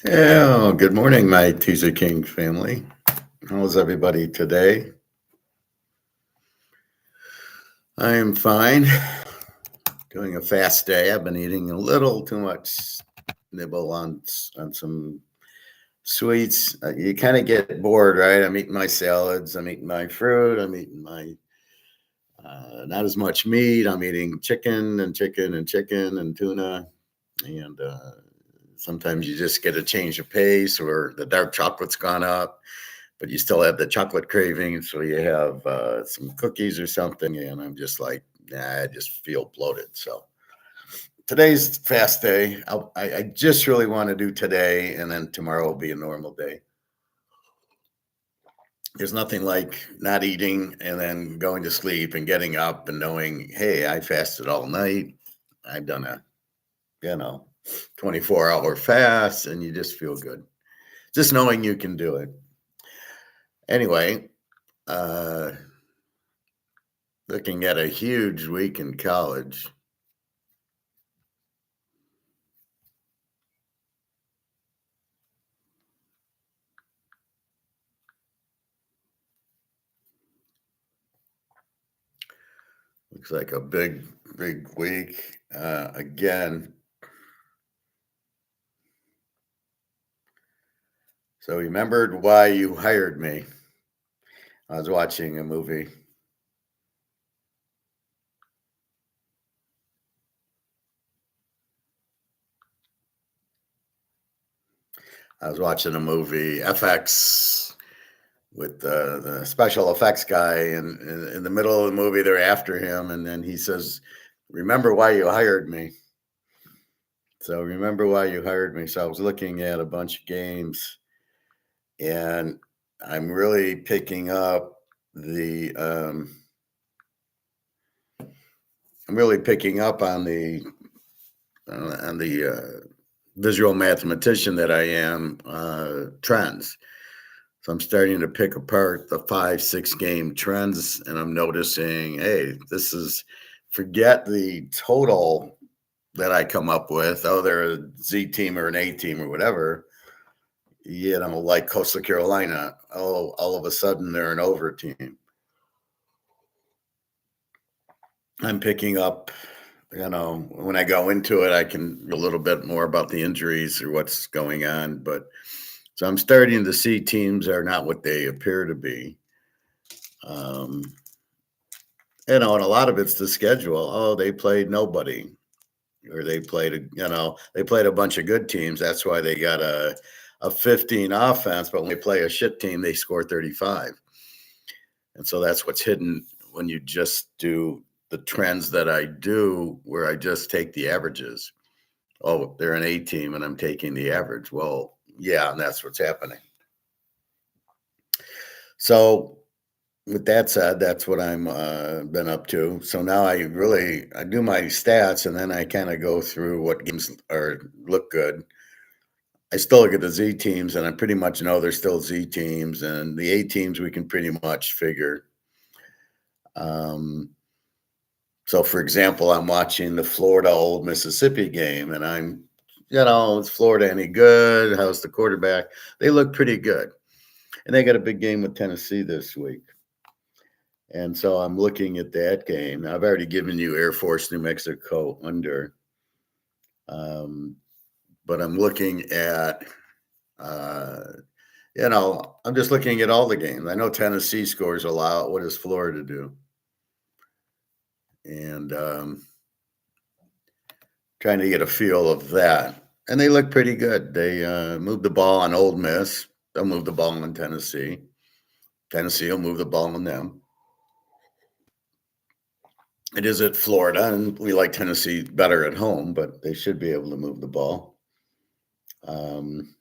Yeah, good morning, my Teaserking family. How's everybody today? I am fine. Doing a fast day. I've been eating a little too much nibble on some sweets. You kind of get bored, right? I'm eating my salads. I'm eating my fruit. I'm eating my not as much meat. I'm eating chicken and chicken and chicken and tuna. And sometimes you just get a change of pace, or the dark chocolate's gone up, but you still have the chocolate craving. So you have some cookies or something, and I'm just like, nah, I just feel bloated. So today's fast day. I just really want to do today, and then tomorrow will be a normal day. There's nothing like not eating and then going to sleep and getting up and knowing, hey, I fasted all night. I've done a, you know, 24-hour fast, and you just feel good. Just knowing you can do it. Anyway, uh, looking at a huge week in college. Looks like a big week. Again, so remembered why you hired me. I was watching a movie. I was watching a movie, FX, with the special effects guy. And in the middle of the movie, they're after him. And then he says, remember why you hired me. So remember why you hired me. So I was looking at a bunch of games, and I'm really picking up the I'm really picking up on the visual mathematician that I am, trends. So I'm starting to pick apart the 5, 6 game trends, and I'm noticing, hey, this is, forget the total that I come up with. Oh, they're a Z team or an A team or whatever. Like Coastal Carolina. Oh, all of a sudden they're an over team. I'm picking up, when I go into it, I can a little bit more about the injuries or what's going on. But so I'm starting to see teams are not what they appear to be. Um, and a lot of it's the schedule. Oh, they played nobody, or they played a bunch of good teams. That's why they got a 15 offense. But when they play a shit team, they score 35. And so that's what's hidden when you just do the trends that I do, where I just take the averages. Oh, they're an A team and I'm taking the average. Well, yeah, and that's what's happening. So with that said, that's what I'm been up to. So now I do my stats, and then I kind of go through what games are look good. I still look at the Z teams, and I pretty much know they're still Z teams, and the A teams we can pretty much figure. Um, So, for example, I'm watching the Florida Old Mississippi game, and is Florida any good? How's the quarterback? They look pretty good. And they got a big game with Tennessee this week. And so I'm looking at that game. I've already given you Air Force New Mexico under. Um, but I'm looking at, uh, I'm just looking at all the games. I know Tennessee scores a lot. What does Florida do? And trying to get a feel of that. And they look pretty good. They moved the ball on Ole Miss. They'll move the ball on Tennessee. Tennessee will move the ball on them. It is at Florida, and we like Tennessee better at home, but they should be able to move the ball. Um,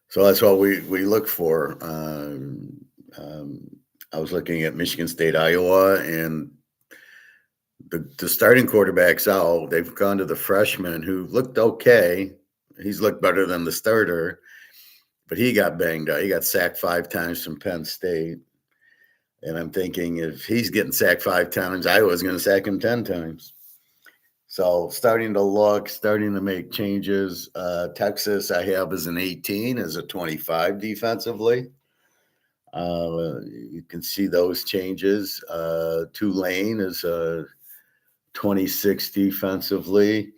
so that's what we look for. I was looking at Michigan State, Iowa, and the starting quarterback's out. They've gone to the freshman who looked okay. He's looked better than the starter, but he got banged up. He got sacked 5 times from Penn State. And I'm thinking, if he's getting sacked 5 times, Iowa's going to sack him 10 times. So starting to make changes. Texas, I have as an 18, as a 25 defensively. You can see those changes. Tulane is a 26 defensively.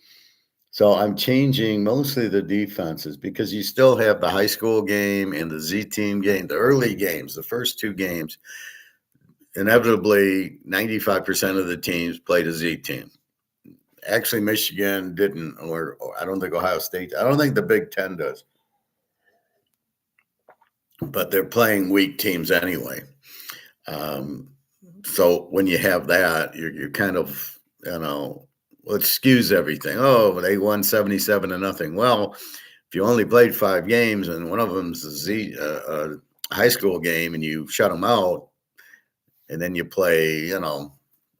So I'm changing mostly the defenses because you still have the high school game and the Z team game, the early games, the first two games. Inevitably, 95% of the teams played a Z team. Actually, Michigan didn't, or I don't think Ohio State, I don't think the Big Ten does, but they're playing weak teams anyway. So when you have that, you're kind of, well, it skews everything. Oh, they won 77-0. Well, if you only played 5 games and one of them's a high school game and you shut them out, and then you play,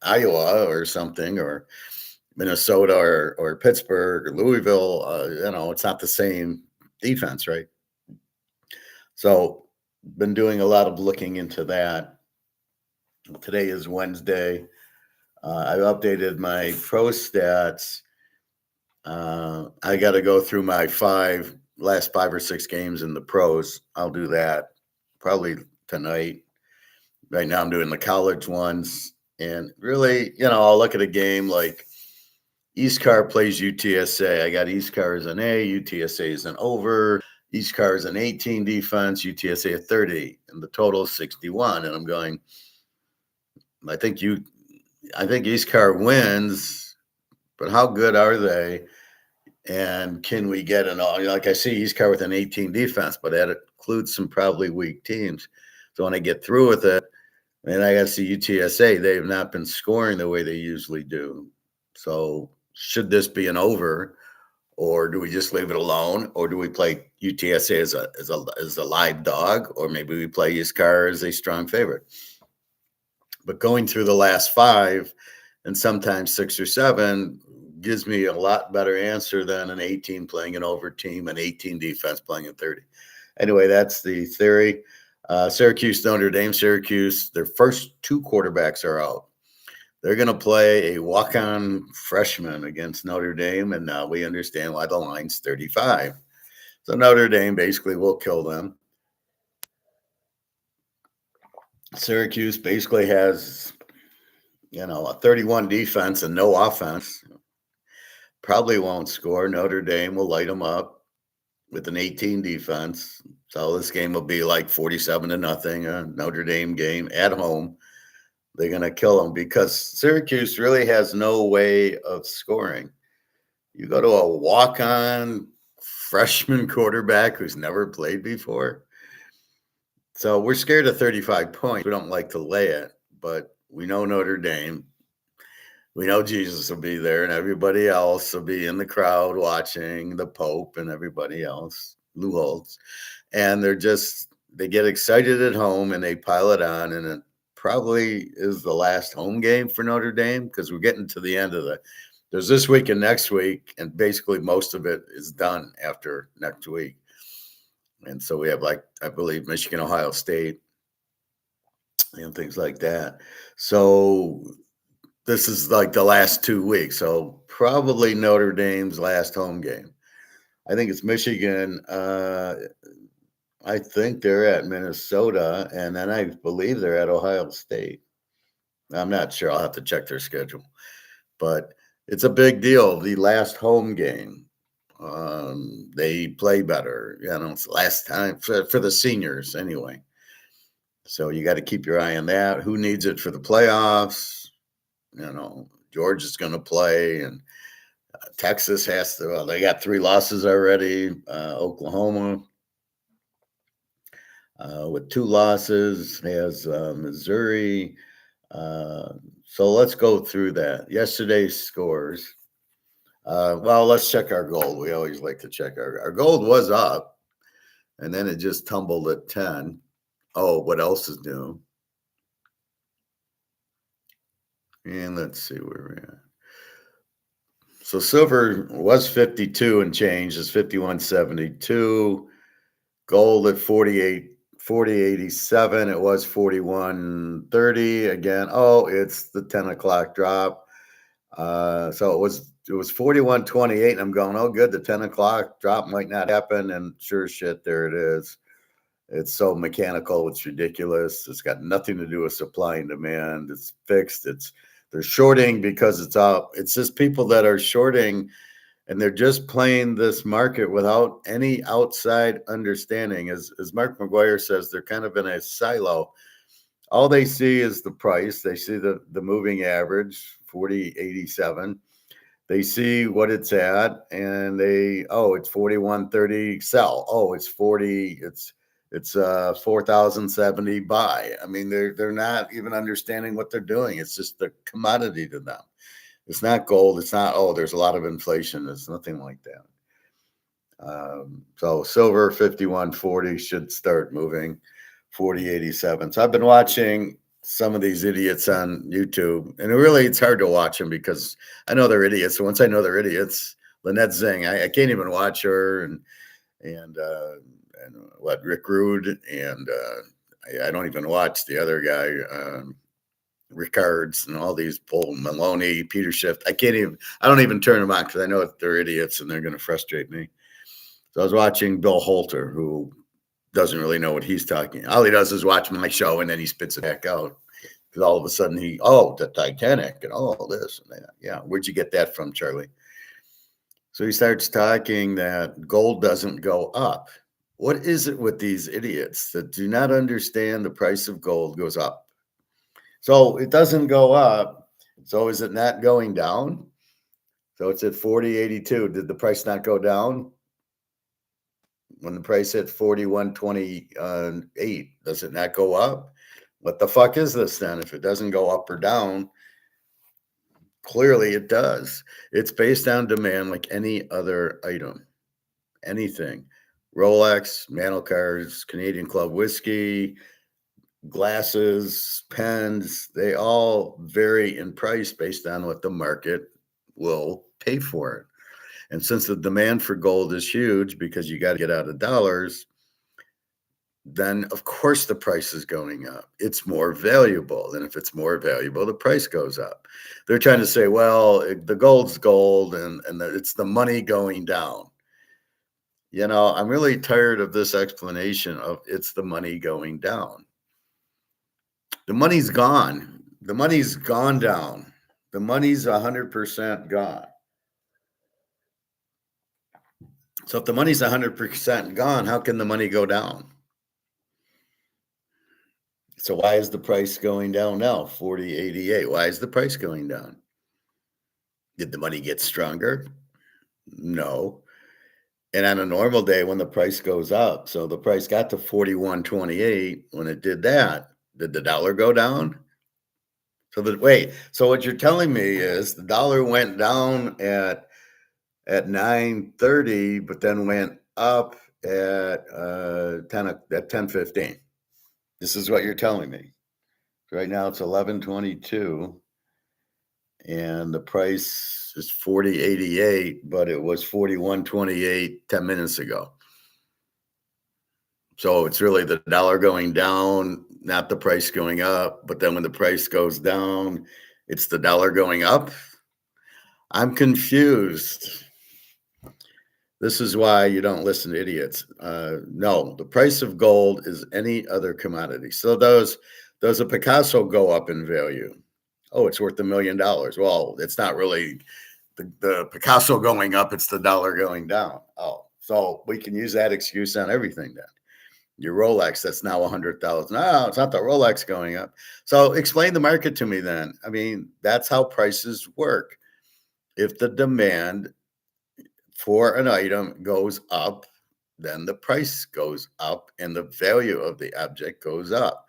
Iowa or something, or Minnesota or Pittsburgh or Louisville, it's not the same defense, right? So been doing a lot of looking into that. Today is Wednesday. I've updated my pro stats. I got to go through my last 5 or 6 games in the pros. I'll do that probably tonight. Right now I'm doing the college ones. And really, I'll look at a game like East Car plays UTSA. I got East Car as an A, UTSA is an over. East Car is an 18 defense, UTSA a 30, and the total is 61. And I'm going, I think East Car wins, but how good are they? And can we get like I see East Car with an 18 defense, but that includes some probably weak teams. So when I get through with it, and I got to see UTSA, they have not been scoring the way they usually do. So should this be an over, or do we just leave it alone, or do we play UTSA as a live dog, or maybe we play East Car as a strong favorite? But going through the last 5 and sometimes 6 or 7 gives me a lot better answer than an 18 playing an over team, an 18 defense playing a 30. Anyway, that's the theory. Syracuse, Notre Dame. Syracuse, their first 2 quarterbacks are out. They're going to play a walk-on freshman against Notre Dame, and now we understand why the line's 35. So Notre Dame basically will kill them. Syracuse basically has, a 31 defense and no offense. Probably won't score. Notre Dame will light them up with an 18 defense. So this game will be like 47-0, a Notre Dame game at home. They're going to kill them because Syracuse really has no way of scoring. You go to a walk-on freshman quarterback who's never played before. So we're scared of 35 points. We don't like to lay it, but we know Notre Dame. We know Jesus will be there, and everybody else will be in the crowd watching, the Pope and everybody else, Lou Holtz. And they get excited at home and they pile it on, and it probably is the last home game for Notre Dame because we're getting to the end of there's this week and next week, and basically most of it is done after next week. And so we have, I believe, Michigan, Ohio State, and things like that. So this is like the last 2 weeks. So probably Notre Dame's last home game. I think it's Michigan. I think they're at Minnesota, and then I believe they're at Ohio State. I'm not sure. I'll have to check their schedule. But it's a big deal. The last home game. They play better. It's the last time for the seniors anyway. So you got to keep your eye on that. Who needs it for the playoffs? George is going to play, and Texas has to. Well, they got 3 losses already. Oklahoma with 2 losses has Missouri. So let's go through that. Yesterday's scores. Well, let's check our gold. We always like to check our gold was up, and then it just tumbled at 10. Oh, what else is new? And let's see where we're at. So silver was 52 and change, is 51.72. Gold at 40.87. It was 41.30 again. Oh, it's the 10 o'clock drop. So it was 41.28, and I'm going, oh, good. The 10 o'clock drop might not happen, and sure as shit, there it is. It's so mechanical. It's ridiculous. It's got nothing to do with supply and demand. It's fixed. They're shorting because it's up. It's just people that are shorting, and they're just playing this market without any outside understanding. As Mark McGuire says, they're kind of in a silo. All they see is the price. They see the moving average, 40.87. They see what it's at, and it's 41.30 sell. Oh, it's 40, it's 4,070 buy. I mean, they're not even understanding what they're doing. It's just the commodity to them. It's not gold. It's not, oh, there's a lot of inflation. It's nothing like that. So silver 51.40 should start moving, 40.87. So I've been watching some of these idiots on YouTube, and it's hard to watch them because I know they're idiots. So once I know they're idiots, Lynette Zing, I can't even watch her, and what Rick Rude, and I don't even watch the other guy, Ricards, and all these Paul Maloney, Peter Schiff. I don't even turn them on because I know they're idiots and they're going to frustrate me. So I was watching Bill Holter, who doesn't really know what he's talking. All he does is watch my show, and then he spits it back out. Because all of a sudden the Titanic and all this and that. Yeah, where'd you get that from, Charlie? So he starts talking that gold doesn't go up. What is it with these idiots that do not understand the price of gold goes up? So it doesn't go up. So is it not going down? So it's at 40.82. Did the price not go down? When the price hit 41.28, does it not go up? What the fuck is this then? If it doesn't go up or down, clearly it does. It's based on demand like any other item, anything. Rolex, mantle cars, Canadian Club whiskey, glasses, pens, they all vary in price based on what the market will pay for it. And since the demand for gold is huge because you got to get out of dollars, then of course the price is going up. It's more valuable. And if it's more valuable, the price goes up. They're trying to say, well, the gold's gold and it's the money going down. I'm really tired of this explanation of it's the money going down. The money's gone. The money's gone down. The money's 100% gone. So if the money's 100% gone, how can the money go down? So why is the price going down now? 40.88. Why is the price going down? Did the money get stronger? No. And on a normal day when the price goes up, so the price got to 41.28, when it did that, did the dollar go down? So what you're telling me is the dollar went down at 9:30, but then went up at 10:15. This is what you're telling me. Right now it's 11:22, and the price is 40.88, but it was 41.28 10 minutes ago. So it's really the dollar going down, not the price going up. But then when the price goes down, it's the dollar going up. I'm confused. This is why you don't listen to idiots. No, the price of gold is any other commodity. So does a Picasso go up in value? Oh, it's worth $1 million. Well, it's not really the Picasso going up, it's the dollar going down. Oh, so we can use that excuse on everything then. Your Rolex, that's now 100,000. No, it's not the Rolex going up. So explain the market to me then. I mean, that's how prices work. If the demand for an item goes up, then the price goes up and the value of the object goes up.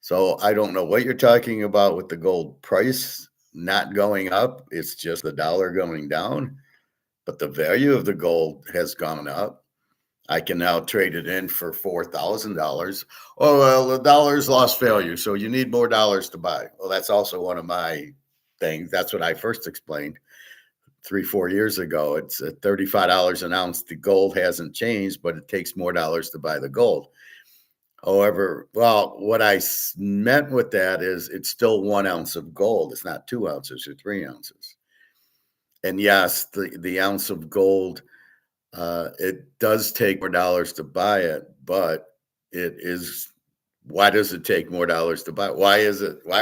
So I don't know what you're talking about with the gold price not going up. It's just the dollar going down, but the value of the gold has gone up. I can now trade it in for $4,000. Oh, well, the dollar's lost value, so you need more dollars to buy. Well, that's also one of my things. That's what I first explained 3-4 years ago. It's at $35 an ounce. The gold hasn't changed, but it takes more dollars to buy the gold. However, well, what I meant with that is it's still 1 ounce of gold. It's not 2 ounces or 3 ounces. And yes, the ounce of gold, it does take more dollars to buy it, but it is why does it take more dollars to buy it? Why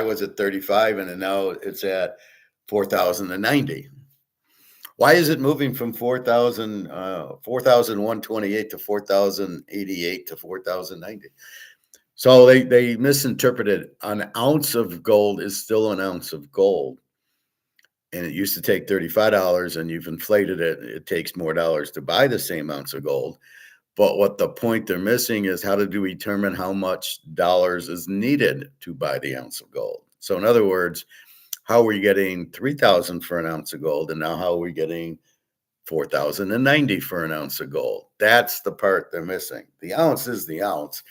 was it 35 and then now it's at 4,090? Why is it moving from 4,128 to 4,088 to 4,090? So they misinterpreted. An ounce of gold is still an ounce of gold. And it used to take $35 and you've inflated it. It takes more dollars to buy the same ounce of gold. But what the point they're missing is how to do we determine how much dollars is needed to buy the ounce of gold. So in other words, how are we getting 3,000 for an ounce of gold? And now how are we getting 4,090 for an ounce of gold? That's the part they're missing. The ounce is the ounce,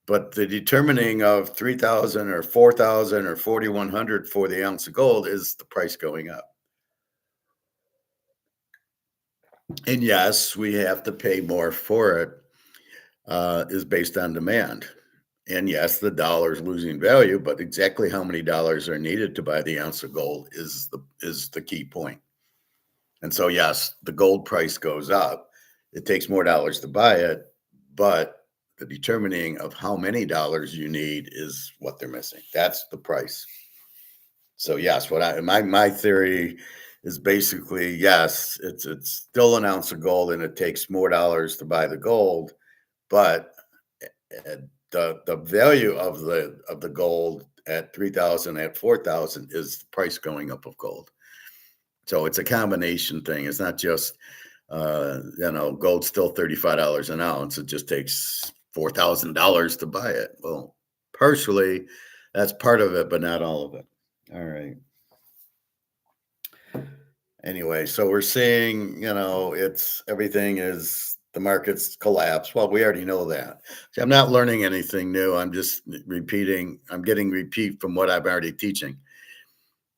but the determining of 3,000 or 4,000 or 4,100 for the ounce of gold is the price going up. And yes, we have to pay more for it, is based on demand. And yes, the dollar is losing value, but exactly how many dollars are needed to buy the ounce of gold is the key point. And so, yes, the gold price goes up. It takes more dollars to buy it, but the determining of how many dollars you need is what they're missing. That's the price. So yes, my theory is basically yes, it's still an ounce of gold, and it takes more dollars to buy the gold, but the value of the gold at 3,000 at 4,000 is the price going up of gold. So it's a combination thing. It's not just gold's still $35 an ounce. It just takes $4,000 to buy it. Well, partially that's part of it, but not all of it. All right. Anyway, so we're seeing, it's everything is the markets collapse. Well, we already know that. See, I'm not learning anything new. I'm just repeating. I'm getting repeat from what I'm already teaching.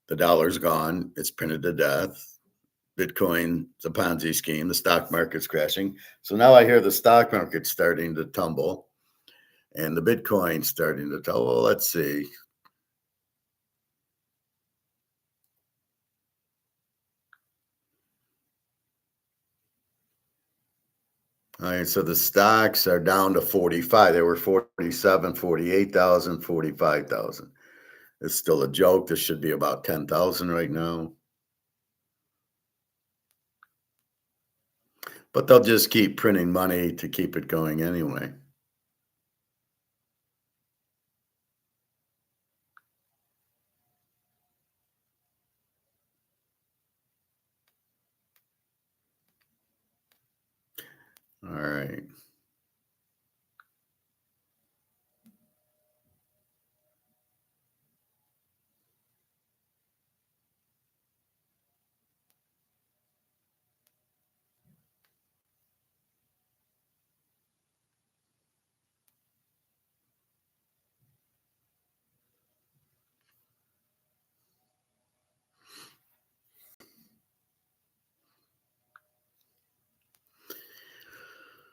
The dollar's gone. It's printed to death. Bitcoin, it's a Ponzi scheme. The stock market's crashing. So now I hear the stock market's starting to tumble and the Bitcoin's starting to tumble. Well, let's see. All right, so the stocks are down to 45. They were 47, 48,000, 45,000. It's still a joke. This should be about 10,000 right now. But they'll just keep printing money to keep it going anyway. All right.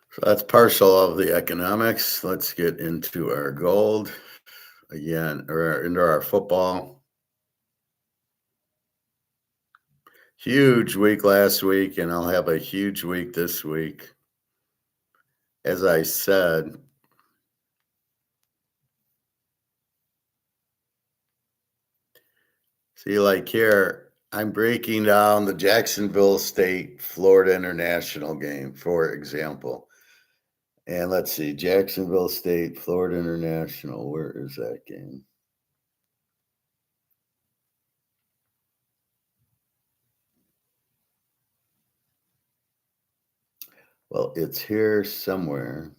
So that's partial of the economics. Let's get into our gold again, or into our football. Huge week last week, and I'll have a huge week this week. As I said, see, like here, I'm breaking down the Jacksonville State Florida International game, for example. And let's see, Jacksonville State, Florida International. Where is that game? Well, it's here somewhere.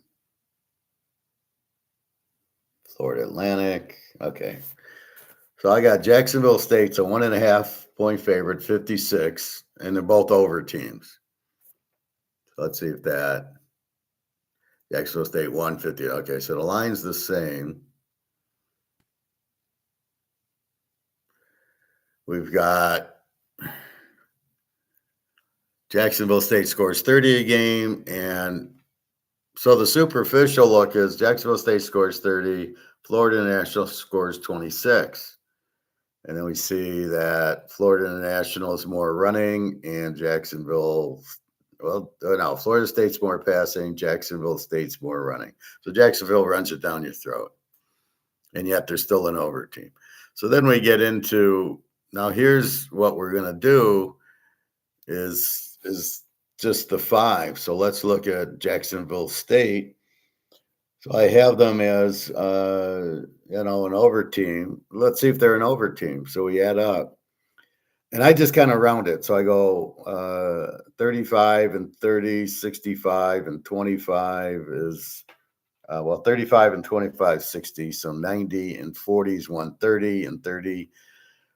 Florida Atlantic. Okay. So I got Jacksonville State's a 1.5 point favorite, 56, and they're both over teams. So let's see if that Jacksonville State 150. Okay, so the line's the same. We've got Jacksonville State scores 30 a game. And so the superficial look is Jacksonville State scores 30, Florida International scores 26. And then we see that Florida International is more running and Jacksonville, well, no, Florida State's more passing, Jacksonville State's more running. So Jacksonville runs it down your throat. And yet they're still an over team. So then we get into, now here's what we're going to do is just the 5. So let's look at Jacksonville State. So I have them as, an over team. Let's see if they're an over team. So we add up. And I just kind of round it. So I go 35 and 30, 65 and 25 is, 35 and 25, 60. So 90 and 40 is 130 and 30,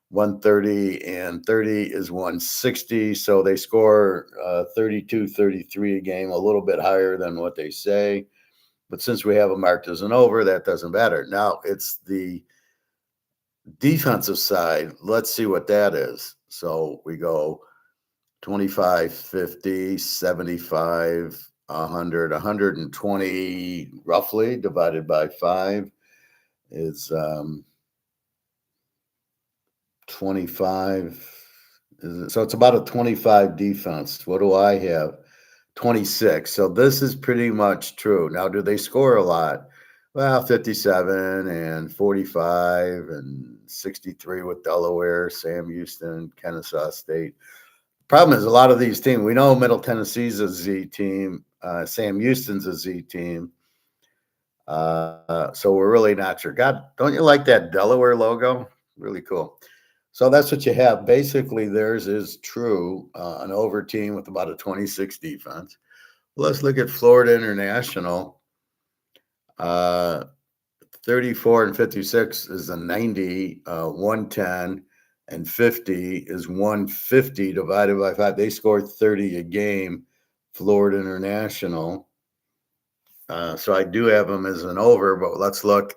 130 and 30 is 160. So they score 32, 33 a game, a little bit higher than what they say. But since we have them marked as an over, that doesn't matter. Now it's the defensive side. Let's see what that is. So we go 25, 50, 75, 100, 120 roughly divided by 5 is 25. So it's about a 25 defense. What do I have? 26. So this is pretty much true. Now, do they score a lot? Well, 57 and 45 and 63 with Delaware, Sam Houston, Kennesaw State. Problem is, a lot of these teams, we know Middle Tennessee's a Z team. Sam Houston's a Z team. So we're really not sure. God, don't you like that Delaware logo? Really cool. So that's what you have. Basically, theirs is true, an over team with about a 26 defense. Let's look at Florida International. 34 and 56 is a 90, 110, and 50 is 150 divided by 5. They scored 30 a game, Florida International. So I do have them as an over, but let's look.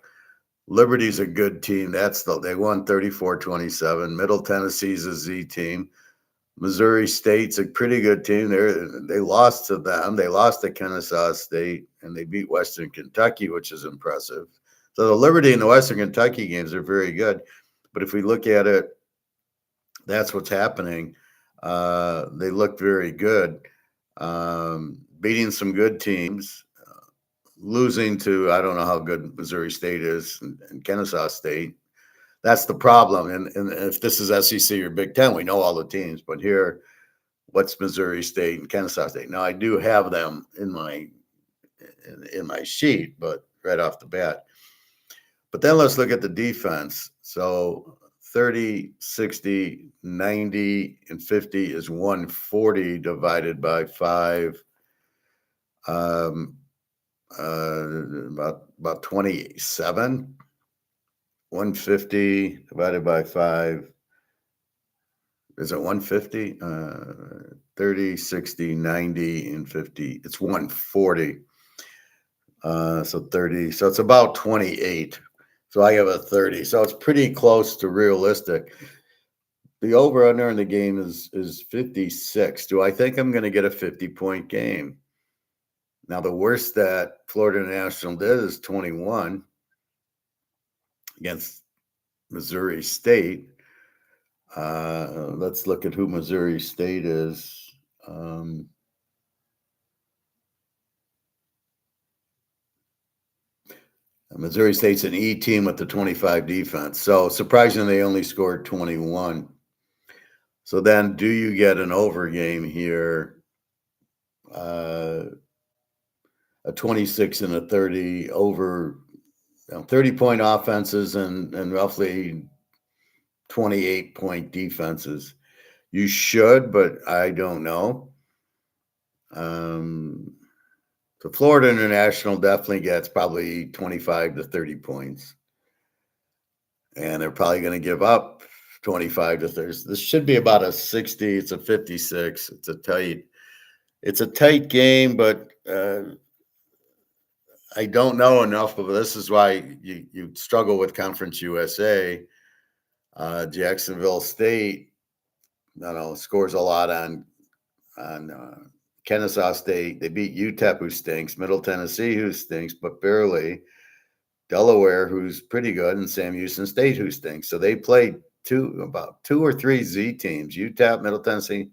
Liberty's a good team. They won 34-27. Middle Tennessee's a Z team. Missouri State's a pretty good team. They lost to them. They lost to Kennesaw State, and they beat Western Kentucky, which is impressive. So the Liberty and the Western Kentucky games are very good. But if we look at it, that's what's happening. They look very good, beating some good teams, losing to, I don't know how good Missouri State is and Kennesaw State. That's the problem. And if this is SEC or Big Ten, we know all the teams. But here, what's Missouri State and Kennesaw State? Now, I do have them in my sheet, but right off the bat. But then let's look at the defense. So 30, 60, 90, and 50 is 140 divided by 5. About 27. 150 divided by 5. Is it 150? 30, 60, 90, and 50. It's 140. So 30. So it's about 28. So I have a 30. So it's pretty close to realistic. The over-under in the game is 56. Do I think I'm going to get a 50-point game? Now, the worst that Florida International did is 21 against Missouri State. Let's look at who Missouri State is. Missouri State's an E team with the 25 defense. So surprisingly, they only scored 21. So then do you get an over game here? A 26 and a 30 over, 30-point offenses and roughly 28-point defenses. You should, but I don't know. So Florida International definitely gets probably 25 to 30 points. And they're probably going to give up 25 to 30. This should be about a 60. It's a 56. It's a tight game, but I don't know enough of it. This is why you struggle with Conference USA. Jacksonville State, scores a lot on Kennesaw State. They beat UTEP, who stinks. Middle Tennessee, who stinks, but barely. Delaware, who's pretty good, and Sam Houston State, who stinks. So they played about two or three Z teams, UTEP, Middle Tennessee,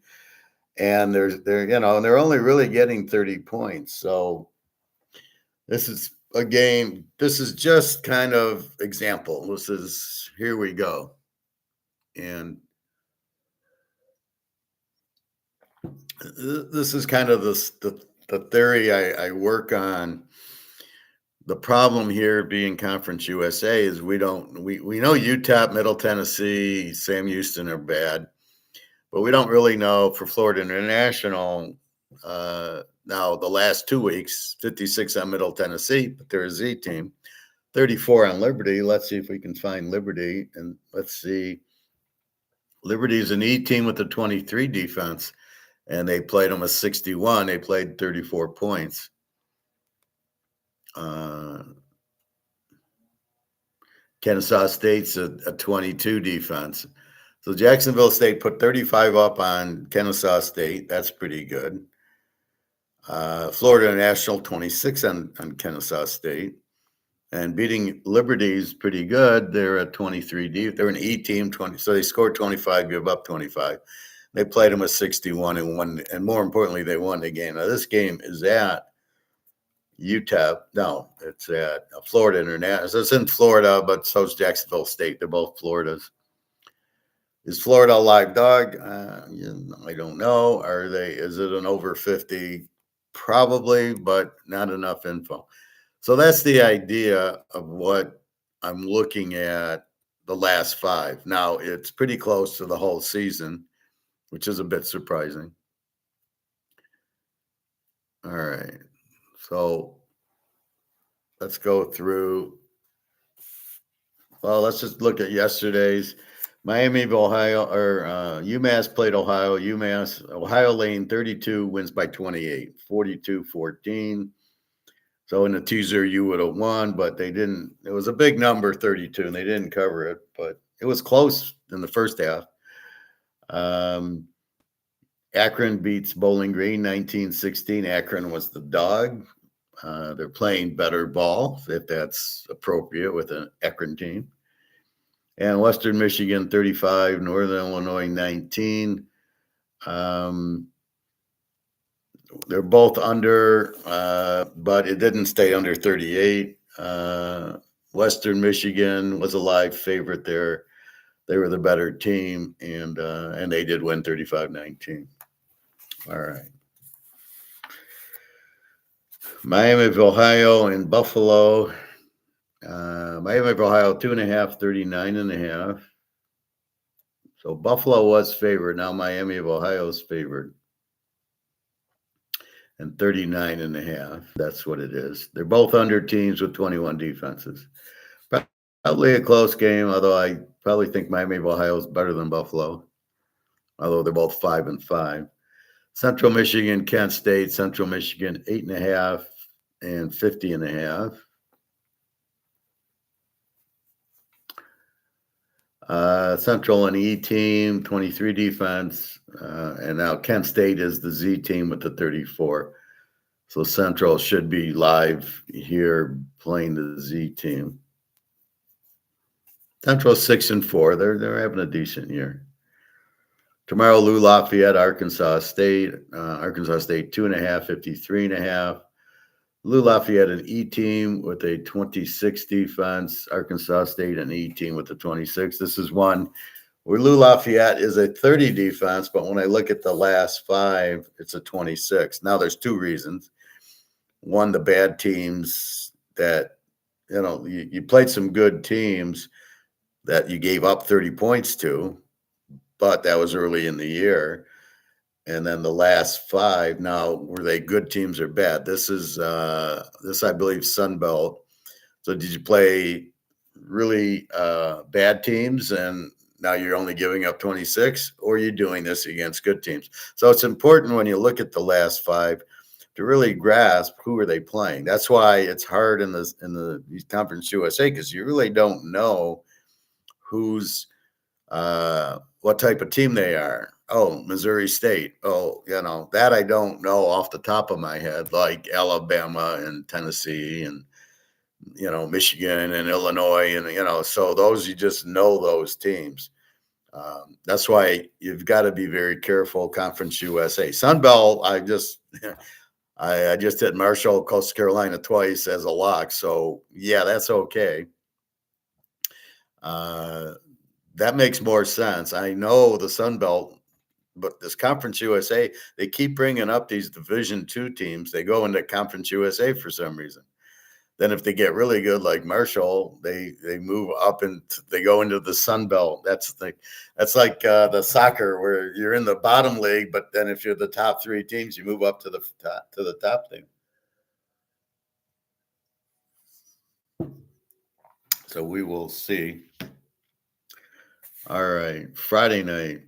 and they're only really getting 30 points. So this is a game. This is just kind of example. This is here we go, and this is kind of the theory I work on. The problem here being Conference USA is we know UTEP, Middle Tennessee, Sam Houston are bad, but we don't really know for Florida International. Now the last 2 weeks, 56 on Middle Tennessee, but they're a Z team, 34 on Liberty. Let's see if we can find Liberty, and let's see. Liberty is an E team with a 23 defense, and they played them a 61. They played 34 points. Kennesaw State's a 22 defense. So Jacksonville State put 35 up on Kennesaw State. That's pretty good. Florida National 26 on Kennesaw State. And beating Liberty is pretty good. They're a 23 deep. They're an E team, 20. So they scored 25, give up 25. They played them a 61 and won. And more importantly, they won the game. Now, this game is at UTEP. No, it's at Florida International. So it's in Florida, but so is Jacksonville State. They're both Floridas. Is Florida a live dog? I don't know. Is it an over 50? Probably, but not enough info. So that's the idea of what I'm looking at the last 5. Now, it's pretty close to the whole season, which is a bit surprising. All right. So let's go through. Well, let's just look at yesterday's. Miami of Ohio, or UMass played Ohio. Ohio Lane 32 wins by 28, 42-14. So in the teaser, you would have won, but they didn't. It was a big number, 32, and they didn't cover it, but it was close in the first half. Akron beats Bowling Green 19-16. Akron was the dog. They're playing better ball, if that's appropriate, with an Akron team. And Western Michigan 35, Northern Illinois 19. They're both under, but it didn't stay under 38. Western Michigan was a live favorite there. They were the better team, and they did win 35-19. All right. Miami of Ohio and Buffalo. Miami of Ohio 2.5, 39.5. So Buffalo was favored. Now Miami of Ohio is favored. And 39.5. That's what it is. They're both under teams with 21 defenses. Probably a close game, although I probably think Miami of Ohio is better than Buffalo, although they're both 5-5. Central Michigan, Kent State, Central Michigan 8.5 and 50.5. Central an E team, 23 defense, and now Kent State is the Z team with the 34. So Central should be live here playing the Z team. Central 6-4. They're having a decent year. Tomorrow, Lou Lafayette, Arkansas State. Arkansas State 2.5, 53.5. Lou Lafayette, an E team with a 26 defense. Arkansas State, an E team with a 26. This is one where Lou Lafayette is a 30 defense, but when I look at the last 5, it's a 26. Now, there's 2 reasons. One, the bad teams that, you played some good teams that you gave up 30 points to, but that was early in the year. And then the last 5, now, were they good teams or bad? This is, I believe, Sun Belt. So did you play really bad teams and now you're only giving up 26, or are you doing this against good teams? So it's important when you look at the last 5 to really grasp who are they playing. That's why it's hard in the Conference USA, because you really don't know who's what type of team they are. Oh, Missouri State. Oh, that I don't know off the top of my head, like Alabama and Tennessee and, Michigan and Illinois. And, so those, you just know those teams. That's why you've got to be very careful. Conference USA, Sun Belt. I just hit Marshall, Coastal Carolina twice as a lock. So yeah, that's okay. Uh, that makes more sense. I know the Sun Belt, but this Conference USA, they keep bringing up these Division II teams. They go into Conference USA for some reason. Then if they get really good like Marshall, they move up and they go into the Sun Belt. That's like the soccer where you're in the bottom league, but then if you're the top three teams, you move up to the top team. So we will see. All right, Friday night.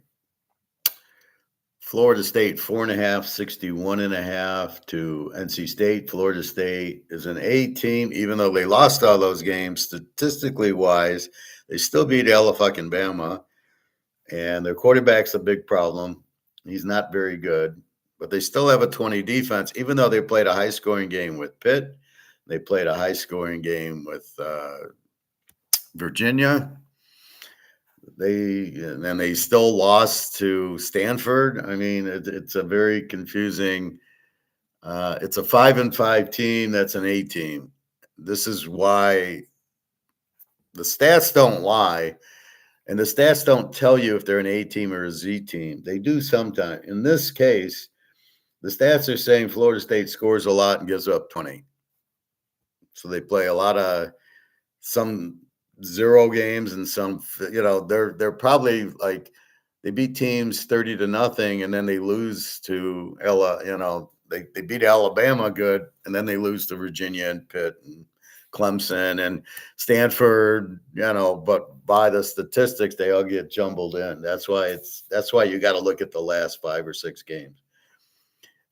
Florida State 4.5, 61.5 to NC State. Florida State is an A team, even though they lost all those games. Statistically wise, they still beat Alabama, and their quarterback's a big problem. He's not very good, but they still have a 20 defense, even though they played a high scoring game with Pitt. They played a high scoring game with Virginia. They still lost to Stanford. I mean, it's a very confusing. It's a 5-5 team. That's an A team. This is why the stats don't lie, and the stats don't tell you if they're an A team or a Z team. They do sometimes. In this case, the stats are saying Florida State scores a lot and gives up 20. So they play a lot of some zero games and some, they're probably like they beat teams 30-0 and then they lose to they beat Alabama good and then they lose to Virginia and Pitt and Clemson and Stanford, but by the statistics they all get jumbled in. That's why you got to look at the last 5 or 6 games.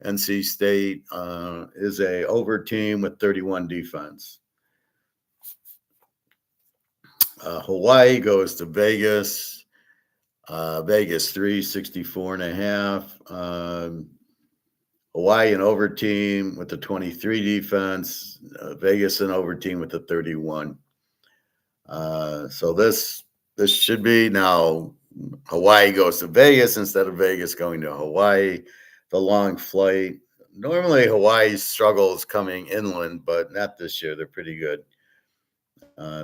NC State is a over team with 31 defense. Hawaii goes to Vegas. Vegas 364.5. Hawaii an over team with the 23 defense. Vegas an over team with the 31. So this should be now. Hawaii goes to Vegas instead of Vegas going to Hawaii. The long flight. Normally Hawaii struggles coming inland, but not this year. They're pretty good.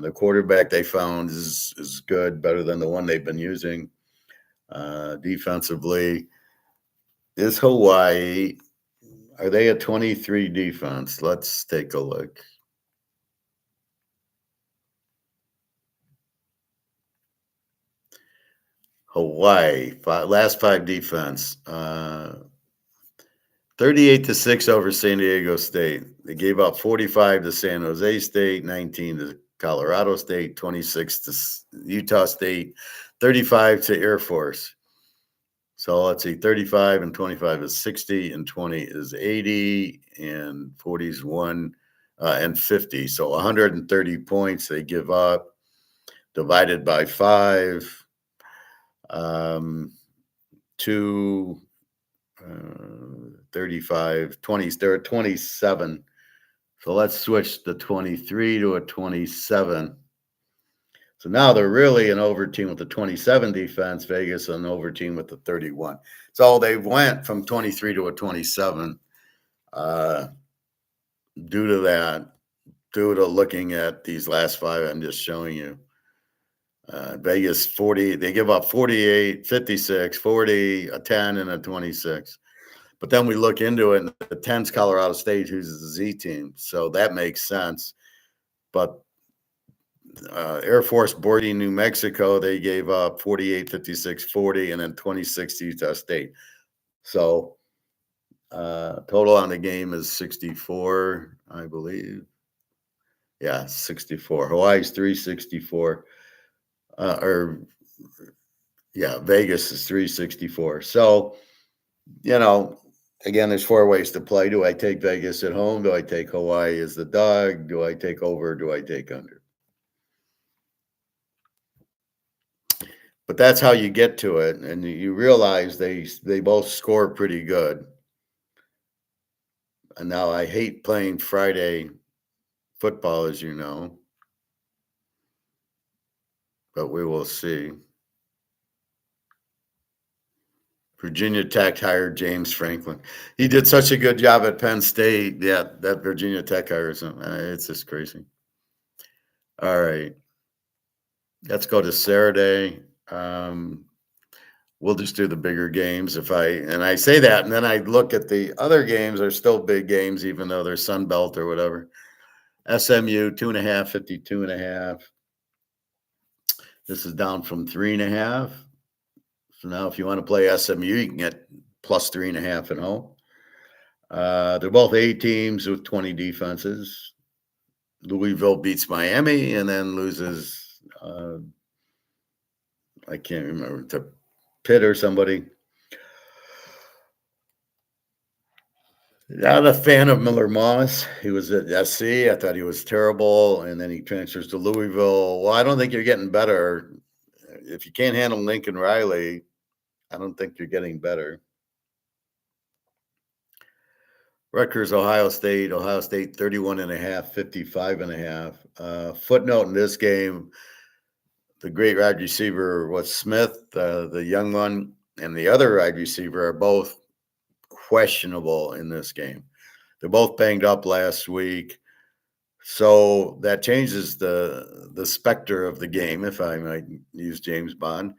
The quarterback they found is good, better than the one they've been using. Defensively, is Hawaii, are they a 23 defense? Let's take a look. Hawaii, last 5 defense, 38-6 over San Diego State. They gave up 45 to San Jose State, 19 to Colorado State, 26 to Utah State, 35 to Air Force. So let's see, 35 and 25 is 60, and 20 is 80, and 40 is 1, and 50. So 130 points they give up, divided by 5, 2, 35, 20. They're at 27. So let's switch the 23 to a 27. So now they're really an over team with the 27 defense, Vegas an over team with the 31. So they went from 23 to a 27 due to that, due to looking at these last 5 I'm just showing you. Vegas 40, they give up 48, 56, 40, a 10, and a 26. But then we look into it, and the 10's Colorado State, who's the Z team. So that makes sense. But Air Force boarding New Mexico, they gave up 48, 56, 40, and then 26 to Utah State. So total on the game is 64, I believe. Yeah, 64. Hawaii's 364. Vegas is 364. So, again, there's 4 ways to play. Do I take Vegas at home? Do I take Hawaii as the dog? Do I take over? Do I take under? But that's how you get to it, and you realize they both score pretty good. And now I hate playing Friday football, as you know, but we will see. Virginia Tech hired James Franklin. He did such a good job at Penn State. Yeah, that Virginia Tech hires him. It's just crazy. All right, let's go to Saturday. We'll just do the bigger games. I say that, and then I look at the other games. They're still big games, even though they're Sun Belt or whatever. SMU 2.5, 52.5. This is down from 3.5. So now, if you want to play SMU, you can get plus 3.5 at home. They're both A teams with 20 defenses. Louisville beats Miami and then loses. I can't remember, to Pitt or somebody. Not a fan of Miller Moss. He was at SC. I thought he was terrible, and then he transfers to Louisville. Well, I don't think you're getting better. If you can't handle Lincoln Riley, I don't think you're getting better. Rutgers, Ohio State 31.5, 55.5. Footnote in this game, the great wide receiver was Smith, the young one, and the other wide receiver are both questionable in this game. They're both banged up last week. So that changes the specter of the game, if I might use James Bond.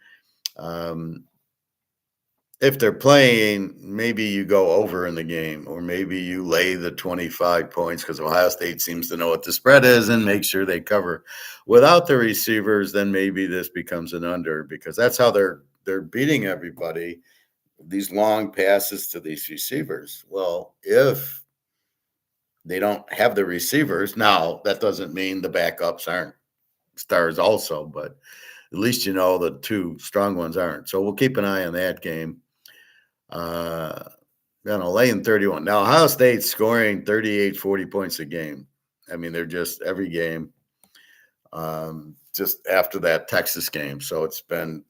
If they're playing, maybe you go over in the game, or maybe you lay the 25 points because Ohio State seems to know what the spread is and make sure they cover. Without the receivers, then maybe this becomes an under, because that's how they're beating everybody, these long passes to these receivers. Well, if they don't have the receivers, now that doesn't mean the backups aren't stars also, but at least you know the two strong ones aren't. So we'll keep an eye on that game. Laying 31. Now, Ohio State's scoring 38, 40 points a game. I mean, they're just every game, just after that Texas game. So it's a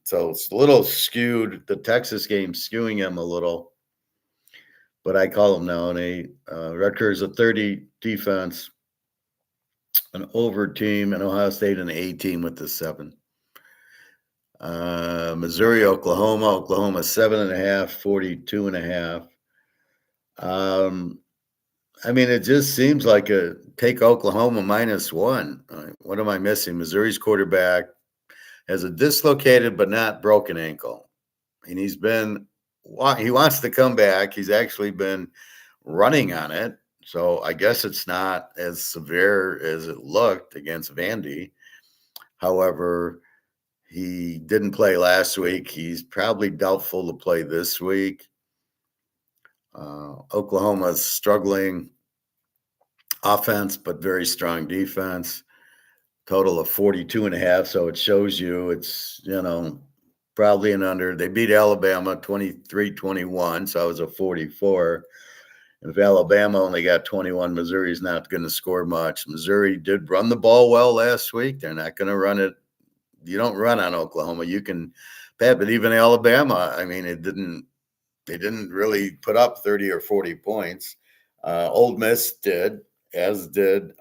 little skewed. The Texas game skewing them a little, but I call them now an 8. Rutgers a 30 defense, an over team, and Ohio State an A team with the 7. Missouri, Oklahoma 7.5, 42.5. I mean, it just seems like a take Oklahoma -1. What am I missing? Missouri's quarterback has a dislocated but not broken ankle, and he wants to come back. He's actually been running on it, so I guess it's not as severe as it looked against Vandy. However, he didn't play last week. He's probably doubtful to play this week. Oklahoma's struggling offense, but very strong defense. Total of 42.5. So it shows you it's, probably an under. They beat Alabama 23-21. So it was a 44. And if Alabama only got 21, Missouri's not going to score much. Missouri did run the ball well last week. They're not going to run it. You don't run on Oklahoma. You can, but even Alabama, I mean, they didn't really put up 30 or 40 points. Ole Miss did, as did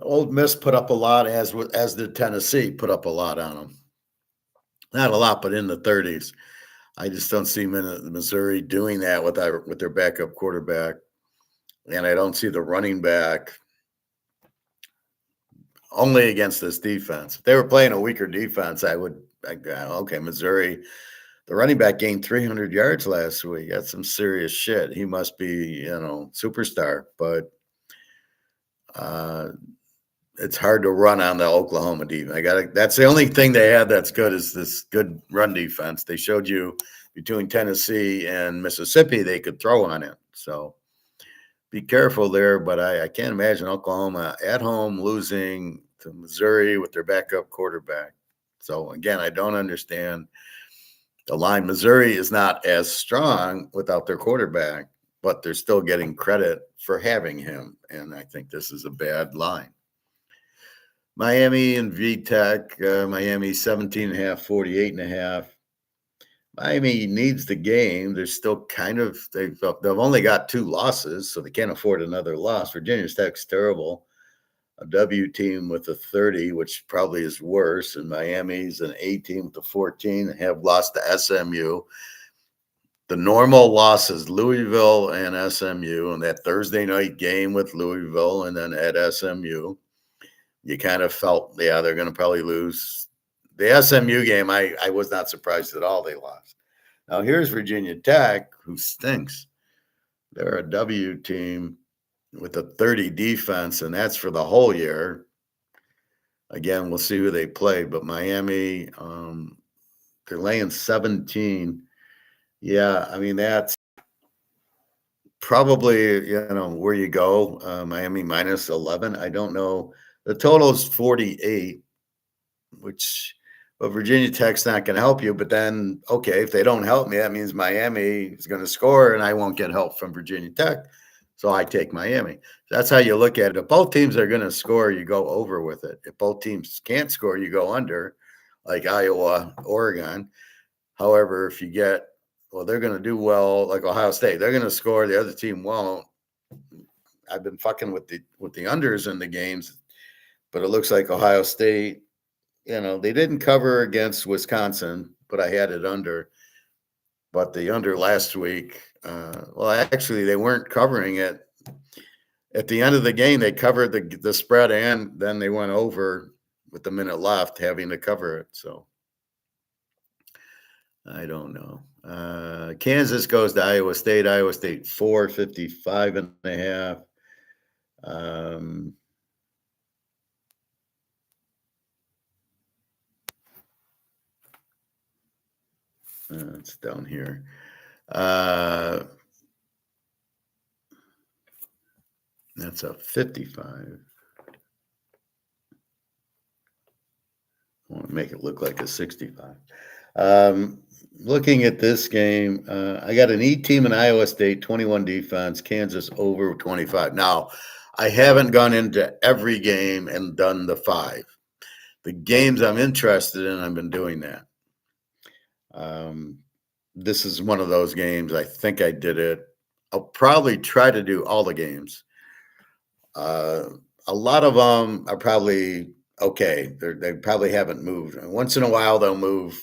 Ole Miss put up a lot, as did Tennessee, put up a lot on them. Not a lot, but in the 30s. I just don't see Missouri doing that with their backup quarterback, and I don't see the running back only against this defense. If they were playing a weaker defense, okay, Missouri. The running back gained 300 yards last week. That's some serious shit. He must be, superstar. But it's hard to run on the Oklahoma defense. That's the only thing they have that's good, is this good run defense. They showed you between Tennessee and Mississippi they could throw on it. So be careful there. But I can't imagine Oklahoma at home losing to Missouri with their backup quarterback. So again, I don't understand the line. Missouri is not as strong without their quarterback, but they're still getting credit for having him. And I think this is a bad line. Miami and VTech, Miami 17.5, 48.5. Miami needs the game. They're still they've only got 2 losses, so they can't afford another loss. Virginia Tech's terrible. a W team with a 30, which probably is worse, and Miami's an A team with a 14 and have lost to SMU. The normal losses, Louisville and SMU, and that Thursday night game with Louisville and then at SMU, you kind of felt, yeah, they're going to probably lose. The SMU game, I was not surprised at all they lost. Now, here's Virginia Tech, who stinks. They're a W team with a 30 defense, and that's for the whole year. Again, we'll see who they play, but Miami, they're laying 17. Yeah, I mean, that's probably, where you go. Miami minus 11. I don't know. The total is 48, but Virginia Tech's not going to help you. But then, okay, if they don't help me, that means Miami is going to score and I won't get help from Virginia Tech. So I take Miami. That's how you look at it. If both teams are going to score, you go over with it. If both teams can't score, you go under, like Iowa, Oregon. However, if you get, well, they're going to do well, like Ohio State. They're going to score. The other team won't. I've been fucking with the unders in the games, but it looks like Ohio State, they didn't cover against Wisconsin, but I had it under. But the under last week, well, actually, they weren't covering it. At the end of the game, they covered the spread, and then they went over with the minute left, having to cover it. So I don't know. Kansas goes to Iowa State. Iowa State 455.5. It's down here. That's a 55. I want to make it look like a 65. Looking at this game, I got an E team in Iowa State, 21 defense, Kansas over 25. Now, I haven't gone into every game and done the 5. The games I'm interested in, I've been doing that. This is one of those games. I think I did it. I'll probably try to do all the games. A lot of them are probably okay. They probably haven't moved. Once in a while, they'll move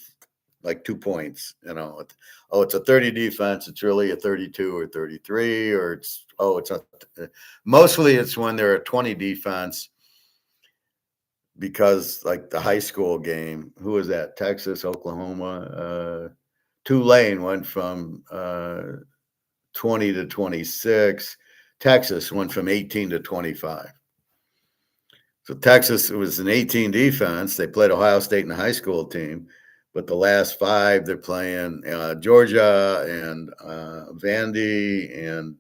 like 2 points. It's a 30 defense. It's really a 32 or 33, or mostly it's when they're a 20 defense. Because like the high school game, who was that? Texas, Oklahoma. Tulane went from 20 to 26. Texas went from 18 to 25. So Texas, it was an 18 defense. They played Ohio State in the high school team, but the last 5 they're playing Georgia and Vandy and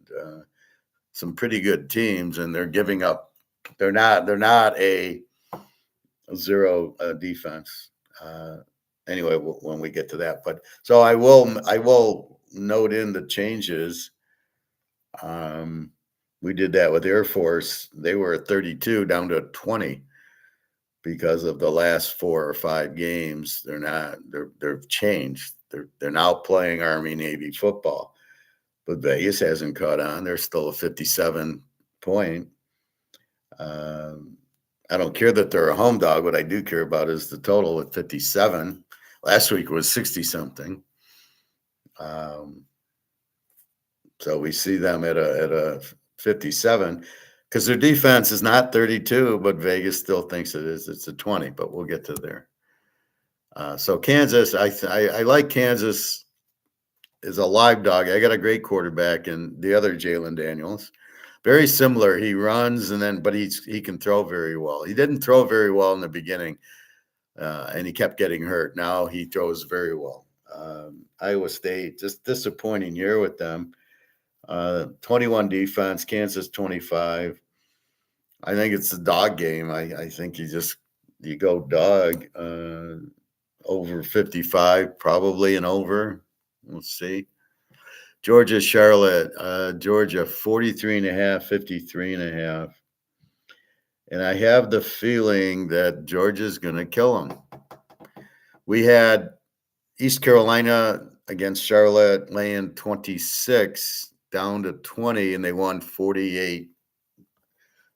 some pretty good teams, and they're giving up. They're not a zero defense. Anyway, when we get to that, but so I will note in the changes. We did that with Air Force. They were at 32 down to 20 because of the last 4 or 5 games. They've changed. They're now playing Army Navy football, but Vegas hasn't caught on. They're still a 57 point. I don't care that they're a home dog. What I do care about is the total at 57. Last week was 60 something. So we see them at a 57 because their defense is not 32, but Vegas still thinks it is. It's a 20, but we'll get to there. So Kansas, I like Kansas as a live dog. I got a great quarterback and the other Jalen Daniels. Very similar. He runs but he can throw very well. He didn't throw very well in the beginning, and he kept getting hurt. Now he throws very well. Iowa State, just disappointing year with them. 21 defense, Kansas 25. I think it's a dog game. I think you go dog over 55, probably an over. We'll see. Georgia, Charlotte, Georgia 43.5, 53.5. And I have the feeling that Georgia's going to kill them. We had East Carolina against Charlotte laying 26 down to 20, and they won 48.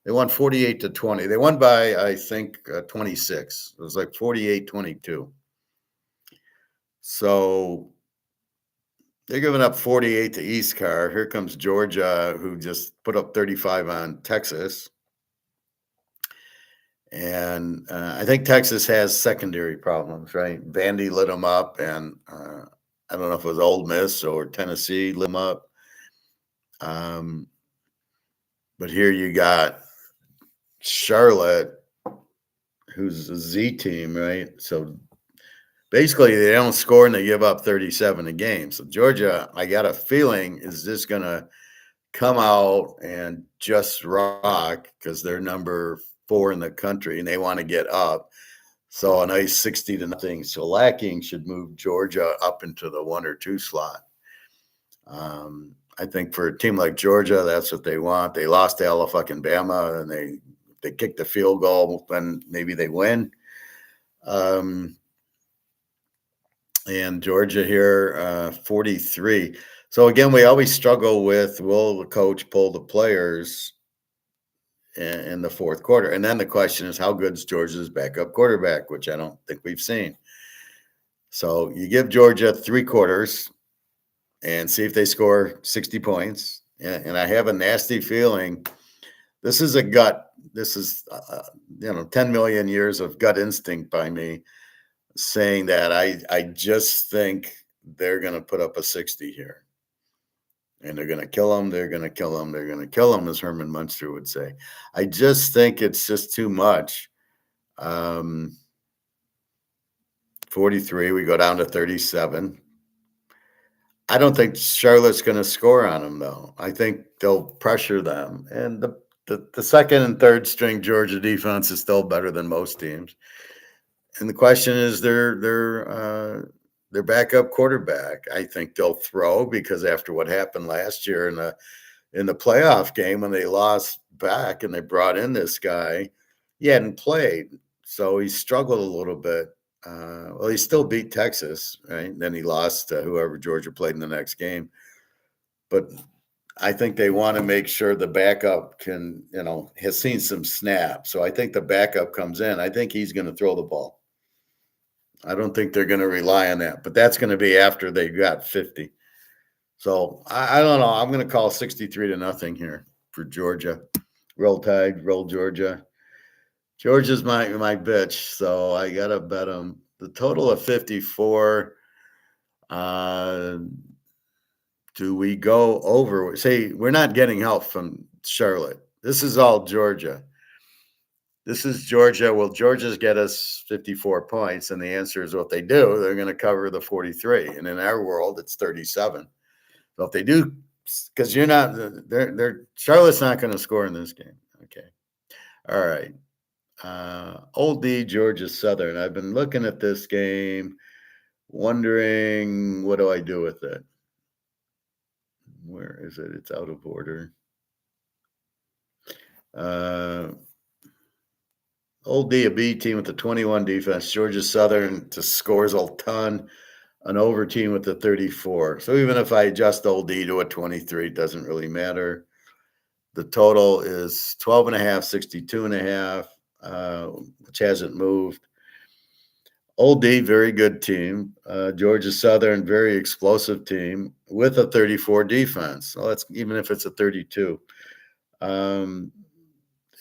They won 48-20. They won by, I think, 26. It was like 48-22. So they're giving up 48 to East Car. Here comes Georgia, who just put up 35 on Texas. And I think Texas has secondary problems, right? Vandy lit them up, and I don't know if it was Ole Miss or Tennessee lit them up. But here you got Charlotte, who's a Z team, right? So basically, they don't score and they give up 37 a game. So Georgia, I got a feeling, is just going to come out and just rock because they're number 4 in the country and they want to get up. So a nice 60-0 shellacking should move Georgia up into the 1 or 2 slot. I think for a team like Georgia, that's what they want. They lost to Alabama, and they kick the field goal, then maybe they win. And Georgia here, 43. So again, we always struggle with, will the coach pull the players in the fourth quarter? And then the question is, how good is Georgia's backup quarterback, which I don't think we've seen. So you give Georgia 3 quarters and see if they score 60 points. And I have a nasty feeling this is a gut. This is, 10 million years of gut instinct by me saying that I just think they're going to put up a 60 here. And they're going to kill them. They're going to kill them. They're going to kill them, as Herman Munster would say. I just think it's just too much. 43, we go down to 37. I don't think Charlotte's going to score on them, though. I think they'll pressure them. And the second and third string Georgia defense is still better than most teams. And the question is their backup quarterback. I think they'll throw because after what happened last year in the playoff game when they lost back and they brought in this guy, he hadn't played. So he struggled a little bit. Well, he still beat Texas, right? And then he lost to whoever Georgia played in the next game. But I think they want to make sure the backup has seen some snaps. So I think the backup comes in. I think he's going to throw the ball. I don't think they're going to rely on that. But that's going to be after they got 50. So I don't know. I'm going to call 63-0 here for Georgia. Roll Tide, roll Georgia. Georgia's my bitch, so I got to bet them. The total of 54. Do we go over? Say, we're not getting help from Charlotte. This is all Georgia. This is Georgia. Will Georgia's get us 54 points? And the answer is, what they do, they're going to cover the 43. And in our world, it's 37. So if they do, because Charlotte's not going to score in this game. Okay. All right. Old D, Georgia Southern. I've been looking at this game, wondering, what do I do with it? Where is it? It's out of order. Old D, a B team with the 21 defense. Georgia Southern to scores a ton. An over team with the 34. So even if I adjust Old D to a 23, it doesn't really matter. The total is 12.5, 62.5, which hasn't moved. Old D, very good team. Georgia Southern, very explosive team with a 34 defense. So that's even if it's a 32. And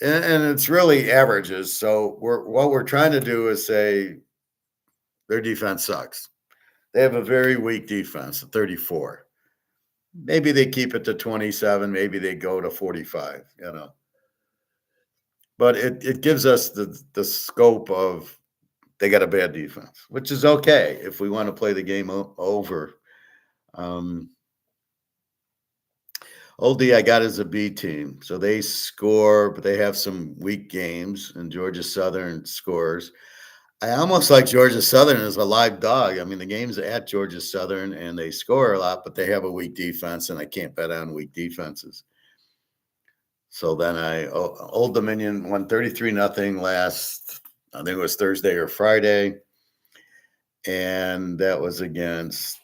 it's really averages. So what we're trying to do is say their defense sucks. They have a very weak defense, a 34. Maybe they keep it to 27. Maybe they go to 45, But it gives us the scope of they got a bad defense, which is okay if we want to play the game over. Old D I got as a B team. So they score, but they have some weak games, and Georgia Southern scores. I almost like Georgia Southern as a live dog. I mean, the game's at Georgia Southern, and they score a lot, but they have a weak defense, and I can't bet on weak defenses. So then Old Dominion won 33-0 last, I think it was Thursday or Friday, and that was against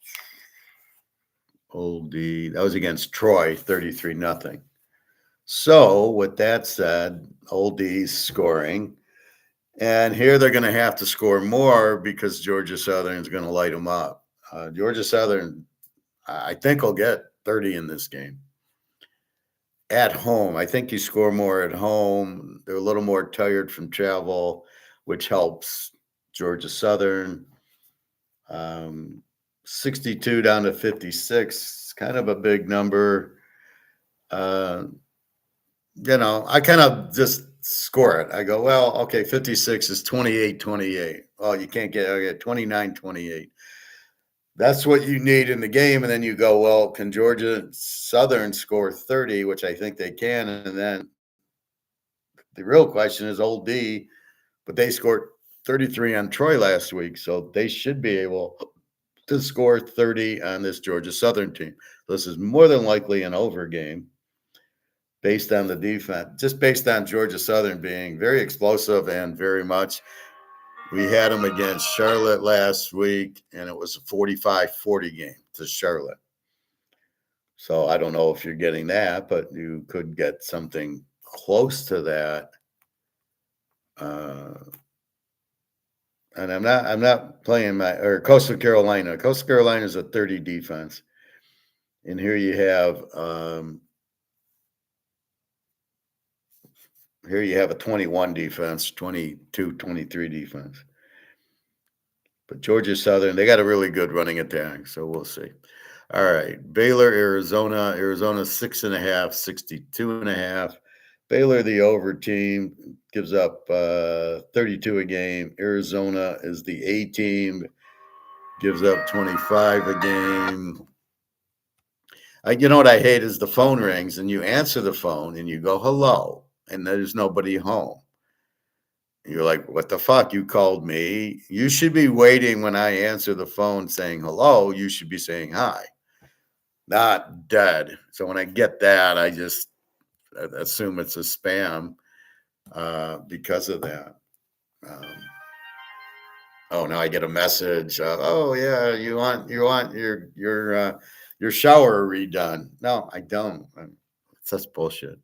Old D. That was against Troy, 33-0. So, with that said, Old D's scoring. And here they're going to have to score more because Georgia Southern's going to light them up. Georgia Southern, I think, will get 30 in this game. At home, I think you score more at home. They're a little more tired from travel, which helps Georgia Southern. 62 down to 56, kind of a big number. Uh, I kind of just score it. I go, well, okay, 56 is 28-28. Oh, you can't get, okay, 29-28. That's what you need in the game. And then you go, well, can Georgia Southern score 30, which I think they can. And then the real question is Old D, but they scored 33 on Troy last week. So they should be able to score 30 on this Georgia Southern team. This is more than likely an over game based on the defense, just based on Georgia Southern being very explosive and very much. We had them against Charlotte last week, and it was a 45-40 game to Charlotte. So I don't know if you're getting that, but you could get something close to that. And I'm not playing Coastal Carolina. Coastal Carolina is a 30 defense. And here you have a 21 defense, 22, 23 defense. But Georgia Southern, they got a really good running attack, so we'll see. All right, Baylor, Arizona. Arizona 6.5, 62.5. Baylor, the over team, gives up 32 a game. Arizona is the A team, gives up 25 a game. You know what I hate is the phone rings and you answer the phone and you go, hello, and there's nobody home. You're like, what the fuck? You called me. You should be waiting when I answer the phone saying hello. You should be saying hi, not dead. So when I get that, I just assume it's a spam because of that. Oh, now I get a message. Oh yeah, you want your shower redone? No, I don't. It's just bullshit.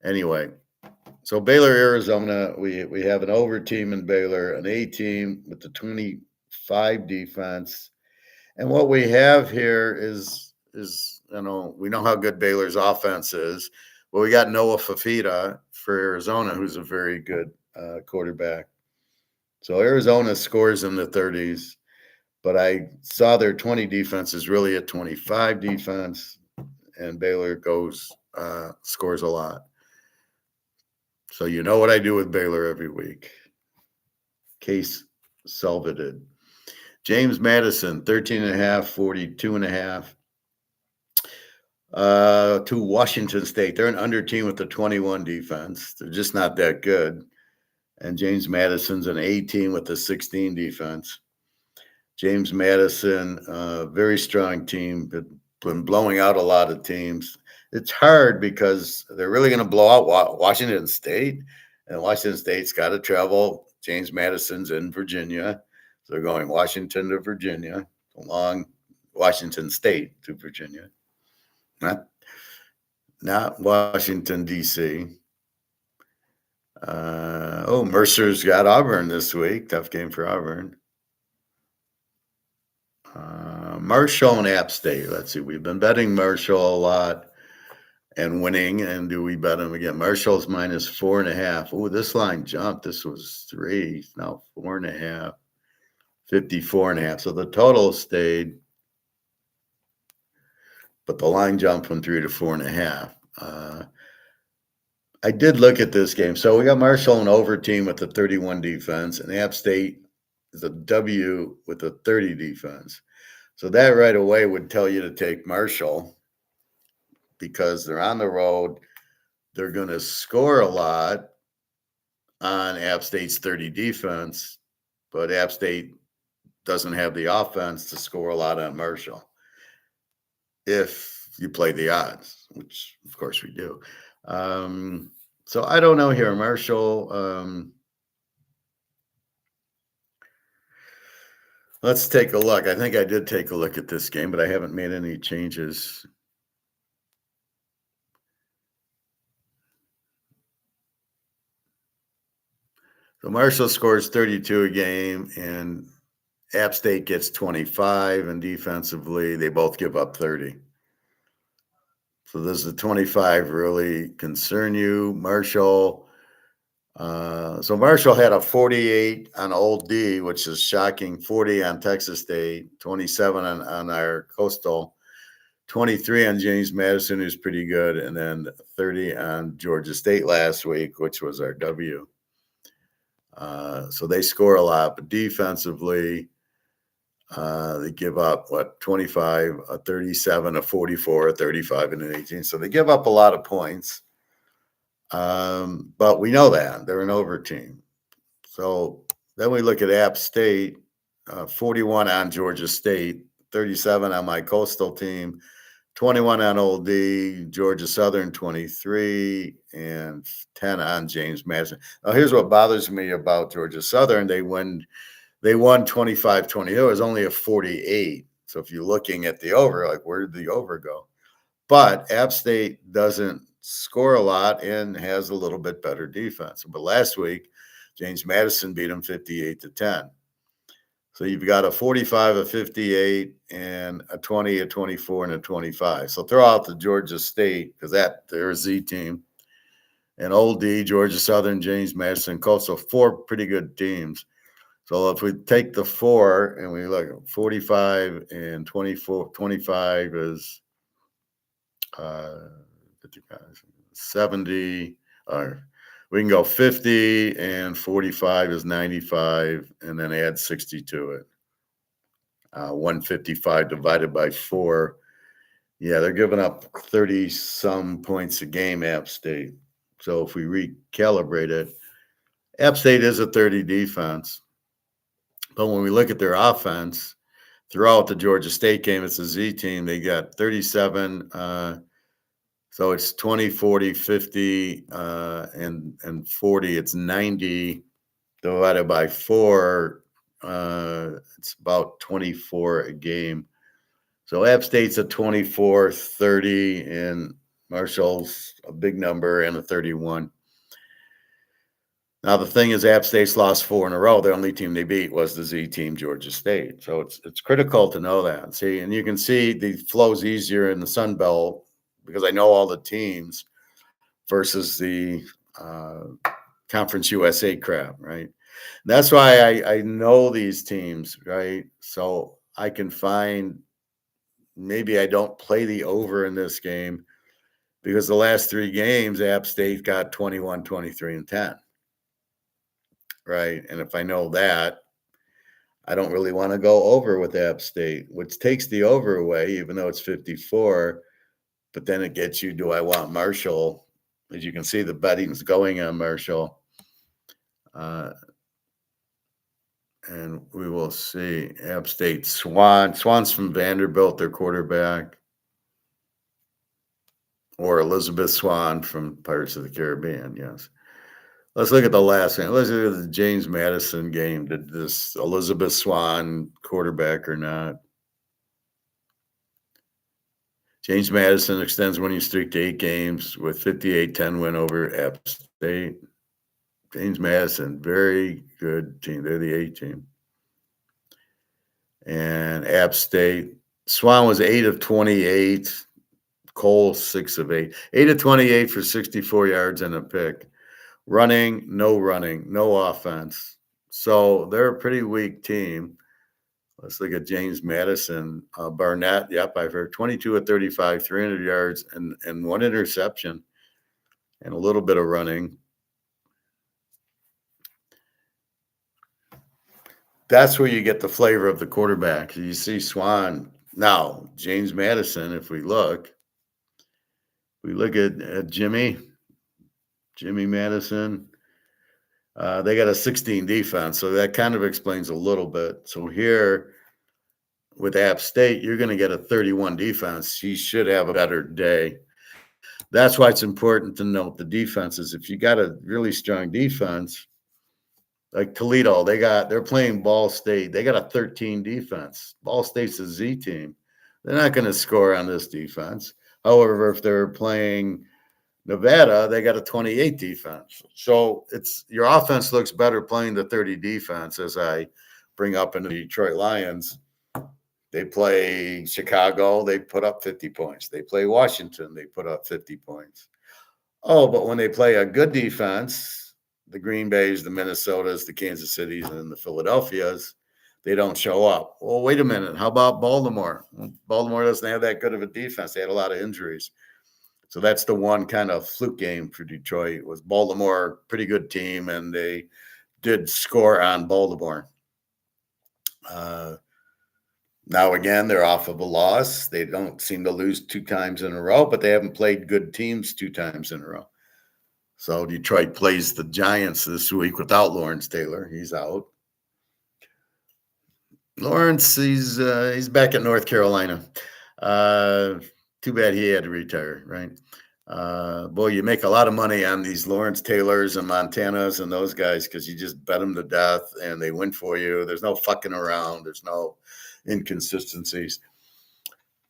Anyway, so Baylor, Arizona, we have an over team in Baylor, an A team with the 25 defense, and what we have here is we know how good Baylor's offense is. Well, we got Noah Fafita for Arizona, who's a very good quarterback. So Arizona scores in the 30s, but I saw their 20 defense is really a 25 defense, and Baylor scores a lot. So you know what I do with Baylor every week. Case Salvadid. James Madison, 13.5, 42.5. To Washington State. They're an under team with the 21 defense. They're just not that good. And James Madison's an A team with the 16 defense. James Madison, very strong team, been blowing out a lot of teams. It's hard because they're really going to blow out Washington State, and Washington State's got to travel. James Madison's in Virginia, so they're going Washington to Virginia, along Washington State to Virginia, not Washington D.C. Mercer's got Auburn this week. Tough game for Auburn. Marshall and App State. Let's see. We've been betting Marshall a lot and winning. And do we bet them again? Marshall's minus 4.5. Oh, this line jumped. This was 3. Now 4.5. 54.5. So the total stayed, but the line jumped from 3 to 4.5. I did look at this game. So we got Marshall an over team with the 31 defense, and App State is a W with a 30 defense. So that right away would tell you to take Marshall because they're on the road. They're going to score a lot on App State's 30 defense, but App State doesn't have the offense to score a lot on Marshall if you play the odds, which of course we do. So I don't know here. Marshall, let's take a look. I think I did take a look at this game, but I haven't made any changes. So Marshall scores 32 a game, and App State gets 25, and defensively, they both give up 30. So does the 25 really concern you? So Marshall had a 48 on Old D, which is shocking, 40 on Texas State, 27 on our Coastal, 23 on James Madison, who's pretty good, and then 30 on Georgia State last week, which was our W. So they score a lot, but defensively, they give up 25, a 37, a 44, a 35, and an 18. So they give up a lot of points. But we know that they're an over team. So then we look at App State, 41 on Georgia State, 37 on my Coastal team, 21 on Old D, Georgia Southern 23, and 10 on James Madison. Now, here's what bothers me about Georgia Southern. They won 25-20. It was only a 48. So if you're looking at the over, like, where did the over go? But App State doesn't score a lot and has a little bit better defense. But last week, James Madison beat them 58-10. So you've got a 45, a 58, and a 20, a 24, and a 25. So throw out the Georgia State, because they're a Z team. And Old D, Georgia Southern, James Madison, Coastal, 4 pretty good teams. So if we take the 4 and we look at 45 and 24, 25 is 70, or we can go 50, and 45 is 95, and then add 60 to it. 155 divided by 4. Yeah, they're giving up 30-some points a game, App State. So if we recalibrate it, App State is a 30 defense. But when we look at their offense, throughout the Georgia State game, it's a Z team. They got 37. So it's 20, 40, 50, and 40. It's 90 divided by 4. It's about 24 a game. So App State's a 24, 30, and Marshall's a big number and a 31. Now, the thing is, App State's lost 4 in a row. The only team they beat was the Z team, Georgia State. So it's critical to know that. See, and you can see the flow's easier in the Sun Belt because I know all the teams versus the Conference USA crap, right? That's why I know these teams, right? So I can find, maybe I don't play the over in this game because the last 3 games, App State got 21, 23, and 10. Right. And if I know that, I don't really want to go over with App State, which takes the over away, even though it's 54. But then it gets you, do I want Marshall? As you can see, the betting's going on Marshall. And we will see App State Swan's from Vanderbilt, their quarterback, or Elizabeth Swan from Pirates of the Caribbean. Yes. Let's look at the last game. Let's look at the James Madison game. Did this Elizabeth Swan quarterback or not? James Madison extends winning streak to 8 games with 58-10 win over App State. James Madison, very good team. They're the 8 team. And App State, Swan was 8 of 28. Cole, 6 of 8. 8 of 28 for 64 yards and a pick. Running, no offense. So they're a pretty weak team. Let's look at James Madison. Barnett, yep, I've heard 22 of 35, 300 yards, and 1 interception, and a little bit of running. That's where you get the flavor of the quarterback. You see Swan. Now, James Madison, if we look at Jimmy Madison, they got a 16 defense, so that kind of explains a little bit. So here with App State, you're going to get a 31 defense. He should have a better day. That's why it's important to note the defenses. If you got a really strong defense, like Toledo, they're playing Ball State. They got a 13 defense. Ball State's a Z team. They're not going to score on this defense. However, if they're playing Nevada, they got a 28 defense. So it's your offense looks better playing the 30 defense, as I bring up in the Detroit Lions. They play Chicago, they put up 50 points. They play Washington, they put up 50 points. Oh, but when they play a good defense, the Green Bays, the Minnesotas, the Kansas Cities, and the Philadelphias, they don't show up. Well, wait a minute. How about Baltimore? Baltimore doesn't have that good of a defense. They had a lot of injuries. So that's the one kind of fluke game for Detroit. Was Baltimore pretty good team, and they did score on Baltimore. Now again, they're off of a loss. They don't seem to lose 2 times in a row, but they haven't played good teams 2 times in a row. So Detroit plays the Giants this week without Lawrence Taylor. He's out. Lawrence, he's back at North Carolina. Too bad he had to retire, right? Boy, you make a lot of money on these Lawrence Taylors and Montanas and those guys because you just bet them to death and they win for you. There's no fucking around. There's no inconsistencies.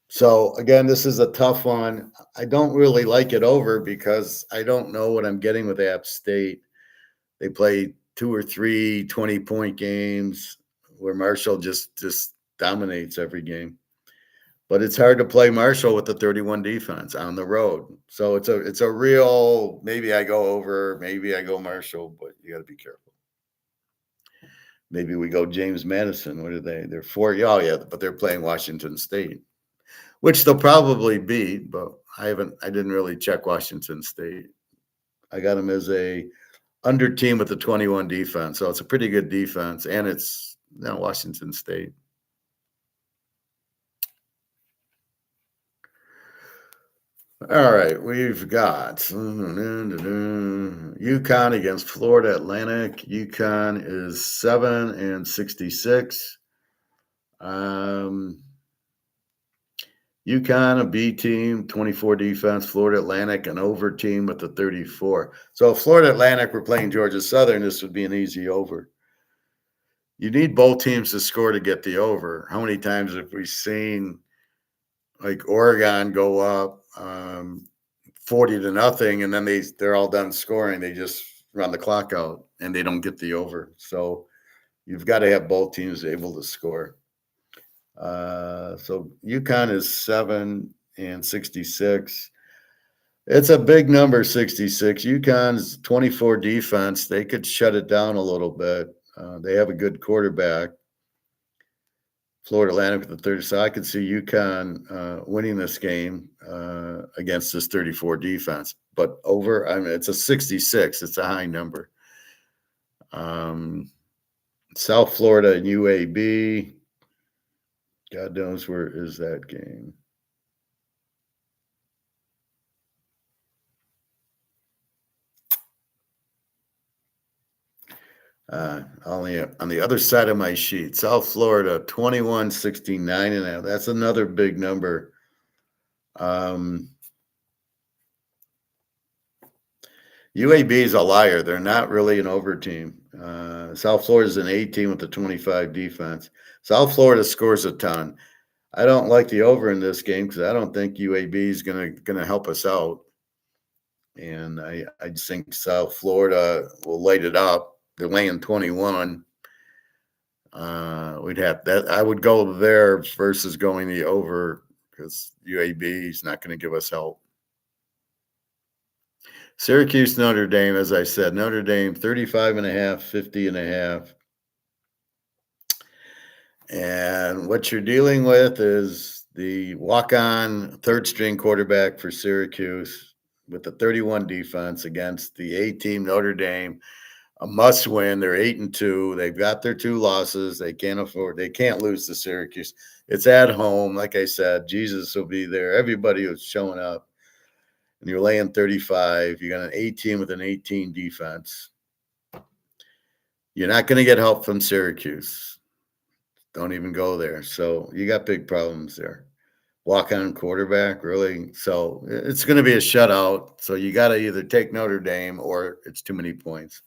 So again, this is a tough one. I don't really like it over because I don't know what I'm getting with App State. They play 2 or 3 20-point games where Marshall just dominates every game. But it's hard to play Marshall with the 31 defense on the road. So it's a real, maybe I go over, maybe I go Marshall, but you got to be careful. Maybe we go James Madison. What are they? They're 4. Oh, yeah, but they're playing Washington State, which they'll probably beat, but I didn't really check Washington State. I got them as a under team with the 21 defense. So it's a pretty good defense, and it's Washington State. All right, we've got UConn against Florida Atlantic. UConn is 7-66. UConn, a B team, 24 defense. Florida Atlantic, an over team with the 34. So if Florida Atlantic were playing Georgia Southern, this would be an easy over. You need both teams to score to get the over. How many times have we seen like Oregon go up 40-0, and then they're all done scoring. They just run the clock out and they don't get the over. So you've got to have both teams able to score. So UConn is 7-66. It's a big number, 66. UConn's 24 defense. They could shut it down a little bit. They have a good quarterback. Florida Atlantic with the 30. So I could see UConn winning this game against this 34 defense. But over, it's a 66. It's a high number. South Florida and UAB. God knows where is that game. Only on the other side of my sheet, South Florida, 21-69.5. That's another big number. UAB is a liar. They're not really an over team. South Florida is an 18 with the 25 defense. South Florida scores a ton. I don't like the over in this game because I don't think UAB is gonna help us out. And I just think South Florida will light it up. They're laying 21. We'd have that. I would go there versus going the over because UAB is not going to give us help. Syracuse, Notre Dame, as I said, Notre Dame 35.5, 50.5. And what you're dealing with is the walk-on third-string quarterback for Syracuse with the 31 defense against the A-team Notre Dame. A must win. They're 8-2. They've got their 2 losses. They can't lose to Syracuse. It's at home. Like I said, Jesus will be there. Everybody was showing up. And you're laying 35. You got an 18 with an 18 defense. You're not going to get help from Syracuse. Don't even go there. So you got big problems there. Walk-on quarterback, really. So it's going to be a shutout. So you got to either take Notre Dame or it's too many points.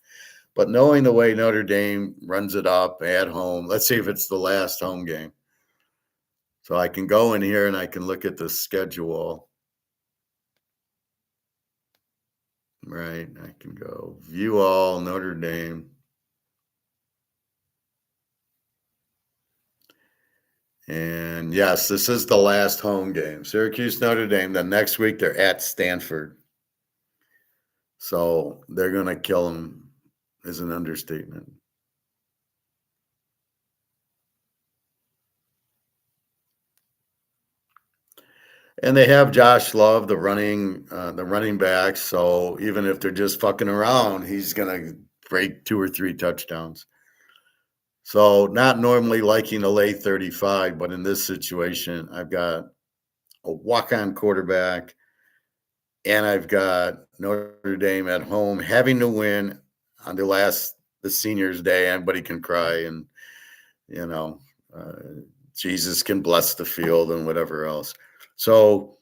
But knowing the way Notre Dame runs it up at home, let's see if it's the last home game. So I can go in here and I can look at the schedule. Right. I can go view all Notre Dame. And yes, this is the last home game. Syracuse, Notre Dame. The next week they're at Stanford. So they're going to kill them, is an understatement. And they have Josh Love, the running back. So even if they're just fucking around, he's gonna break 2 or 3 touchdowns. So not normally liking to lay 35, but in this situation, I've got a walk-on quarterback, and I've got Notre Dame at home having to win on the seniors' day. Anybody can cry, and you know, Jesus can bless the field and whatever else. So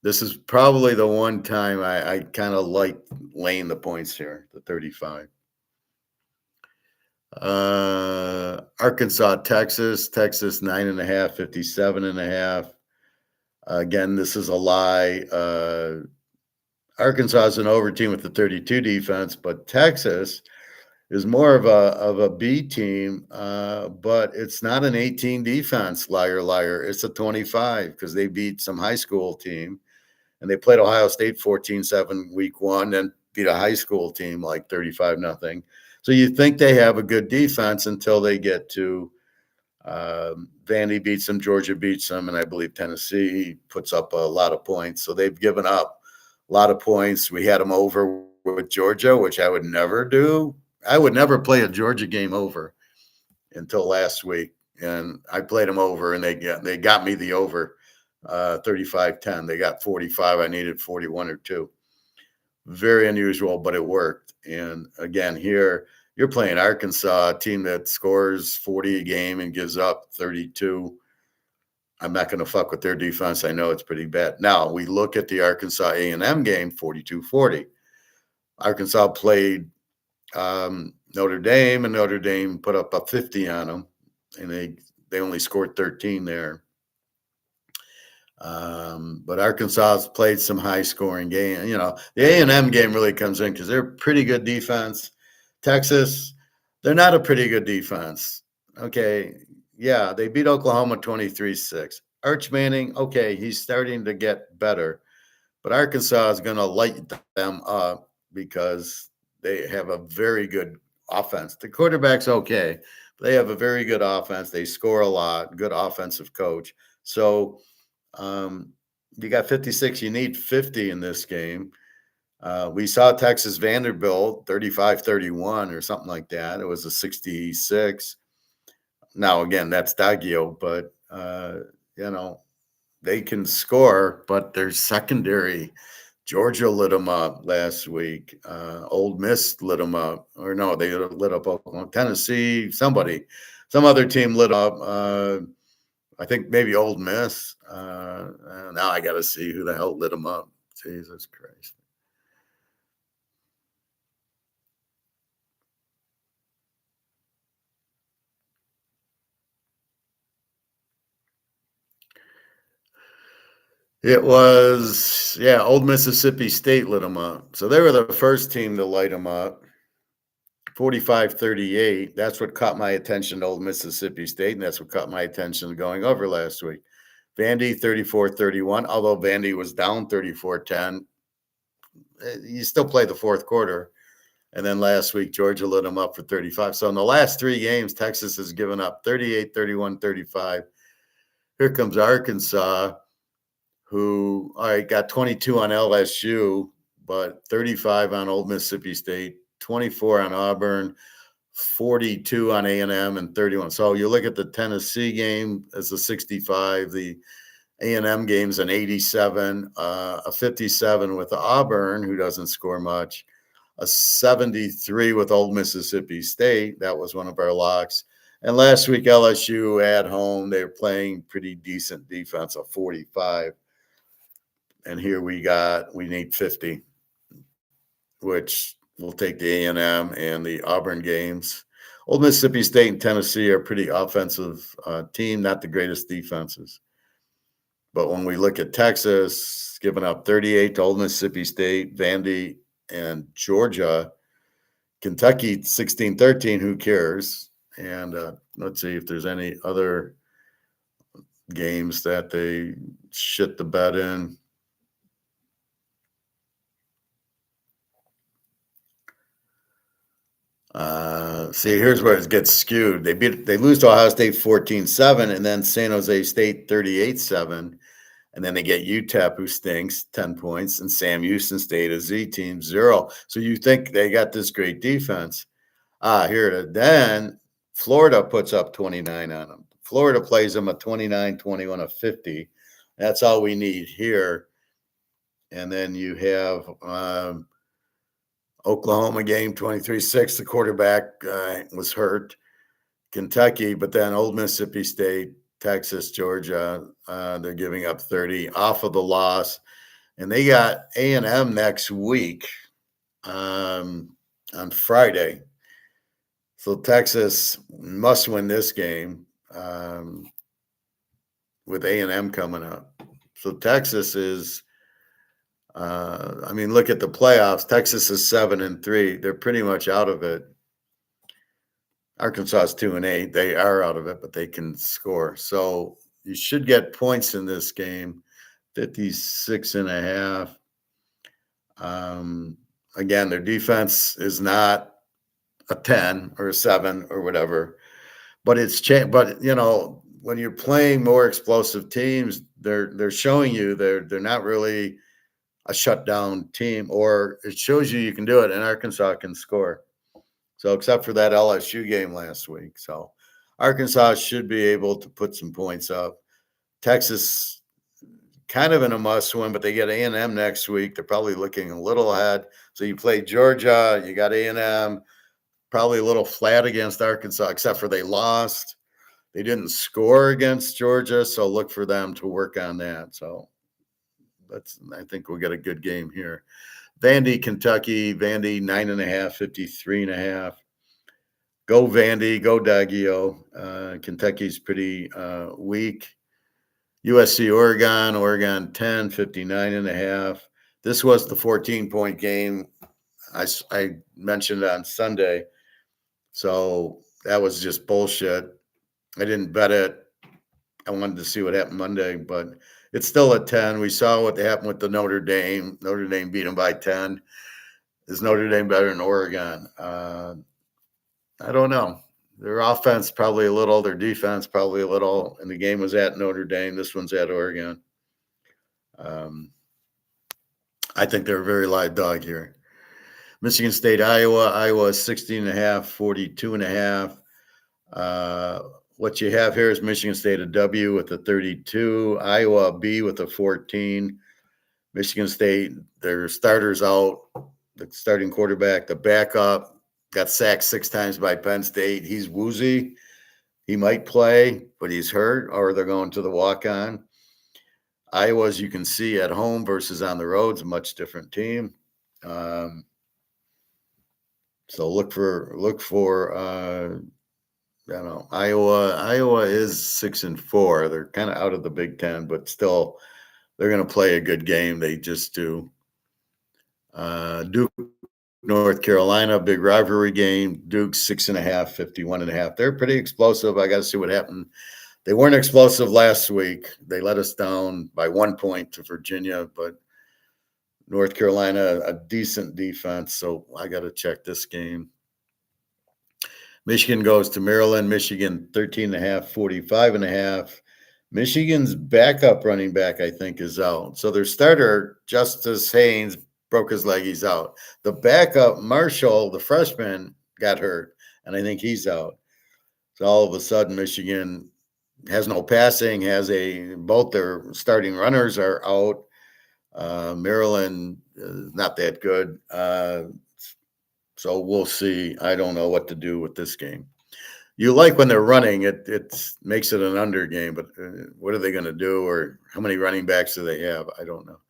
this is probably the one time I kind of like laying the points here, the 35. Arkansas, Texas 9.5, 57.5. Again, this is a lie. Arkansas is an over team with the 32 defense, but Texas is more of a B team, but it's not an 18 defense. Liar, liar. It's a 25 because they beat some high school team. And they played Ohio State 14-7 week one, and beat a high school team like 35-0. So you think they have a good defense until they get to Vandy beats them, Georgia beats them, and I believe Tennessee puts up a lot of points. So they've given up a lot of points. We had them over with Georgia, which I would never do. I would never play a Georgia game over until last week. And I played them over, and they got me the over. 35-10. They got 45. I needed 41 or 2. Very unusual, but it worked. And again, here you're playing Arkansas, a team that scores 40 a game and gives up 32. I'm not going to fuck with their defense. I know it's pretty bad. Now, we look at the Arkansas A&M game, 42-40. Arkansas played Notre Dame, and Notre Dame put up a 50 on them, and they only scored 13 there. But Arkansas has played some high scoring game. You know, the A&M game really comes in because they're pretty good defense. Texas, they're not a pretty good defense. Okay. Yeah, they beat Oklahoma 23-6. Arch Manning, okay, he's starting to get better, but Arkansas is going to light them up because they have a very good offense. The quarterback's okay. They have a very good offense. They score a lot, good offensive coach. So, you got 56. You need 50 in this game. We saw Texas Vanderbilt 35-31 or something like that. It was a 66. Now, again, that's Daggio, but, they can score, but their secondary. Georgia lit them up last week. Ole Miss lit them up. Or no, they lit up Oklahoma, Tennessee, some other team lit up. I think maybe Ole Miss. Now I got to see who the hell lit them up. Jesus Christ. It was, yeah, Old Mississippi State lit them up. So they were the first team to light them up. 45-38. That's what caught my attention to Old Mississippi State, and that's what caught my attention going over last week. Vandy 34-31, although Vandy was down 34-10. You still play the fourth quarter. And then last week, Georgia lit them up for 35. So in the last 3 games, Texas has given up 38, 31, 35. Here comes Arkansas, who, all right, got 22 on LSU, but 35 on Old Mississippi State, 24 on Auburn, 42 on A&M, and 31. So you look at the Tennessee game as a 65, the A&M game's an 87, a 57 with Auburn, who doesn't score much, a 73 with Old Mississippi State. That was one of our locks. And last week, LSU at home, they were playing pretty decent defense, a 45. And here we need 50, which will take the A&M and the Auburn games. Old Mississippi State and Tennessee are pretty offensive team, not the greatest defenses. But when we look at Texas, giving up 38 to Old Mississippi State, Vandy and Georgia. Kentucky 16-13, who cares? And let's see if there's any other games that they shit the bed in. See, here's where it gets skewed. They lose to Ohio State 14-7, and then San Jose State 38-7. And then they get UTEP, who stinks, 10 points, and Sam Houston State, a Z team, 0. So you think they got this great defense. Here it is. Then Florida puts up 29 on them. Florida plays them a 29-21, a 50. That's all we need here. And then you have Oklahoma game 23-6. The quarterback was hurt. Kentucky, but then Old Mississippi State, Texas, Georgia, they're giving up 30 off of the loss. And they got A&M next week on Friday. So Texas must win this game with A&M coming up. So Texas is, look at the playoffs. Texas is 7-3. They're pretty much out of it. Arkansas is 2-8. They are out of it, but they can score. So you should get points in this game, 56.5. Again, their defense is not a 10 or a 7 or whatever, but but when you're playing more explosive teams, they're showing you they're not really a shutdown team, or it shows you can do it, and Arkansas can score. So except for that LSU game last week. So Arkansas should be able to put some points up. Texas kind of in a must win, but they get A&M next week. They're probably looking a little ahead. So you play Georgia, you got A&M, probably a little flat against Arkansas, except for they lost. They didn't score against Georgia, so look for them to work on that. So I think we'll get a good game here. Vandy, Kentucky, Vandy 9.5, 53.5. Go Vandy, go Daggio. Kentucky's pretty weak. USC, Oregon 10, 59.5. This was the 14-point game I mentioned on Sunday. So that was just bullshit. I didn't bet it. I wanted to see what happened Monday, but it's still at 10. We saw what happened with the Notre Dame. Notre Dame beat them by 10. Is Notre Dame better than Oregon? I don't know. Their offense probably a little, their defense probably a little, and the game was at Notre Dame. This one's at Oregon. I think they're a very live dog here. Michigan State, Iowa 16.5, 42.5. What you have here is Michigan State a W with a 32, Iowa a B with a 14. Michigan State, their starters out, the starting quarterback, the backup, got sacked 6 times by Penn State. He's woozy. He might play, but he's hurt, or they're going to the walk-on. Iowa, as you can see, at home versus on the road is a much different team. So look for Iowa is 6-4. They're kind of out of the Big Ten, but still they're going to play a good game. They just do. Duke, North Carolina, big rivalry game. Duke 6.5, 51.5. They're pretty explosive. I got to see what happened. They weren't explosive last week. They let us down by 1 point to Virginia, but North Carolina, a decent defense. So I got to check this game. Michigan goes to Maryland. Michigan 13.5, 45.5. Michigan's backup running back, I think, is out. So their starter, Justice Haynes, broke his leg. He's out. The backup, Marshall, the freshman, got hurt, and I think he's out. So all of a sudden, Michigan has no passing, both their starting runners are out. Maryland is not that good. So we'll see. I don't know what to do with this game. You like when they're running, it makes it an under game, but what are they going to do, or how many running backs do they have? I don't know.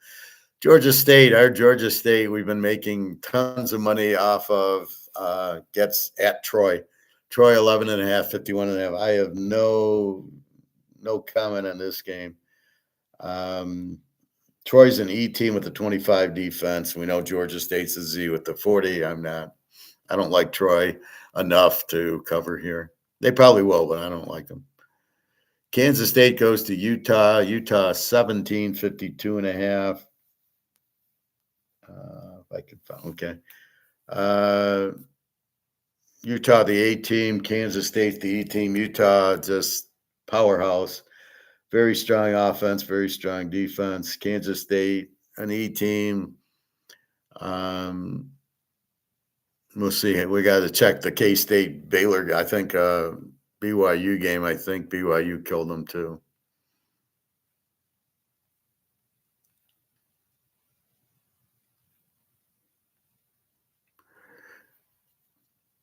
Georgia State, we've been making tons of money off of gets at Troy. Troy 11.5, 51.5. I have no comment on this game. Troy's an E team with the 25 defense. We know Georgia State's a Z with the 40. I don't like Troy enough to cover here. They probably will, but I don't like them. Kansas State goes to Utah. Utah 17, 52.5. If I could find, okay. Utah, the A team. Kansas State, the E team. Utah, just powerhouse. Very strong offense, very strong defense. Kansas State, an E team. We'll see. We got to check the K-State Baylor. I think BYU game. I think BYU killed them too.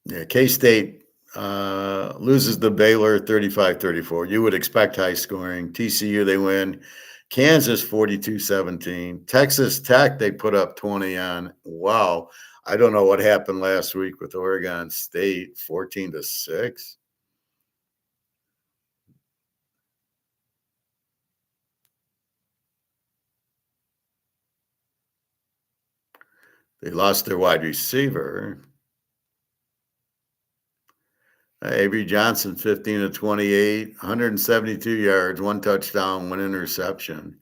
Yeah, K-State loses the Baylor 35-34. You would expect high scoring. TCU, they win. Kansas 42-17. Texas Tech, they put up 20 on. Wow. I don't know what happened last week with Oregon State, 14-6. They lost their wide receiver. Avery Johnson, 15-28, 172 yards, 1 touchdown, 1 interception.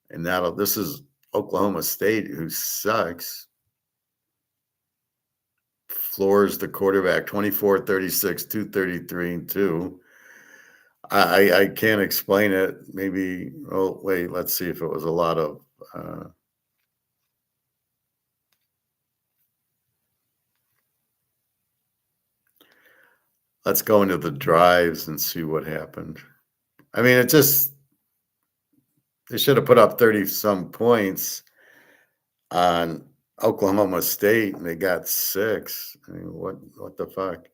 And now this is Oklahoma State, who sucks. Floors the quarterback, 24-36, 233 and 2. I can't explain it. Maybe, oh, wait, let's see if it was a lot of let's go into the drives and see what happened. I mean, they should have put up 30 some points on Oklahoma State and they got 6. I mean, what the fuck?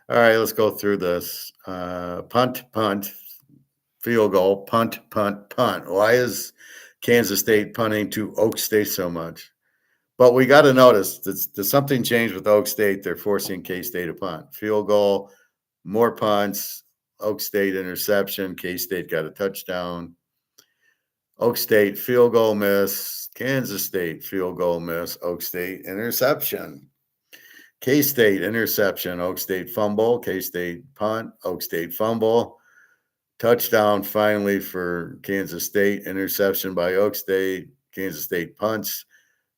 All right, let's go through this. Punt, field goal, punt. Why is Kansas State punting to Oak State so much? But we got to notice, does something change with Oak State? They're forcing K-State to punt. Field goal, more punts, Oak State interception, K-State got a touchdown. Oak State field goal miss, Kansas State field goal miss, Oak State interception. K-State interception, Oak State fumble, K-State punt, Oak State fumble. Touchdown finally for Kansas State, interception by Oak State, Kansas State punts,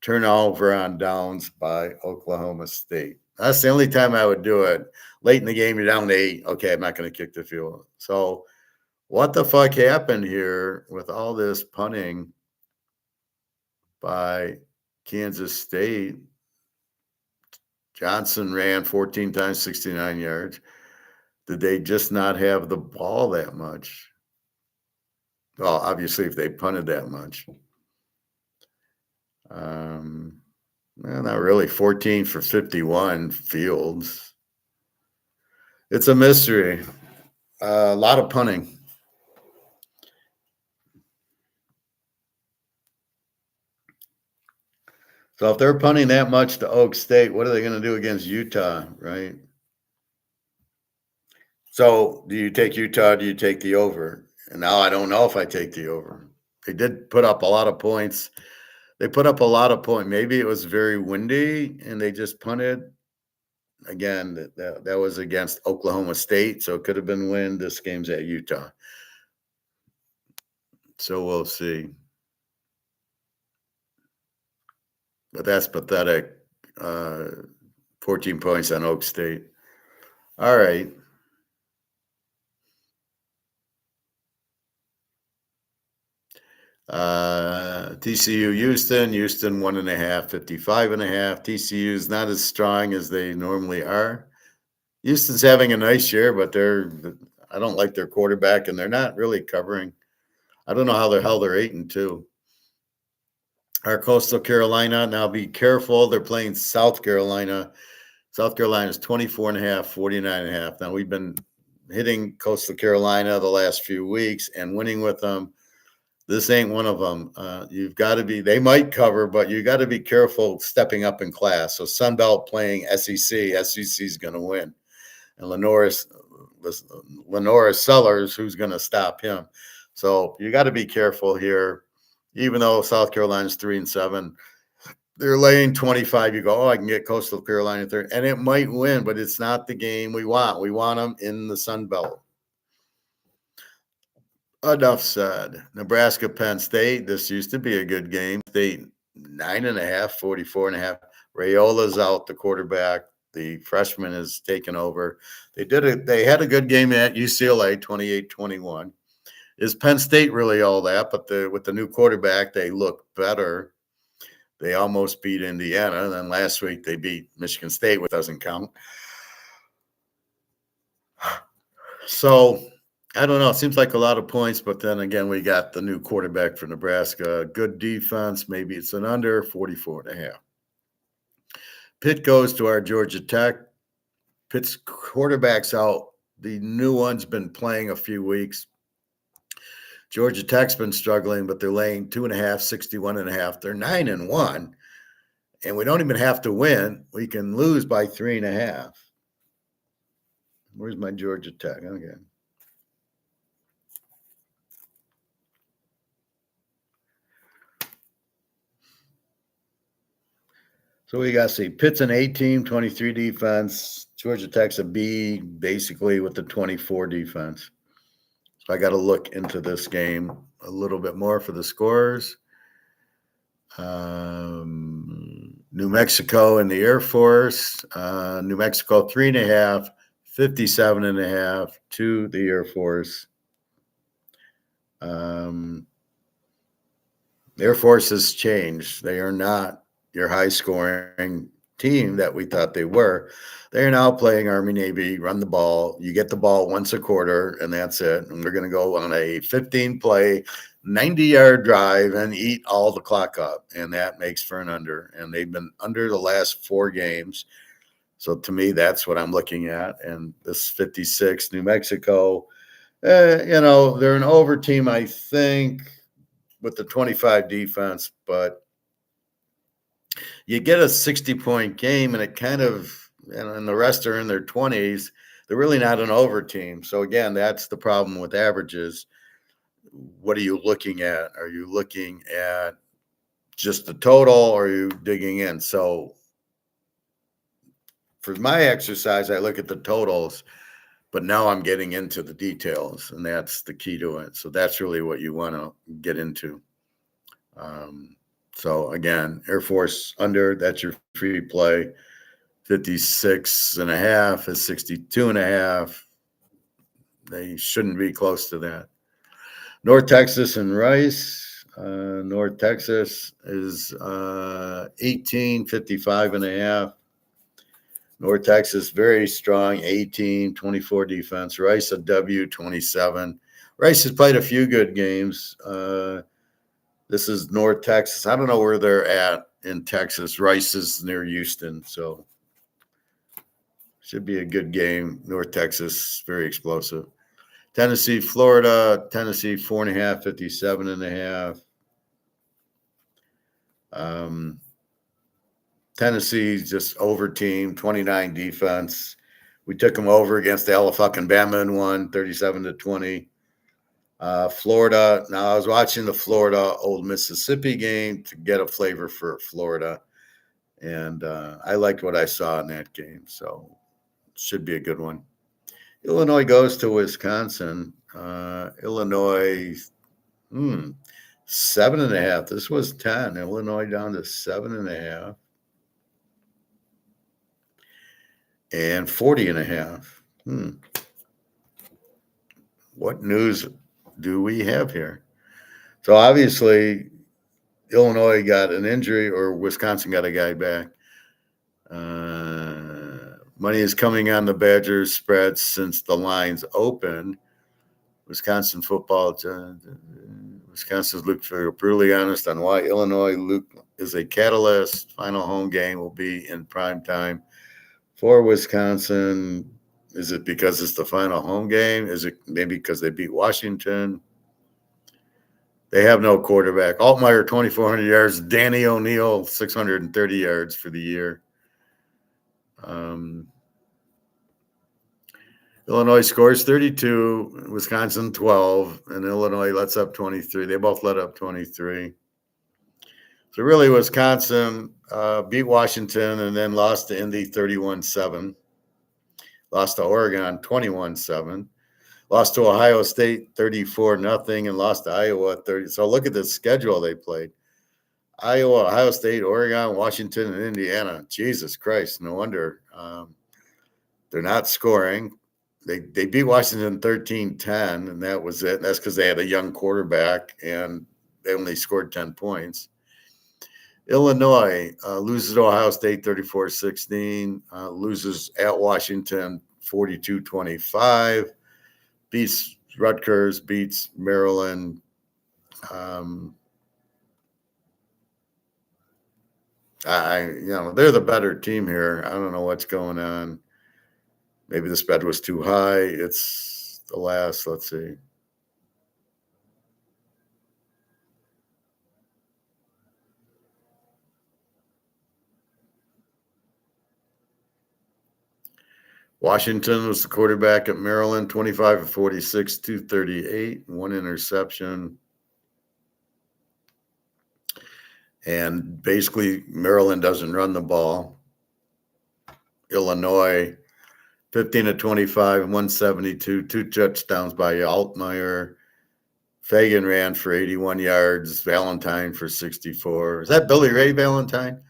turnover on downs by Oklahoma State. That's the only time I would do it. Late in the game, you're down to 8. Okay, I'm not going to kick the field. So what the fuck happened here with all this punting by Kansas State? Johnson ran 14 times, 69 yards. Did they just not have the ball that much? Well, obviously, if they punted that much. Well, not really. 14 for 51 Fields. It's a mystery. A lot of punting. So if they're punting that much to Oak State, what are they going to do against Utah, right? So do you take Utah? Do you take the over? And now I don't know if I take the over. They did put up a lot of points. They put up a lot of points. Maybe it was very windy and they just punted. Again, that was against Oklahoma State, so it could have been wind. This game's at Utah. So we'll see. But that's pathetic. 14 points on Oak State. All right. TCU Houston 1.5, 55.5. TCU is not as strong as they normally are. Houston's having a nice year, but I don't like their quarterback, and they're not really covering. I don't know how the hell they're 8-2. Our Coastal Carolina, now be careful. They're playing South Carolina. South Carolina is 24.5, 49.5. Now we've been hitting Coastal Carolina the last few weeks and winning with them. This ain't one of them. You've got to be, they might cover, but you got to be careful stepping up in class. So Sunbelt playing SEC is going to win. And Lenora Sellers, who's going to stop him? So you got to be careful here. Even though South Carolina's 3-7, they're laying 25. You go, oh, I can get Coastal Carolina third, and it might win, but it's not the game we want. We want them in the Sun Belt. Enough said. Nebraska, Penn State. This used to be a good game. State 9.5, 44.5. Rayola's out, the quarterback. The freshman has taken over. They had a good game at UCLA, 28-21. Is Penn State really all that? But with the new quarterback, they look better. They almost beat Indiana. And then last week they beat Michigan State, which doesn't count. So I don't know. It seems like a lot of points, but then again, we got the new quarterback for Nebraska. Good defense. Maybe it's an under 44.5. Pitt goes to our Georgia Tech. Pitt's quarterback's out. The new one's been playing a few weeks. Georgia Tech's been struggling, but they're laying 2.5, 61.5. They're 9-1, and we don't even have to win. We can lose by 3.5. Where's my Georgia Tech? Okay. So we got to see Pitt's an A team, 23 defense. Georgia Tech's a B, basically with the 24 defense. So I got to look into this game a little bit more for the scores. New Mexico and the Air Force. New Mexico 3.5, 57.5 to the Air Force. The Air Force has changed. They are not your high-scoring team that we thought they were. They are now playing Army Navy, run the ball. You get the ball once a quarter, and that's it. And we're going to go on a 15-play, 90-yard drive and eat all the clock up, and that makes for an under. And they've been under the last 4 games. So to me, that's what I'm looking at. And this 56, New Mexico, they're an over team, I think, with the 25 defense, but you get a 60-point game, and it kind of, and the rest are in their 20s. They're really not an over team. So again, that's the problem with averages. What are you looking at? Are you looking at just the total, or are you digging in? So for my exercise, I look at the totals, but now I'm getting into the details, and that's the key to it. So that's really what you want to get into. So again, Air Force under, that's your free play. 56.5 is 62.5. They shouldn't be close to that. North Texas and Rice. North Texas is 18, 55.5. North Texas, very strong, 18, 24 defense. Rice, a W, 27. Rice has played a few good games. This is North Texas. I don't know where they're at in Texas. Rice is near Houston, so should be a good game. North Texas, very explosive. Tennessee, Florida. Tennessee, 4.5, 57.5. Tennessee's just over team, 29 defense. We took them over against Alabama and won 37-20. Florida. Now I was watching the Florida Old Mississippi game to get a flavor for Florida, and I liked what I saw in that game. So it should be a good one. Illinois goes to Wisconsin. Illinois, 7.5. This was 10. Illinois down to 7.5. And 40.5. What news do we have here? So obviously, Illinois got an injury, or Wisconsin got a guy back. Money is coming on the Badgers spread since the lines opened. Wisconsin football. Wisconsin's looked brutally honest on why Illinois is a catalyst. Final home game will be in prime time for Wisconsin. Is it because it's the final home game? Is it maybe because they beat Washington? They have no quarterback. Altmaier, 2,400 yards. Danny O'Neal, 630 yards for the year. Illinois scores 32, Wisconsin 12, and Illinois lets up 23. They both let up 23. So really, Wisconsin beat Washington and then lost to Indy 31-7. Lost to Oregon 21-7. Lost to Ohio State 34-0 and lost to Iowa 30. So look at the schedule they played. Iowa, Ohio State, Oregon, Washington, and Indiana. Jesus Christ, no wonder they're not scoring. They beat Washington 13-10, and that was it. That's because they had a young quarterback, and they only scored 10 points. Illinois loses to Ohio State 34-16, loses at Washington 42-25, beats Rutgers, beats Maryland. They're the better team here. I don't know what's going on. Maybe the spread was too high. It's the last, let's see. Washington was the quarterback at Maryland, 25-46, 238, one interception. And basically, Maryland doesn't run the ball. Illinois, 15-25, 172, two touchdowns by Altmaier. Fagan ran for 81 yards. Valentine for 64. Is that Billy Ray Valentine?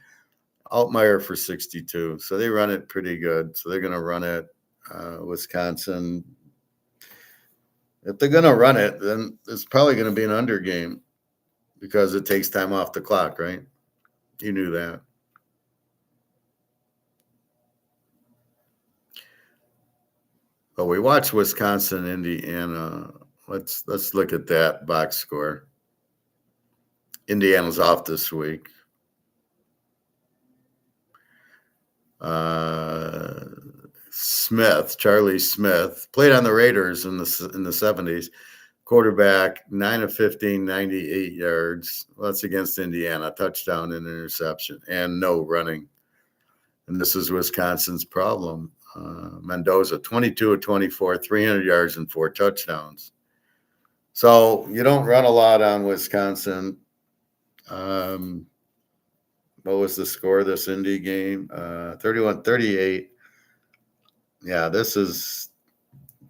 Altmaier for 62. So they run it pretty good. So they're going to run it. Wisconsin. If they're going to run it, then it's probably going to be an under game because it takes time off the clock, right? You knew that. But we watched Wisconsin, Indiana. Let's look at that box score. Indiana's off this week. Charlie Smith, played on the Raiders in the 70s. Quarterback, 9 of 15, 98 yards. Well, that's against Indiana. Touchdown and interception, and no running. And this is Wisconsin's problem. Mendoza, 22 of 24, 300 yards and 4 touchdowns. So you don't run a lot on Wisconsin. What was the score of this Indy game? 31-38. Yeah, this is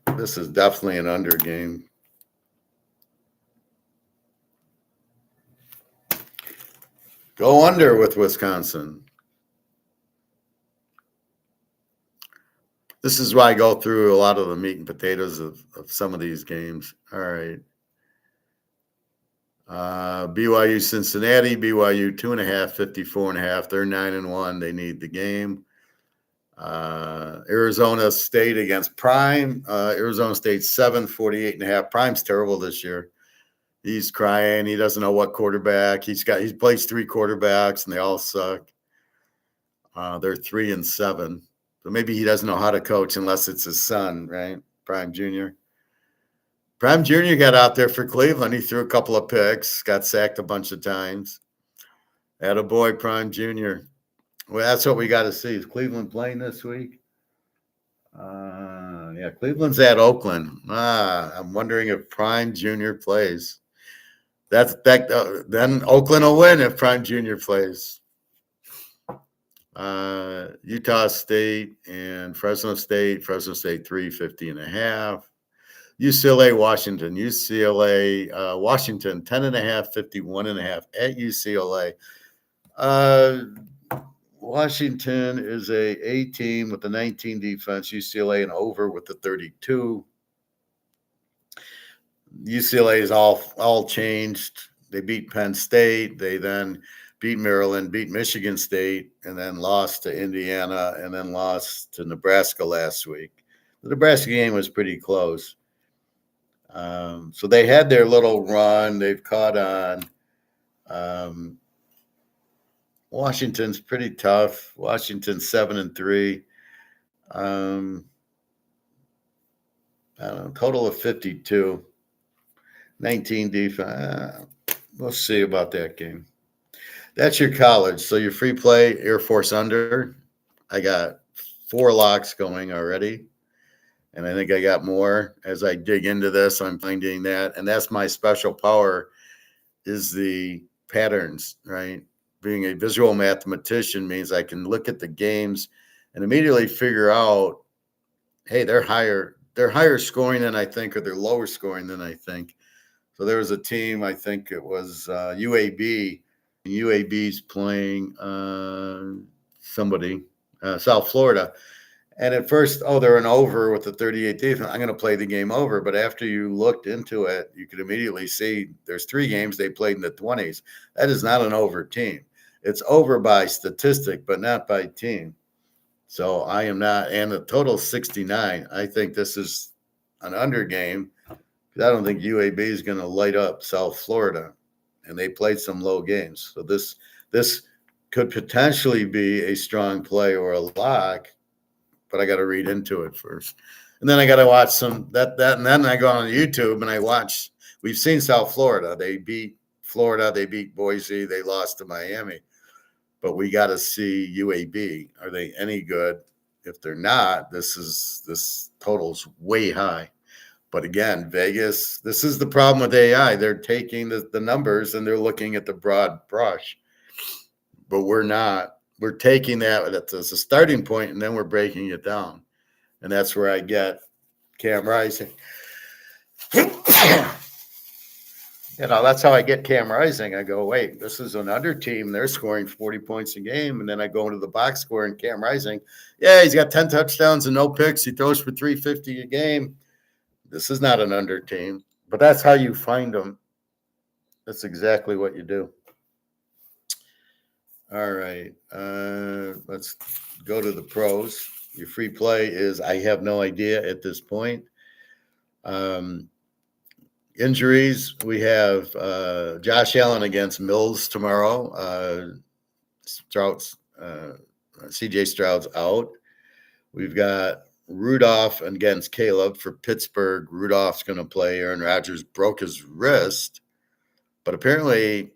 definitely an under game. Go under with Wisconsin. This is why I go through a lot of the meat and potatoes of some of these games. All right. BYU Cincinnati, BYU 2.5, 54.5. They're 9-1. They need the game. Arizona State against Prime. Arizona State 7, 48.5. Prime's terrible this year. He's crying. He doesn't know what quarterback. He plays 3 quarterbacks and they all suck. They're 3-7. So maybe he doesn't know how to coach unless it's his son, right? Prime Jr. Prime Jr. got out there for Cleveland. He threw a couple of picks, got sacked a bunch of times. Attaboy, Prime Jr. Well, that's what we got to see. Is Cleveland playing this week? Yeah, Cleveland's at Oakland. I'm wondering if Prime Jr. plays. Then Oakland will win if Prime Jr. plays. Utah State and Fresno State. Fresno State 350.5. UCLA Washington. Washington 10.5, 51.5 at UCLA. Washington is a team with the 19 defense. UCLA and over with the 32. UCLA is all changed. They beat Penn State. They then beat Maryland, beat Michigan State, and then lost to Indiana, and then lost to Nebraska last week. The Nebraska game was pretty close. So they had their little run. They've caught on. Washington's pretty tough. Washington 7-3. I don't know, total of 52. 19 defense. We'll see about that game. That's your college. So your free play, Air Force under. I got 4 locks going already. And I think I got more as I dig into this. I'm finding that. And that's my special power is the patterns, right? being a visual mathematician means I can look at the games and immediately figure out, hey, they're higher scoring than I think, or they're lower scoring than I think. So there was a team, I think it was UAB. UAB's playing somebody, South Florida. And at first, they're an over with the 38 defense. I'm going to play the game over. But after you looked into it, you could immediately see there's 3 games they played in the 20s. That is not an over team. It's over by statistic, but not by team. So I am not, and the total 69. I think this is an under game because I don't think UAB is going to light up South Florida, and they played some low games. So this could potentially be a strong play or a lock, but I got to read into it first, and then I got to watch some that, and then I go on YouTube and I watch. We've seen South Florida. They beat Florida. They beat Boise. They lost to Miami. But we got to see UAB. Are they any good? If they're not, this total's way high. But again, Vegas, this is the problem with AI. They're taking the numbers and they're looking at the broad brush. But we're not. We're taking that as a starting point, and then we're breaking it down. And that's where I get Cam Rising. That's how I get Cam Rising. I go, wait, this is an under team. They're scoring 40 points a game. And then I go into the box score and Cam Rising. Yeah, he's got 10 touchdowns and no picks. He throws for 350 a game. This is not an under team. But that's how you find them. That's exactly what you do. All right. Let's go to the pros. Your free play is I have no idea at this point. Injuries, we have Josh Allen against Mills tomorrow. CJ Stroud's out. We've got Rudolph against Caleb for Pittsburgh. Rudolph's going to play. Aaron Rodgers broke his wrist. But apparently,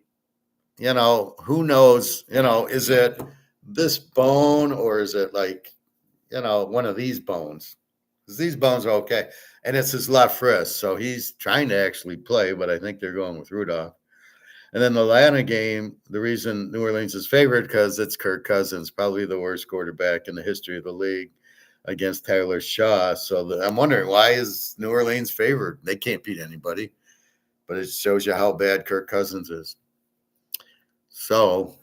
who knows, is it this bone or is it like, one of these bones? Because these bones are okay. And it's his left wrist. So he's trying to actually play, but I think they're going with Rudolph. And then the Atlanta game, the reason New Orleans is favored because it's Kirk Cousins, probably the worst quarterback in the history of the league against Tyler Shaw. So I'm wondering, why is New Orleans favored? They can't beat anybody. But it shows you how bad Kirk Cousins is. So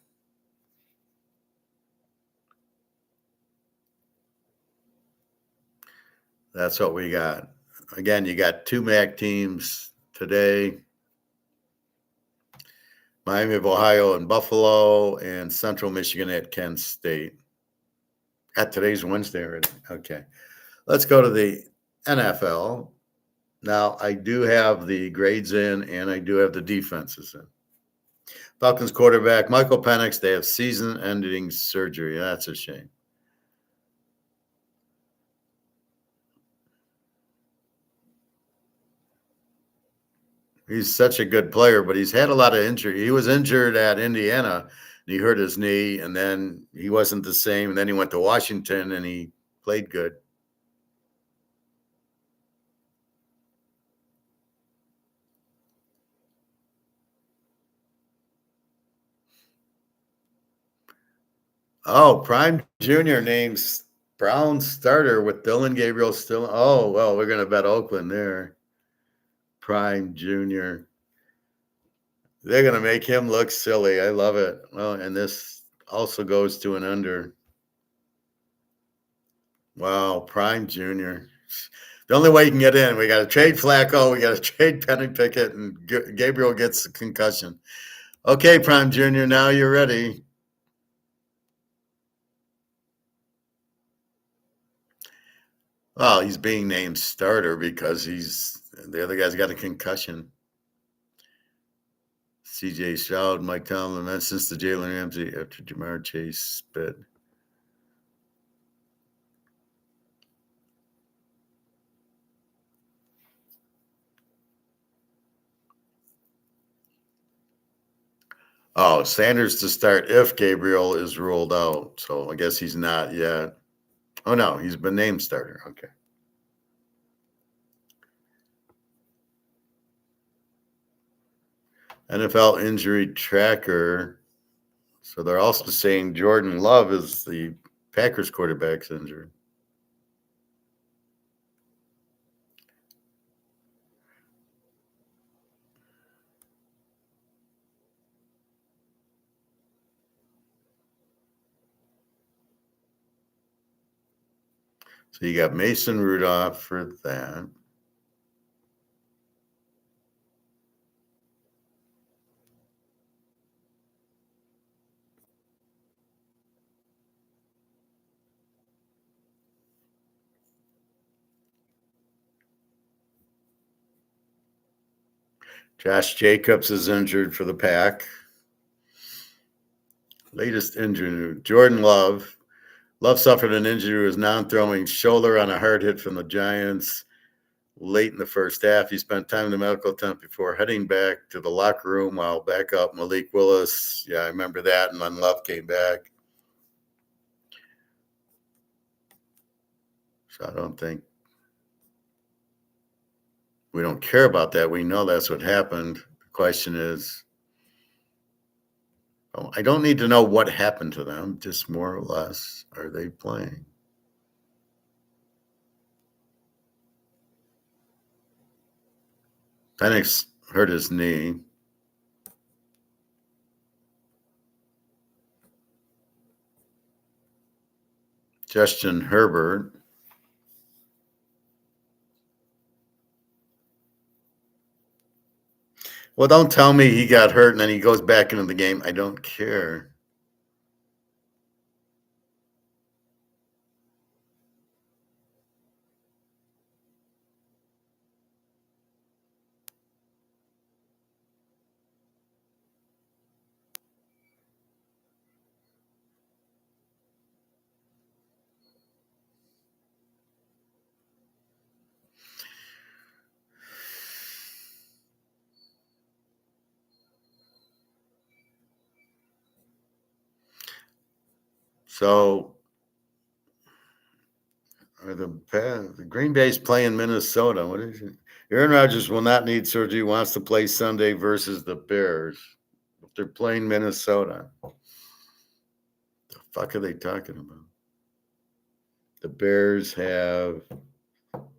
that's what we got. Again, you got 2 MAC teams today. Miami of Ohio and Buffalo, and Central Michigan at Kent State. Today's Wednesday already. Okay. Let's go to the NFL. Now, I do have the grades in, and I do have the defenses in. Falcons quarterback, Michael Penix, they have season-ending surgery. That's a shame. He's such a good player, but he's had a lot of injury. He was injured at Indiana, and he hurt his knee, and then he wasn't the same. And then he went to Washington, and he played good. Oh, Prime Jr. names Brown starter with Dylan Gabriel still. Oh, well, we're going to bet Oakland there. Prime Jr. They're going to make him look silly. I love it. Well, and this also goes to an under. Wow, Prime Jr. The only way you can get in, we got to trade Flacco, we got to trade Penny Pickett, and Gabriel gets a concussion. Okay, Prime Jr., now you're ready. Well, he's being named starter because the other guy's got a concussion. CJ Stroud, Mike Tomlin, that's since the Jalen Ramsey after Jamar Chase spit. Oh, Sanders to start if Gabriel is ruled out. So I guess he's not yet. Oh, no, he's been named starter. Okay. NFL injury tracker. So they're also saying Jordan Love is the Packers quarterback's injured. So you got Mason Rudolph for that. Josh Jacobs is injured for the Pack. Latest injury, Jordan Love. Love suffered an injury to his non-throwing shoulder on a hard hit from the Giants late in the first half. He spent time in the medical tent before heading back to the locker room while backup Malik Willis. Yeah, I remember that. And then Love came back. So I don't think we don't care about that. We know that's what happened. The question is, I don't need to know what happened to them, just more or less, are they playing? Penix hurt his knee. Justin Herbert. Well, don't tell me he got hurt and then he goes back into the game. I don't care. So are the Green Bay's playing Minnesota. What is it? Aaron Rodgers will not need surgery. Wants to play Sunday versus the Bears. If they're playing Minnesota, the fuck are they talking about? The Bears have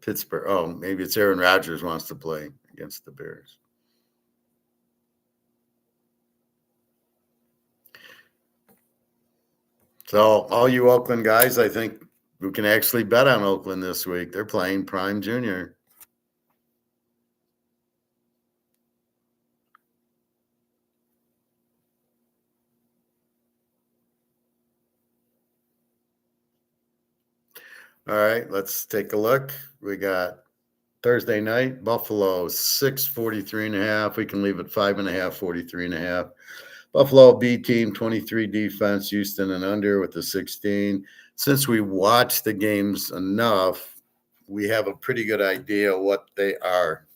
Pittsburgh. Oh, maybe it's Aaron Rodgers wants to play against the Bears. So all you Oakland guys, I think we can actually bet on Oakland this week. They're playing Prime Junior. All right, let's take a look. We got Thursday night, Buffalo 643.5. We can leave it 5.5, 43.5. Buffalo B team 23 defense, Houston and under with the 16. Since we watched the games enough, we have a pretty good idea what they are.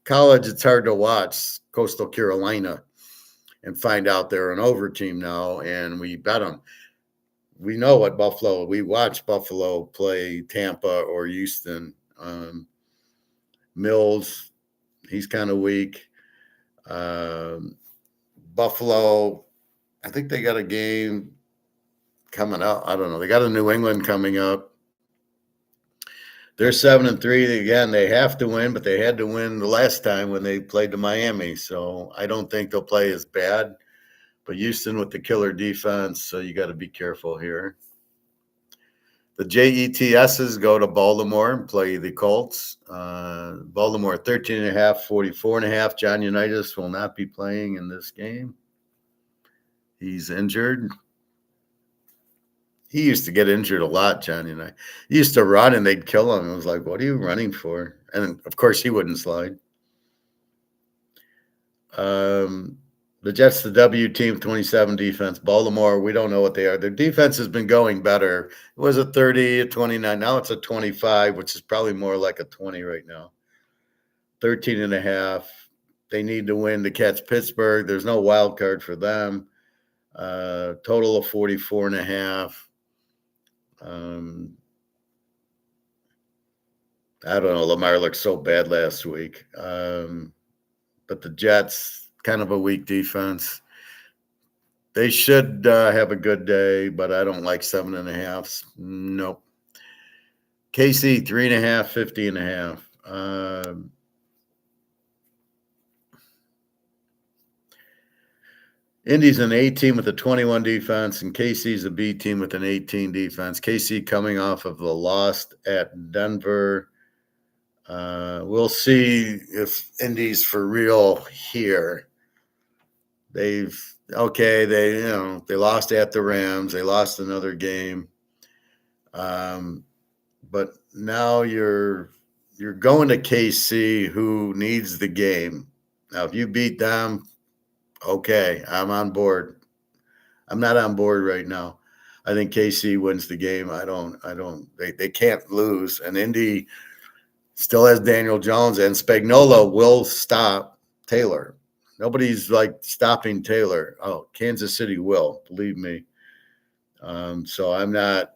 College, it's hard to watch Coastal Carolina and find out they're an over team now, and we bet them. We know what Buffalo. We watch Buffalo play Tampa or Houston. Mills, he's kind of weak. Buffalo, I think they got a game coming up. I don't know. They got a New England coming up. They're 7-3 again. They have to win, but they had to win the last time when they played to Miami. So I don't think they'll play as bad. But Houston with the killer defense, so you got to be careful here. The JETSs go to Baltimore and play the Colts. Baltimore 13.5, 44.5. John Unitas will not be playing in this game. He's injured. He used to get injured a lot, John Unitas. He used to run and they'd kill him. I was like, what are you running for? And of course, he wouldn't slide. The Jets, the W team, 27 defense. Baltimore, we don't know what they are. Their defense has been going better. It was a 30, a 29. Now it's a 25, which is probably more like a 20 right now. 13.5. They need to win to catch Pittsburgh. There's no wild card for them. Total of 44.5. I don't know. Lamar looked so bad last week. But the Jets, kind of a weak defense. They should have a good day, but I don't like 7.5. Nope. KC 3.5, 50.5. Indy's an A team with a 21 defense, and KC's a B team with an 18 defense. KC coming off of the loss at Denver. We'll see if Indy's for real here. They lost at the Rams. They lost another game. But now you're going to KC, who needs the game. Now, if you beat them, okay, I'm on board. I'm not on board right now. I think KC wins the game. They can't lose. And Indy still has Daniel Jones, and Spagnuolo will stop Taylor. Nobody's like stopping Taylor. Oh, Kansas City will, believe me. So I'm not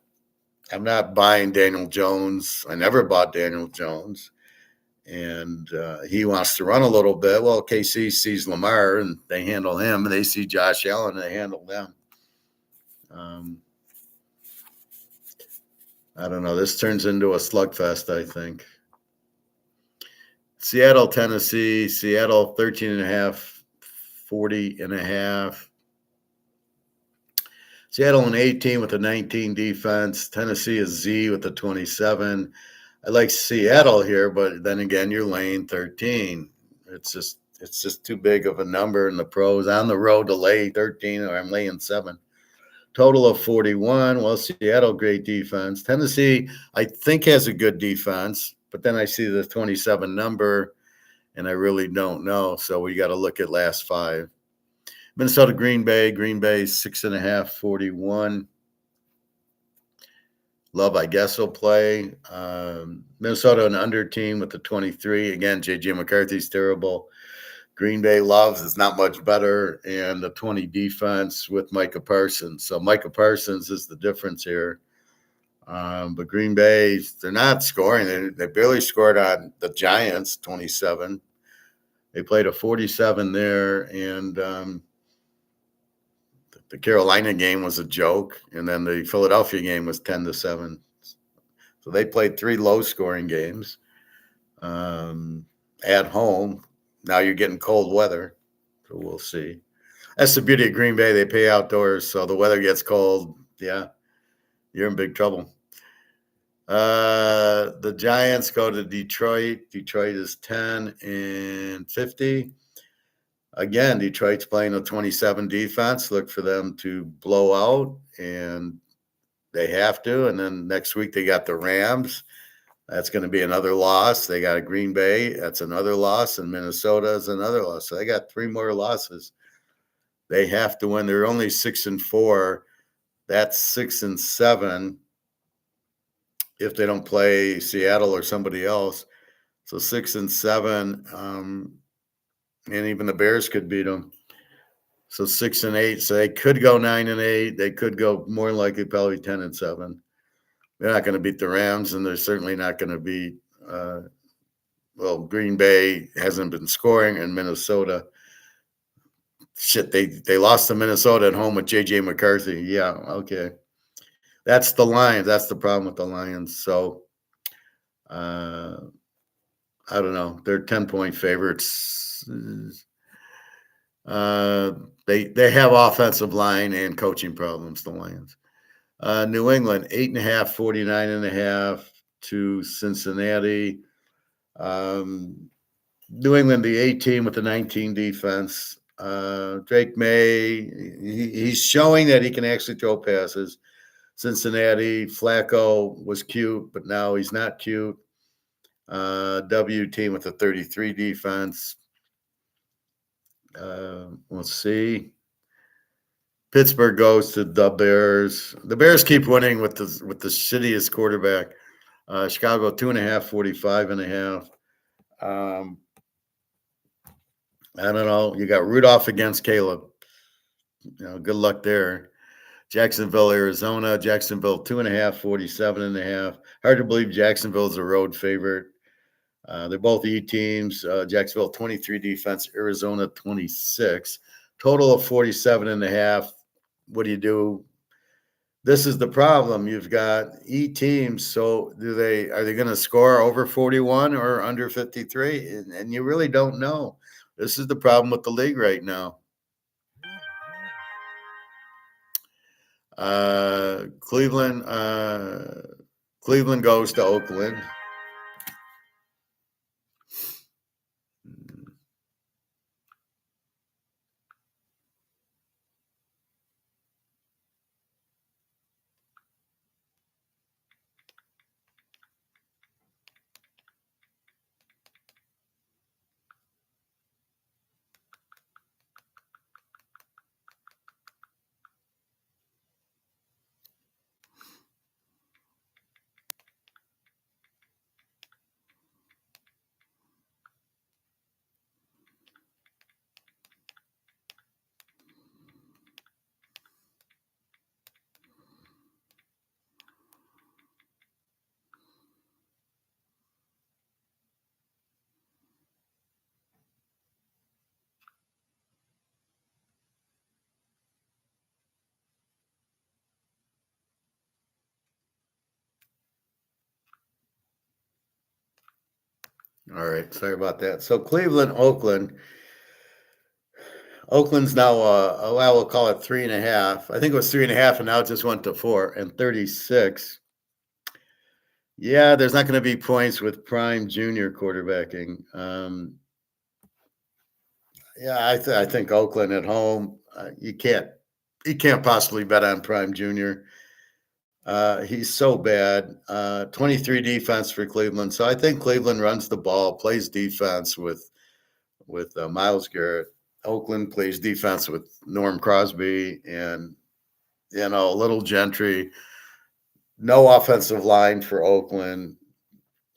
buying Daniel Jones. I never bought Daniel Jones. And he wants to run a little bit. Well, KC sees Lamar, and they handle him. And they see Josh Allen, and they handle them. I don't know. This turns into a slugfest, I think. Seattle, Tennessee. Seattle, 13.5, 40.5. Seattle an 18 with a 19 defense. Tennessee is Z with a 27. I like Seattle here, but then again, you're laying 13. It's just too big of a number in the pros. On the road to lay 13, or I'm laying 7. Total of 41. Well, Seattle, great defense. Tennessee, I think, has a good defense, but then I see the 27 number, and I really don't know. So we got to look at last 5. Minnesota, Green Bay. Green Bay, 6.5, 41. Love, I guess, will play. Minnesota, an under team with the 23. Again, J.J. McCarthy's terrible. Green Bay loves is not much better, and the 20 defense with Micah Parsons. So Micah Parsons is the difference here. But Green Bay, they're not scoring. They barely scored on the Giants, 27. They played a 47 there, and the Carolina game was a joke, and then the Philadelphia game was 10-7. So they played 3 low-scoring games at home. Now you're getting cold weather, so we'll see. That's the beauty of Green Bay. They pay outdoors, so the weather gets cold. Yeah, you're in big trouble. The Giants go to Detroit. Detroit is 10-50. Again, Detroit's playing a 27 defense. Look for them to blow out, and they have to. And then next week they got the Rams. That's going to be another loss. They got a Green Bay. That's another loss. And Minnesota is another loss. So they got 3 more losses. They have to win. They're only 6-4. That's 6-7 if they don't play Seattle or somebody else. So 6-7. And even the Bears could beat them. So 6-8. So they could go 9-8. They could go more likely probably 10-7. They're not going to beat the Rams, and they're certainly not going to beat Green Bay hasn't been scoring, and Minnesota. Shit, they lost to Minnesota at home with J.J. McCarthy. Yeah, okay. That's the Lions. That's the problem with the Lions. So I don't know. They're 10-point favorites. They have offensive line and coaching problems, the Lions. New England, 8.5, 49.5 to Cincinnati. New England, the 18 with the 19 defense. Drake May, he's showing that he can actually throw passes. Cincinnati, Flacco was cute, but now he's not cute. W team with a 33 defense. Let's see. Pittsburgh goes to the Bears. The Bears keep winning with the shittiest quarterback. Chicago 2.5, 45.5. I don't know. You got Rudolph against Caleb. Good luck there. Jacksonville, Arizona. Jacksonville 2.5, 47.5. Hard to believe Jacksonville's a road favorite. They're both E teams. Jacksonville 23 defense, Arizona 26. Total of 47.5. what do you do? This is the problem. You've got teams. So are they going to score over 41 or under 53? And you really don't know. This is the problem with the league right now. Cleveland goes to Oakland. All right, sorry about that. So Cleveland, Oakland. Oakland's now, well, we'll call it 3.5. I think it was 3.5, and now it just went to 4 and 36. Yeah, there's not going to be points with Prime Junior quarterbacking. Yeah, I think Oakland at home. You can't possibly bet on Prime Junior. He's so bad. 23 defense for Cleveland. So I think Cleveland runs the ball, plays defense with Myles Garrett. Oakland plays defense with Norm Crosby and Little Gentry. No offensive line for Oakland.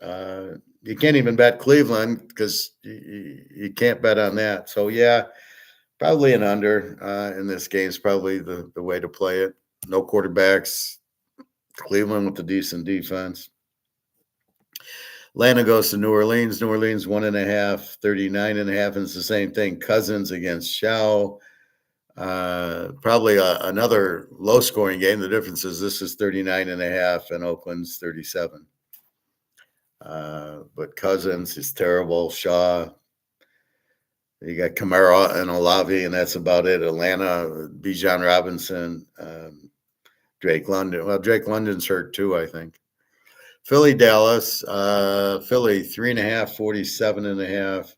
You can't even bet Cleveland because you can't bet on that. So yeah, probably an under in this game is probably the way to play it. No quarterbacks. Cleveland with a decent defense. Atlanta goes to New Orleans. New Orleans 1.5, 39.5. And it's the same thing. Cousins against Shaw. Probably another low scoring game. The difference is this is 39.5 and Oakland's 37. But Cousins is terrible. Shaw. You got Kamara and Olave, and that's about it. Atlanta, Bijan Robinson, Drake London. Well, Drake London's hurt too, I think. Philly, Dallas. Philly 3.5,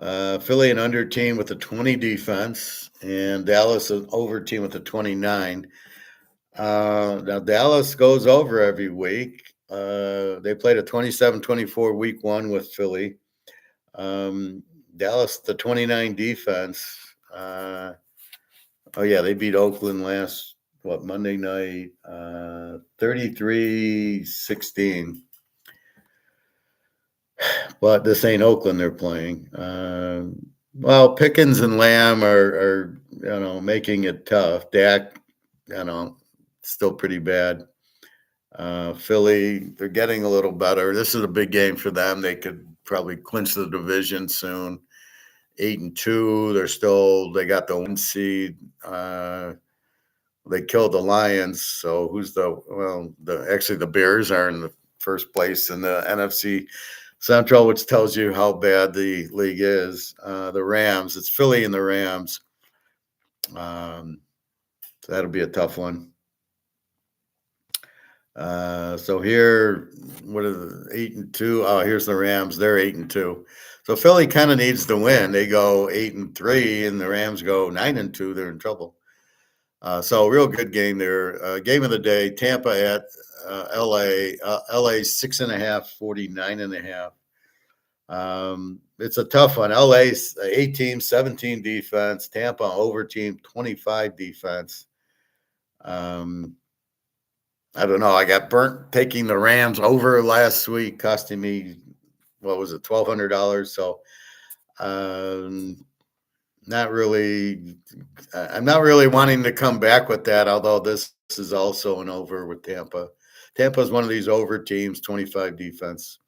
47.5. Philly an under team with a 20 defense, and Dallas an over team with a 29. Now Dallas goes over every week. They played a 27-24 week one with Philly. Dallas, the 29 defense. They beat Oakland last Monday night, 33-16. But this ain't Oakland they're playing. Pickens and Lamb are making it tough. Dak, still pretty bad. Philly, they're getting a little better. This is a big game for them. They could probably clinch the division soon. 8-2. They got the 1 seed. They killed the Lions. So the Bears are in the first place in the NFC Central, which tells you how bad the league is. The Rams, it's Philly and the Rams. So that'll be a tough one. So here, what are the 8-2? Oh, here's the Rams. They're 8-2. So Philly kind of needs to win. They go 8-3, and the Rams go 9-2. They're in trouble. So real good game there. Game of the day: Tampa at LA. LA 6.5, 49.5. It's a tough one. LA's 18, 17 defense. Tampa over team 25 defense. I don't know. I got burnt taking the Rams over last week, costing me, what was it, $1,200. So, not really. I'm not really wanting to come back with that. Although this is also an over with Tampa. Tampa is one of these over teams, 25 defense.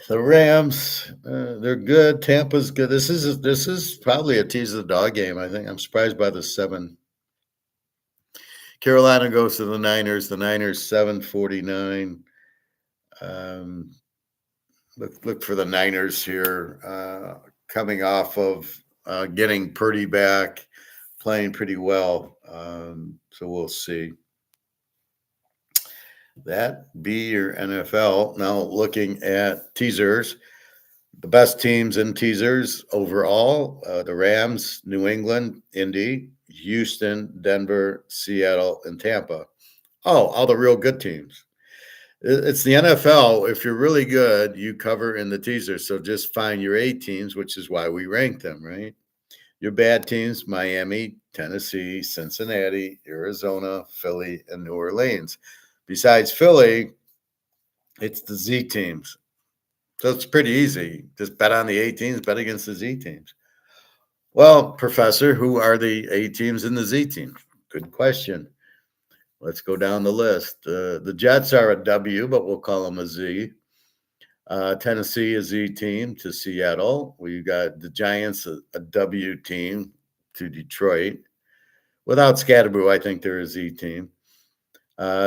The Rams, they're good. Tampa's good. This is probably a tease of the dog game. I think I'm surprised by the 7. Carolina goes to the Niners. The Niners 749. Um, look for the Niners here, coming off of getting Purdy back, playing pretty well. So we'll see. That be your NFL. Now looking at teasers, the best teams in teasers overall: the Rams, New England, Indy, Houston, Denver, Seattle, and Tampa. Oh, all the real good teams. It's the NFL. If you're really good, you cover in the teaser. So just find your A teams, which is why we rank them, right? Your bad teams: Miami, Tennessee, Cincinnati, Arizona, Philly, and New Orleans. Besides Philly, it's the Z teams. So it's pretty easy. Just bet on the A teams, bet against the Z teams. Well, Professor, who are the A teams and the Z teams? Good question. Let's go down the list. The Jets are a W, but we'll call them a Z. Tennessee, a Z team to Seattle. We got the Giants, a W team to Detroit. Without Scatterboo, I think they're a Z team.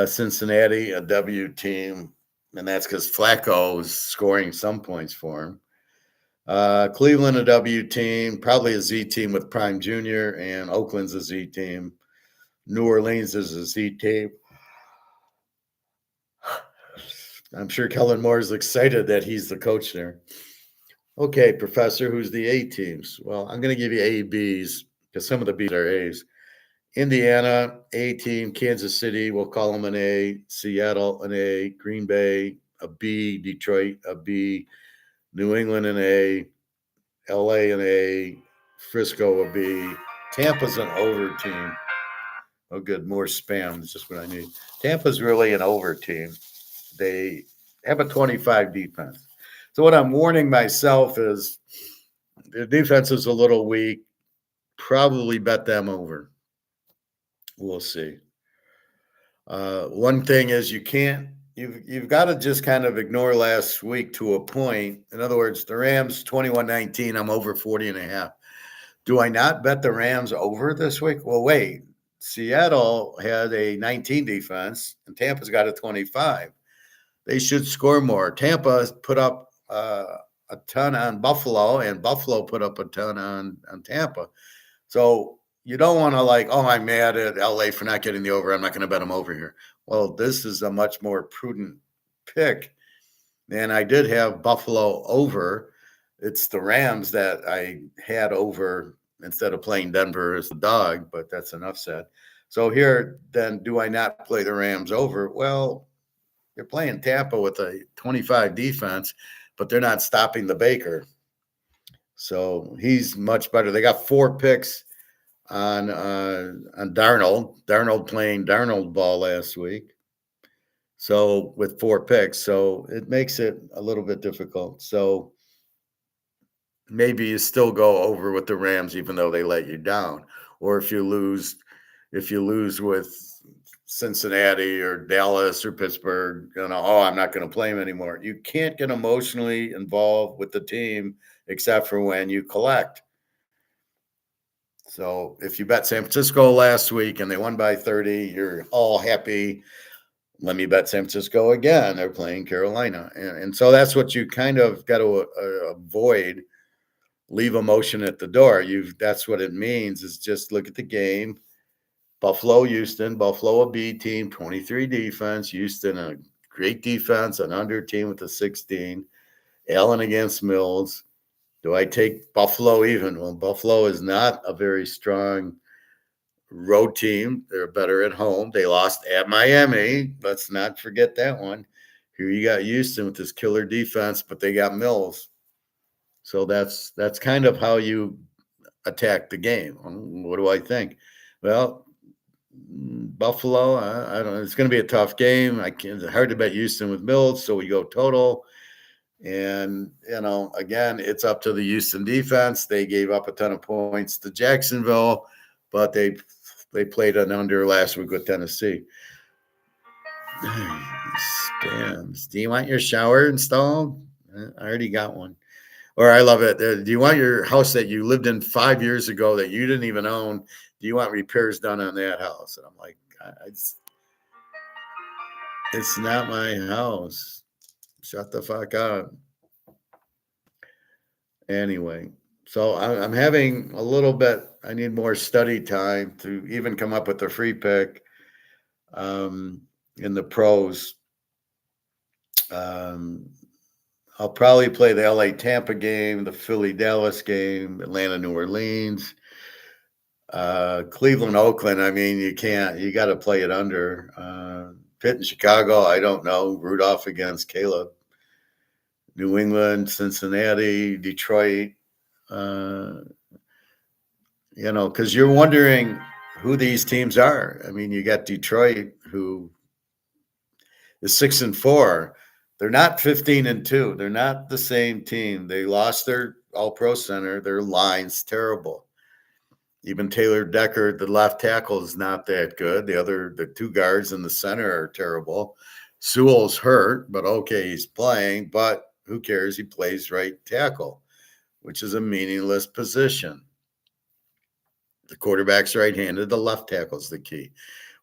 Cincinnati, a W team, and that's because Flacco is scoring some points for him. Cleveland, a W team, probably a Z team with Prime Jr., and Oakland's a Z team. New Orleans is a Z team. I'm sure Kellen Moore is excited that he's the coach there. Okay, Professor, who's the A teams? Well, I'm going to give you A, Bs, because some of the Bs are A's. Indiana, A team. Kansas City, we'll call them an A. Seattle, an A. Green Bay, a B. Detroit, a B. New England, an A. LA, an A. Frisco, a B. Tampa's an over team. Oh, good. More spam. That's just what I need. Tampa's really an over team. They have a 25 defense. So what I'm warning myself is their defense is a little weak. Probably bet them over. We'll see. One thing is you've got to just kind of ignore last week to a point. In other words, the Rams 21-19, I'm over 40.5. Do I not bet the Rams over this week? Well, wait. Seattle had a 19 defense and Tampa's got a 25. They should score more. Tampa put up a ton on Buffalo, and Buffalo put up a ton on Tampa. So you don't want to I'm mad at LA for not getting the over. I'm not going to bet them over here. Well, this is a much more prudent pick. And I did have Buffalo over. It's the Rams that I had over instead of playing Denver as the dog, but that's enough said. So here, then, do I not play the Rams over? Well, they're playing Tampa with a 25 defense, but they're not stopping the Baker. So he's much better. They got 4 picks on Darnold. Darnold playing Darnold ball last week. So with 4 picks, so it makes it a little bit difficult. So maybe you still go over with the Rams, even though they let you down. Or if you lose with Cincinnati or Dallas or Pittsburgh, I'm not going to play them anymore. You can't get emotionally involved with the team except for when you collect. So if you bet San Francisco last week and they won by 30, you're all happy. Let me bet San Francisco again. They're playing Carolina. And so that's what you kind of got to avoid. Leave emotion at the door. That's what it means, is just look at the game. Buffalo, Houston, Buffalo a B team, 23 defense. Houston a great defense, an under team with a 16. Allen against Mills. Do I take Buffalo even? Well, Buffalo is not a very strong road team. They're better at home. They lost at Miami. Let's not forget that one. Here you got Houston with this killer defense, but they got Mills. So that's kind of how you attack the game. What do I think? Well, Buffalo, I don't know. It's going to be a tough game. It's hard to bet Houston with Mills, so we go total. And, again, it's up to the Houston defense. They gave up a ton of points to Jacksonville, but they played an under last week with Tennessee. Spams. Do you want your shower installed? I already got one. Or I love it. Do you want your house that you lived in 5 years ago that you didn't even own? Do you want repairs done on that house? And I'm like, it's not my house. Shut the fuck up. Anyway, so I'm having a little bit. I need more study time to even come up with a free pick in the pros. Um, I'll probably play the LA Tampa game, the Philly Dallas game, Atlanta New Orleans, Cleveland Oakland. I mean, you got to play it under. Pitt and Chicago, I don't know. Rudolph against Caleb. New England, Cincinnati, Detroit. Because you're wondering who these teams are. I mean, you got Detroit, who is 6-4. They're not 15-2. They're not the same team. They lost their All-Pro center. Their line's terrible. Even Taylor Decker, the left tackle, is not that good. The two guards in the center are terrible. Sewell's hurt, but okay, he's playing. But who cares? He plays right tackle, which is a meaningless position. The quarterback's right-handed. The left tackle's the key.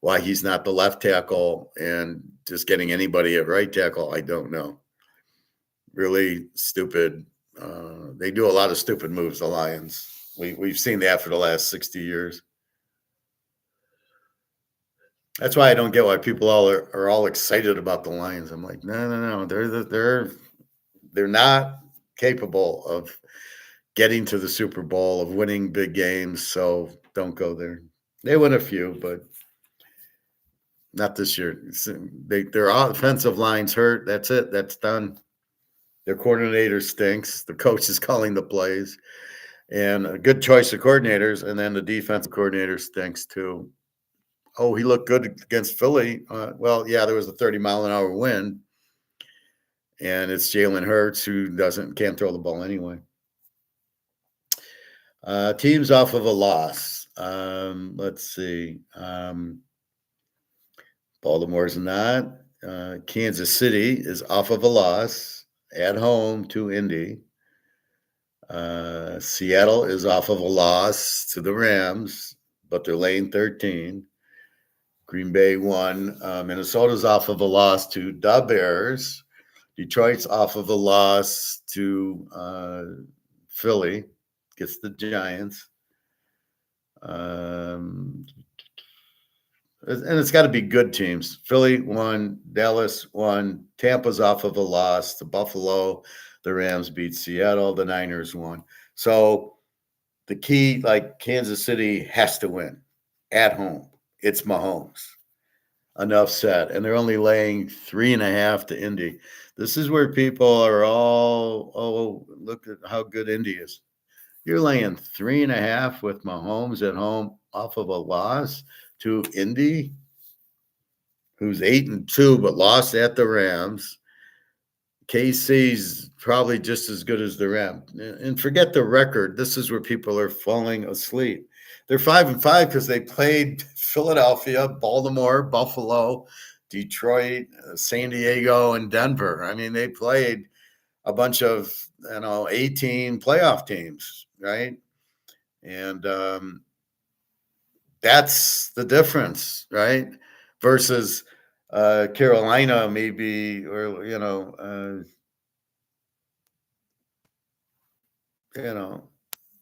Why he's not the left tackle and just getting anybody at right tackle, I don't know. Really stupid. They do a lot of stupid moves, the Lions. We've seen that for the last 60 years. That's why I don't get why people are all excited about the Lions. I'm like, no. They're not capable of getting to the Super Bowl, of winning big games. So don't go there. They win a few, but not this year. Their offensive line's hurt. That's it. That's done. Their coordinator stinks. The coach is calling the plays. And a good choice of coordinators. And then the defensive coordinator stinks too. Oh, he looked good against Philly. Well, yeah, there was a 30-mile-an-hour wind. And it's Jalen Hurts who can't throw the ball anyway. Teams off of a loss. Let's see. Baltimore's not. Kansas City is off of a loss at home to Indy. Seattle is off of a loss to the Rams, but they're laying 13. Green Bay won. Minnesota's off of a loss to the Bears. Detroit's off of a loss to Philly. Gets the Giants. And it's got to be good teams. Philly won. Dallas won. Tampa's off of a loss to Buffalo. The Rams beat Seattle. The Niners won. So the key, like Kansas City, has to win at home. It's Mahomes. Enough said. And they're only laying 3.5 to Indy. This is where people are all, look at how good Indy is. You're laying 3.5 with Mahomes at home off of a loss to Indy, who's 8-2 but lost at the Rams. KC's probably just as good as the Rams. And forget the record. This is where people are falling asleep. They're 5-5 because they played Philadelphia, Baltimore, Buffalo, Detroit, San Diego, and Denver. I mean, they played a bunch of 18 playoff teams, right? And that's the difference, right? Versus Carolina, maybe, or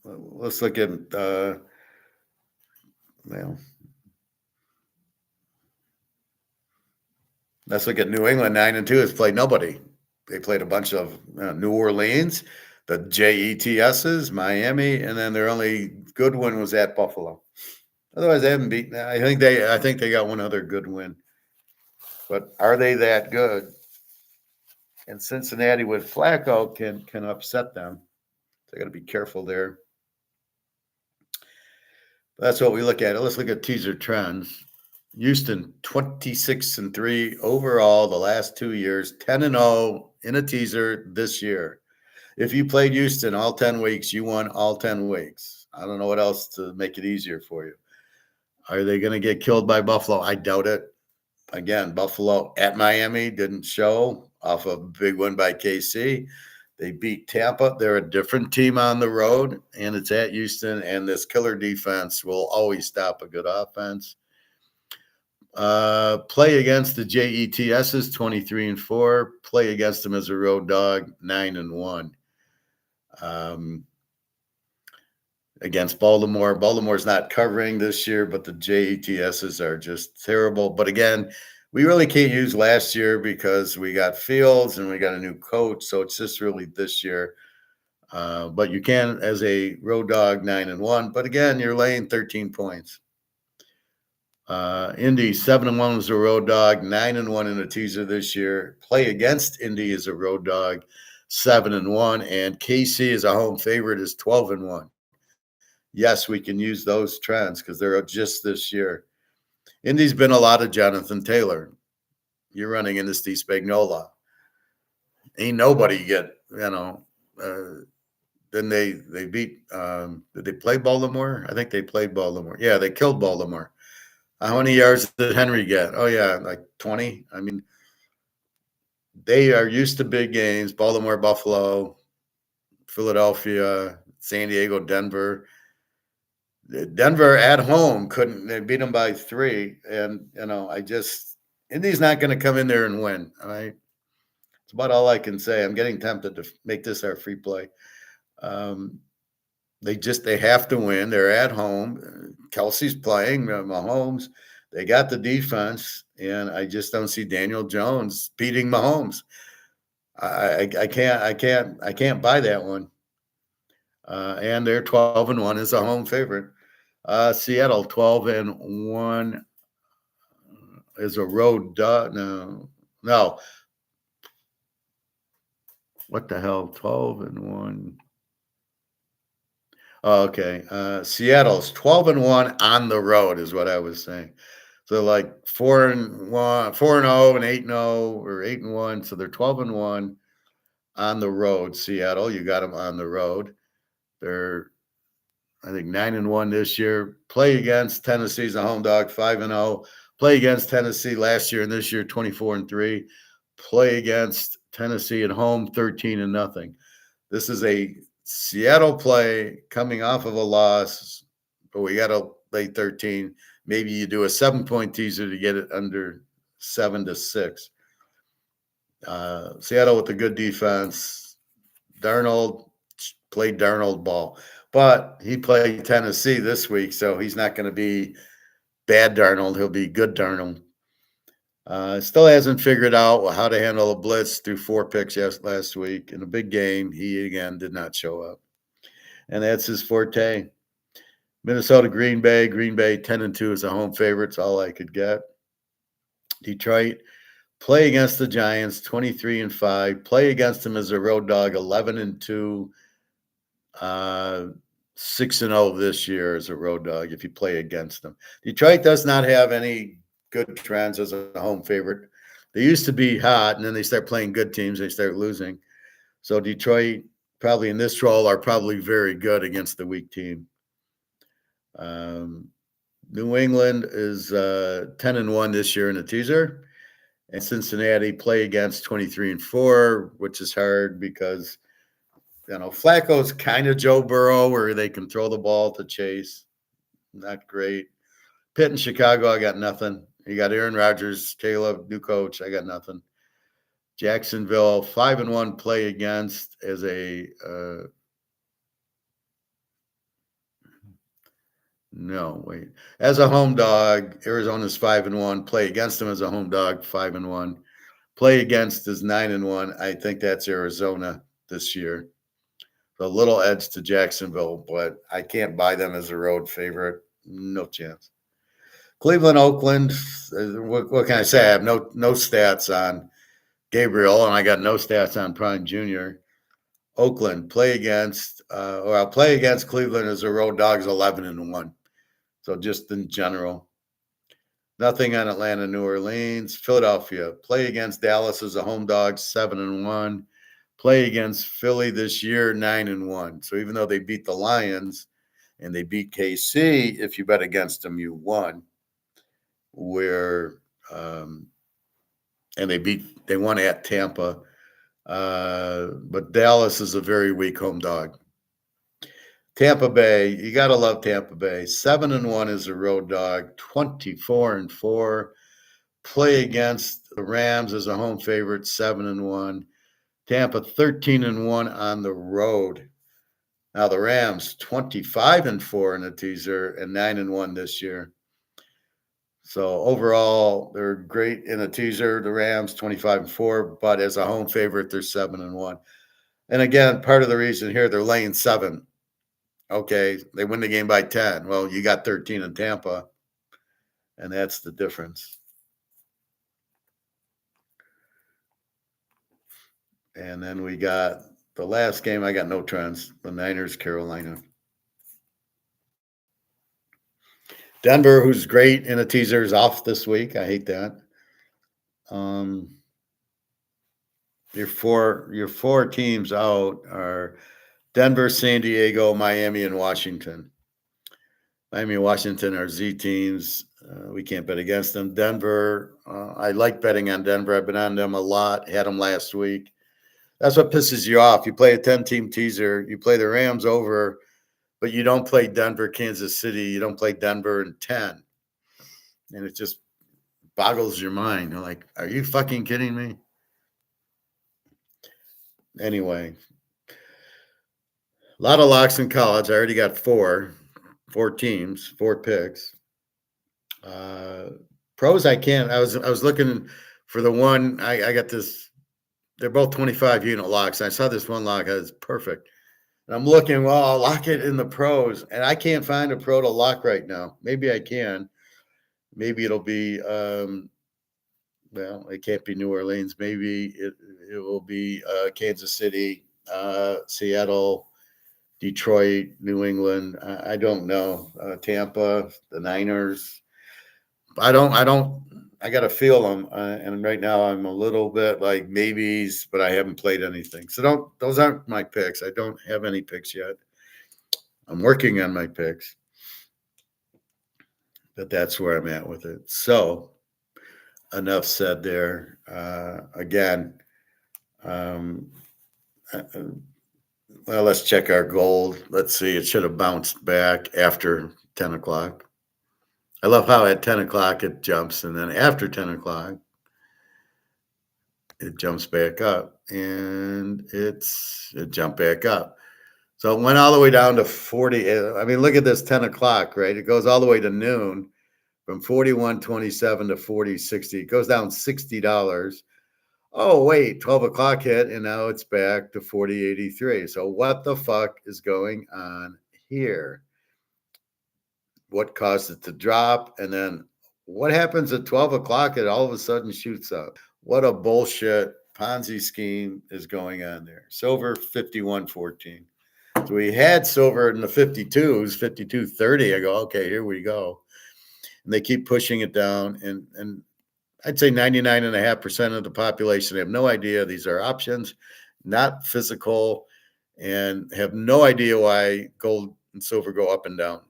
let's look at let's look at New England. 9-2 has played nobody. They played a bunch of New Orleans, the JETSs, Miami, and then their only good one was at Buffalo. Otherwise, they haven't beaten. I think they got one other good win. But are they that good? And Cincinnati with Flacco can upset them. They got to be careful there. That's what we look at. Let's look at teaser trends. Houston 26-3 overall the last 2 years, 10-0 in a teaser this year. If you played Houston all 10 weeks, you won all 10 weeks. I don't know what else to make it easier for you. Are they going to get killed by Buffalo? I doubt it. Again, Buffalo at Miami didn't show off a big win by KC. They beat Tampa. They're a different team on the road, and it's at Houston. And this killer defense will always stop a good offense. Play against the Jets 23-4. Play against them as a road dog 9-1. Against Baltimore. Baltimore's not covering this year, but the Jets are just terrible. But again, we really can't use last year because we got Fields and we got a new coach. So it's just really this year. But you can as a road dog 9-1. But again, you're laying 13 points. Indy 7-1 was a road dog, 9-1 in a teaser this year. Play against Indy as a road dog, 7-1, and KC as a home favorite is 12-1. Yes, we can use those trends because they're just this year. Indy's been a lot of Jonathan Taylor. You're running into Steve Spagnuolo. Ain't nobody get, then they beat, did they play Baltimore? I think they played Baltimore. Yeah, they killed Baltimore. How many yards did Henry get? Oh, yeah, like 20. I mean, they are used to big games. Baltimore, Buffalo, Philadelphia, San Diego, Denver. Denver at home they beat them by 3. And, Indy's not going to come in there and win. All right. It's about all I can say. I'm getting tempted to make this our free play. They have to win. They're at home. Kelsey's playing, Mahomes. They got the defense, and I just don't see Daniel Jones beating Mahomes. I can't buy that one. And they're 12-1 as a home favorite. Seattle 12-1 is a road dog. No. What the hell? 12-1. Okay. Seattle's 12-1 on the road is what I was saying. So like 4-1, 4-0 and 8-0 or 8-1. So they're 12-1 on the road. Seattle, you got them on the road. They're, I think, 9-1 this year. Play against Tennessee's a home dog, 5-0. Play against Tennessee last year and this year, 24-3. Play against Tennessee at home, 13-0. This is a Seattle play coming off of a loss, but we got to lay 13. Maybe you do a 7-point teaser to get it under 7-6. Seattle with a good defense. Darnold played Darnold ball, but he played Tennessee this week, so he's not going to be bad Darnold. He'll be good Darnold. Still hasn't figured out how to handle a blitz through 4 picks last week. In a big game, he again did not show up. And that's his forte. Minnesota, Green Bay. Green Bay 10-2 is a home favorite. It's all I could get. Detroit, play against the Giants 23-5. Play against them as a road dog 11-2. 6-0 this year as a road dog if you play against them. Detroit does not have any good trends as a home favorite. They used to be hot, and then they start playing good teams. They start losing. So Detroit, probably in this role, are probably very good against the weak team. New England is 10-1 this year in a teaser. And Cincinnati play against 23-4, which is hard because, Flacco's kind of Joe Burrow where they can throw the ball to Chase. Not great. Pitt and Chicago, I got nothing. You got Aaron Rodgers, Caleb, new coach. I got nothing. Jacksonville 5-1 play against as a as a home dog. Arizona's 5-1 play against them as a home dog 5-1. Play against is 9-1. I think that's Arizona this year. A little edge to Jacksonville, but I can't buy them as a road favorite. No chance. Cleveland, Oakland. What can I say? I have no stats on Gabriel, and I got no stats on Prime Jr. Oakland play against Cleveland as a road dogs 11-1. So just in general, nothing on Atlanta, New Orleans, Philadelphia play against Dallas as a home dog 7-1. Play against Philly this year 9-1. So even though they beat the Lions and they beat KC, if you bet against them, you won. And they won at Tampa. But Dallas is a very weak home dog. Tampa Bay, you got to love Tampa Bay. 7-1 is a road dog. 24-4. Play against the Rams as a home favorite. 7-1. Tampa 13-1 on the road. Now the Rams 25-4 in a teaser and 9-1 this year. So overall, they're great in a teaser. The Rams 25-4, but as a home favorite, they're 7-1. And again, part of the reason here they're laying 7. Okay, they win the game by 10. Well, you got 13 in Tampa, and that's the difference. And then we got the last game. I got no trends. The Niners, Carolina. Denver, who's great in a teaser, is off this week. I hate that. Your four teams out are Denver, San Diego, Miami, and Washington. Miami and Washington are Z teams. We can't bet against them. Denver, I like betting on Denver. I've been on them a lot. Had them last week. That's what pisses you off. You play a 10-team teaser. You play the Rams over, but you don't play Denver, Kansas City. You don't play Denver in 10. And it just boggles your mind. You're like, are you fucking kidding me? Anyway, a lot of locks in college. I already got four teams, 4 picks. Pros, I can't. I was looking for the one. I got this. They're both 25 unit locks. I saw this one lock that's perfect. And I'm looking, well, I'll lock it in the pros, and I can't find a pro to lock right now. Maybe I can. Maybe it'll be. Well, it can't be New Orleans. Maybe it will be Kansas City, Seattle, Detroit, New England. I don't know. Tampa, the Niners. I got to feel them. And right now I'm a little bit like maybes, but I haven't played anything. So those aren't my picks. I don't have any picks yet. I'm working on my picks. But that's where I'm at with it. So enough said there. Again, well, let's check our gold. Let's see. It should have bounced back after 10 o'clock. I love how at 10 o'clock it jumps, and then after 10 o'clock, it jumps back up, and it jumped back up. So it went all the way down to 40. I mean, look at this 10 o'clock, right? It goes all the way to noon from 41.27 to 40.60. It goes down $60. Oh, wait, 12 o'clock hit, and now it's back to 40.83. So what the fuck is going on here? What caused it to drop? And then what happens at 12 o'clock? It all of a sudden shoots up. What a bullshit Ponzi scheme is going on there. Silver 51.14. So we had silver in the 52s, 52.30. I go, okay, here we go. And they keep pushing it down. And I'd say 99.5% of the population have no idea these are options, not physical, and have no idea why gold and silver go up and down.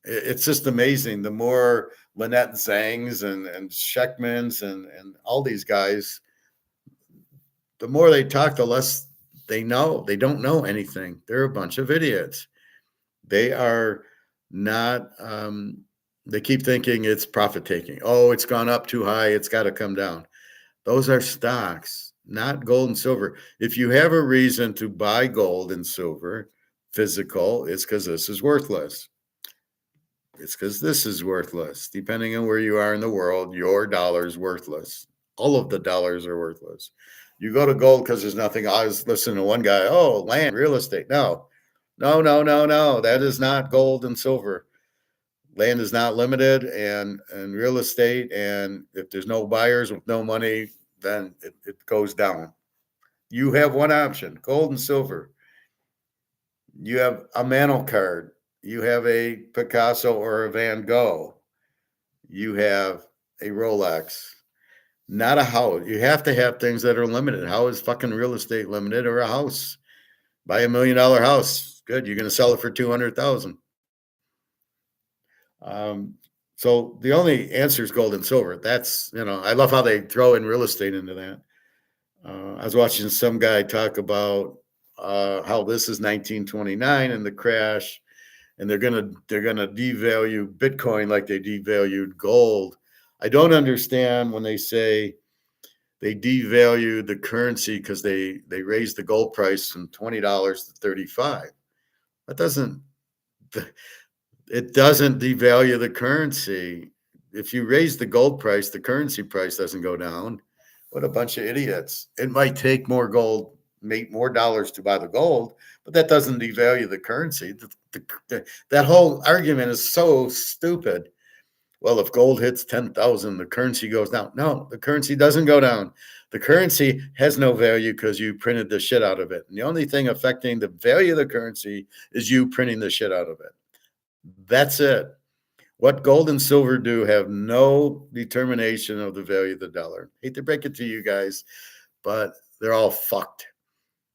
It's just amazing. The more Lynette Zangs and Scheckmans and all these guys, the more they talk, the less they know. They don't know anything. They're a bunch of idiots. They are not, they keep thinking it's profit taking. Oh, it's gone up too high. It's got to come down. Those are stocks, not gold and silver. If you have a reason to buy gold and silver, physical, it's because this is worthless. It's because this is worthless. Depending on where you are in the world, your dollar is worthless. All of the dollars are worthless. You go to gold because there's nothing. I was listening to one guy, oh, land, real estate. No. That is not gold and silver. Land is not limited, and real estate. And if there's no buyers with no money, then it goes down. You have one option, gold and silver. You have a Mantle card. You have a Picasso or a Van Gogh. You have a Rolex, not a house. You have to have things that are limited. How is fucking real estate limited, or a house? Buy $1 million house. Good. You're going to sell it for 200,000. So the only answer is gold and silver. That's, I love how they throw in real estate into that. I was watching some guy talk about how this is 1929 and the crash, and they're gonna devalue Bitcoin like they devalued gold. I don't understand when they say they devalued the currency because they raised the gold price from $20 to 35. That doesn't it doesn't devalue the currency. If you raise the gold price, the currency price doesn't go down. What a bunch of idiots. It might take more gold, make more dollars to buy the gold, but that doesn't devalue the currency. That whole argument is so stupid. Well, if gold hits 10,000, the currency goes down. No, the currency doesn't go down. The currency has no value because you printed the shit out of it. And the only thing affecting the value of the currency is you printing the shit out of it. That's it. What gold and silver do have no determination of the value of the dollar. Hate to break it to you guys, but they're all fucked.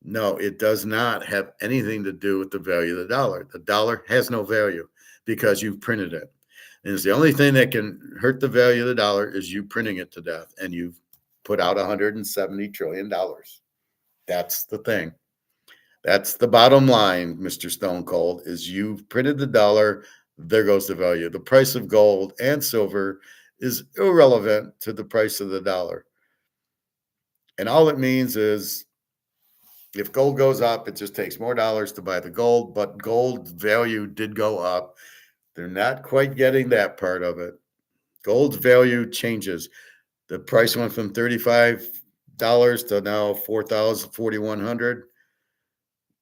No, it does not have anything to do with the value of the dollar. The dollar has no value because you've printed it. And it's the only thing that can hurt the value of the dollar is you printing it to death. And you've put out $170 trillion. That's the thing. That's the bottom line, Mr. Stone Cold, is you've printed the dollar. There goes the value. The price of gold and silver is irrelevant to the price of the dollar. And all it means is if gold goes up, it just takes more dollars to buy the gold, but gold value did go up. They're not quite getting that part of it. Gold's value changes. The price went from $35 to now 4,000, 4,100.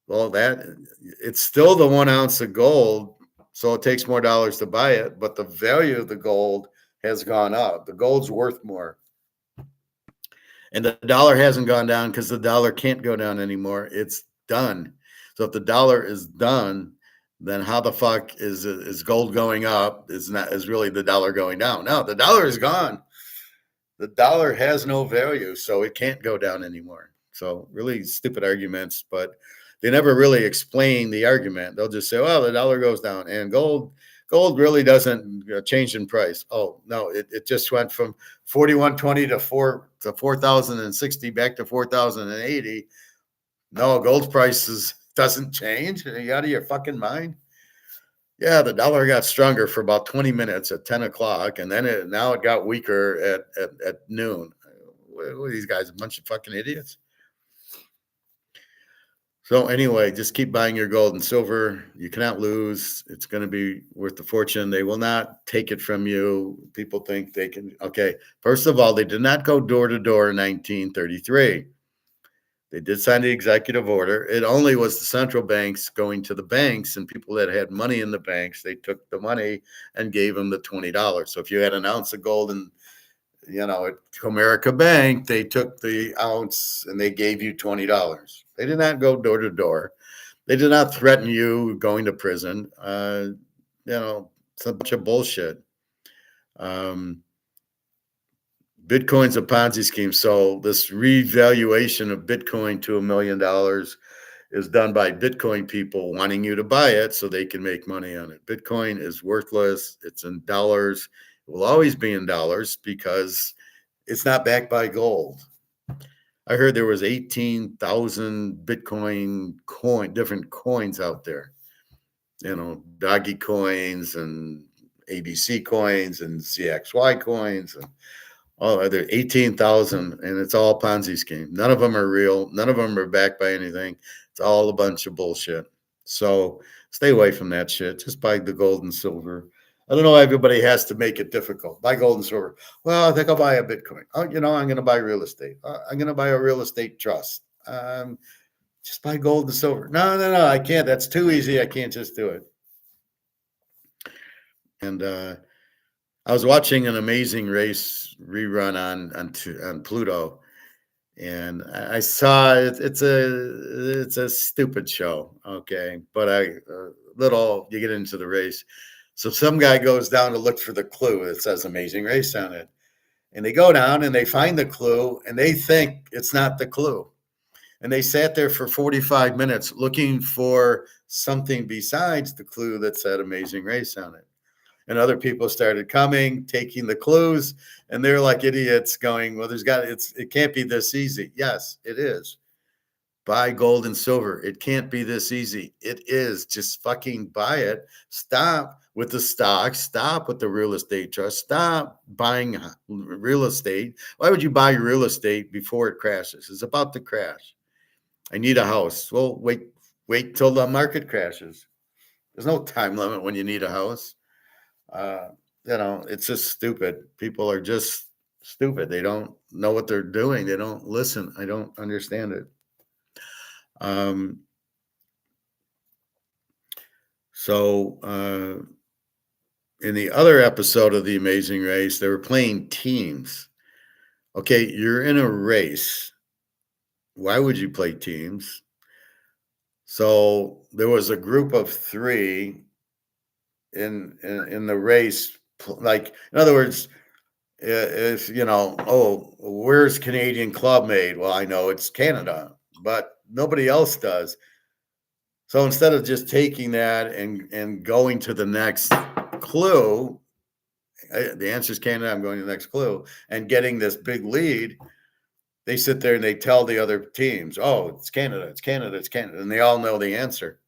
Well, that it's still the 1 ounce of gold, so it takes more dollars to buy it, but the value of the gold has gone up. The gold's worth more. And the dollar hasn't gone down because the dollar can't go down anymore. It's done. So if the dollar is done, then how the fuck is gold going up? Is really the dollar going down? No, the dollar is gone. The dollar has no value, so it can't go down anymore. So really stupid arguments, but they never really explain the argument. They'll just say, "Well, the dollar goes down, and gold really doesn't change in price." Oh no, it just went from 4120 to 4,060 back to 4,080. No, gold prices doesn't change. Are you out of your fucking mind? Yeah, the dollar got stronger for about 20 minutes at 10 o'clock, and then now it got weaker at noon. What are these guys, a bunch of fucking idiots? So anyway, just keep buying your gold and silver. You cannot lose. It's going to be worth a fortune. They will not take it from you. People think they can. Okay, first of all, they did not go door to door in 1933. They did sign the executive order. It only was the central banks going to the banks, and people that had money in the banks, they took the money and gave them the $20. So if you had an ounce of gold and at Comerica Bank, they took the ounce and they gave you $20. They did not go door to door. They did not threaten you going to prison. It's a bunch of bullshit. Bitcoin's a Ponzi scheme. So this revaluation of Bitcoin to $1 million is done by Bitcoin people wanting you to buy it so they can make money on it. Bitcoin is worthless. It's in dollars. It will always be in dollars because it's not backed by gold. I heard there was 18,000 Bitcoin different coins out there. Doggy coins and ABC coins and ZXY coins and there 18,000, and it's all Ponzi scheme. None of them are real. None of them are backed by anything. It's all a bunch of bullshit. So stay away from that shit. Just buy the gold and silver. I don't know why everybody has to make it difficult. Buy gold and silver. Well, I think I'll buy a Bitcoin. Oh, I'm going to buy real estate. I'm going to buy a real estate trust. Just buy gold and silver. No, I can't. That's too easy. I can't just do it. And I was watching an Amazing Race rerun on Pluto, and I saw it. It's a stupid show, okay, but you get into the race. So some guy goes down to look for the clue that says Amazing Race on it, and they go down and they find the clue, and they think it's not the clue, and they sat there for 45 minutes looking for something besides the clue that said Amazing Race on it. And other people started coming, taking the clues, and they're like idiots going, well, it can't be this easy. Yes, it is. Buy gold and silver. It can't be this easy. It is. Just fucking buy it. Stop with the stocks. Stop with the real estate trust. Stop buying real estate. Why would you buy real estate before it crashes? It's about to crash. I need a house. Well, wait till the market crashes. There's no time limit when you need a house. Uh, it's just stupid. People are just stupid. They don't know what they're doing. They don't listen. I don't understand it. So in the other episode of The Amazing Race, they were playing teams. Okay, you're in a race. Why would you play teams? So there was a group of 3 in the race. Like, in other words, if where's Canadian Club made? Well, I know it's Canada, but nobody else does. So instead of just taking that and going to the next clue, the answer is Canada, I'm going to the next clue, and getting this big lead, they sit there and they tell the other teams, oh, it's Canada, it's Canada, it's Canada, and they all know the answer.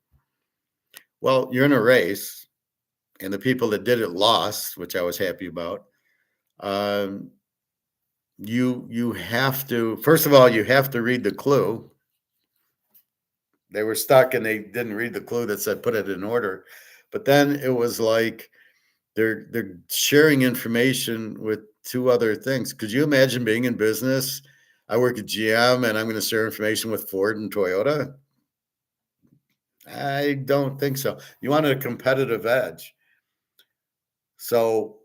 Well, you're in a race, and the people that did it lost, which I was happy about. You have to, first of all, you have to read the clue. They were stuck and they didn't read the clue that said put it in order. But then it was like they're sharing information with 2 other things. Could you imagine being in business? I work at GM and I'm going to share information with Ford and Toyota. I don't think so. You wanted a competitive edge. So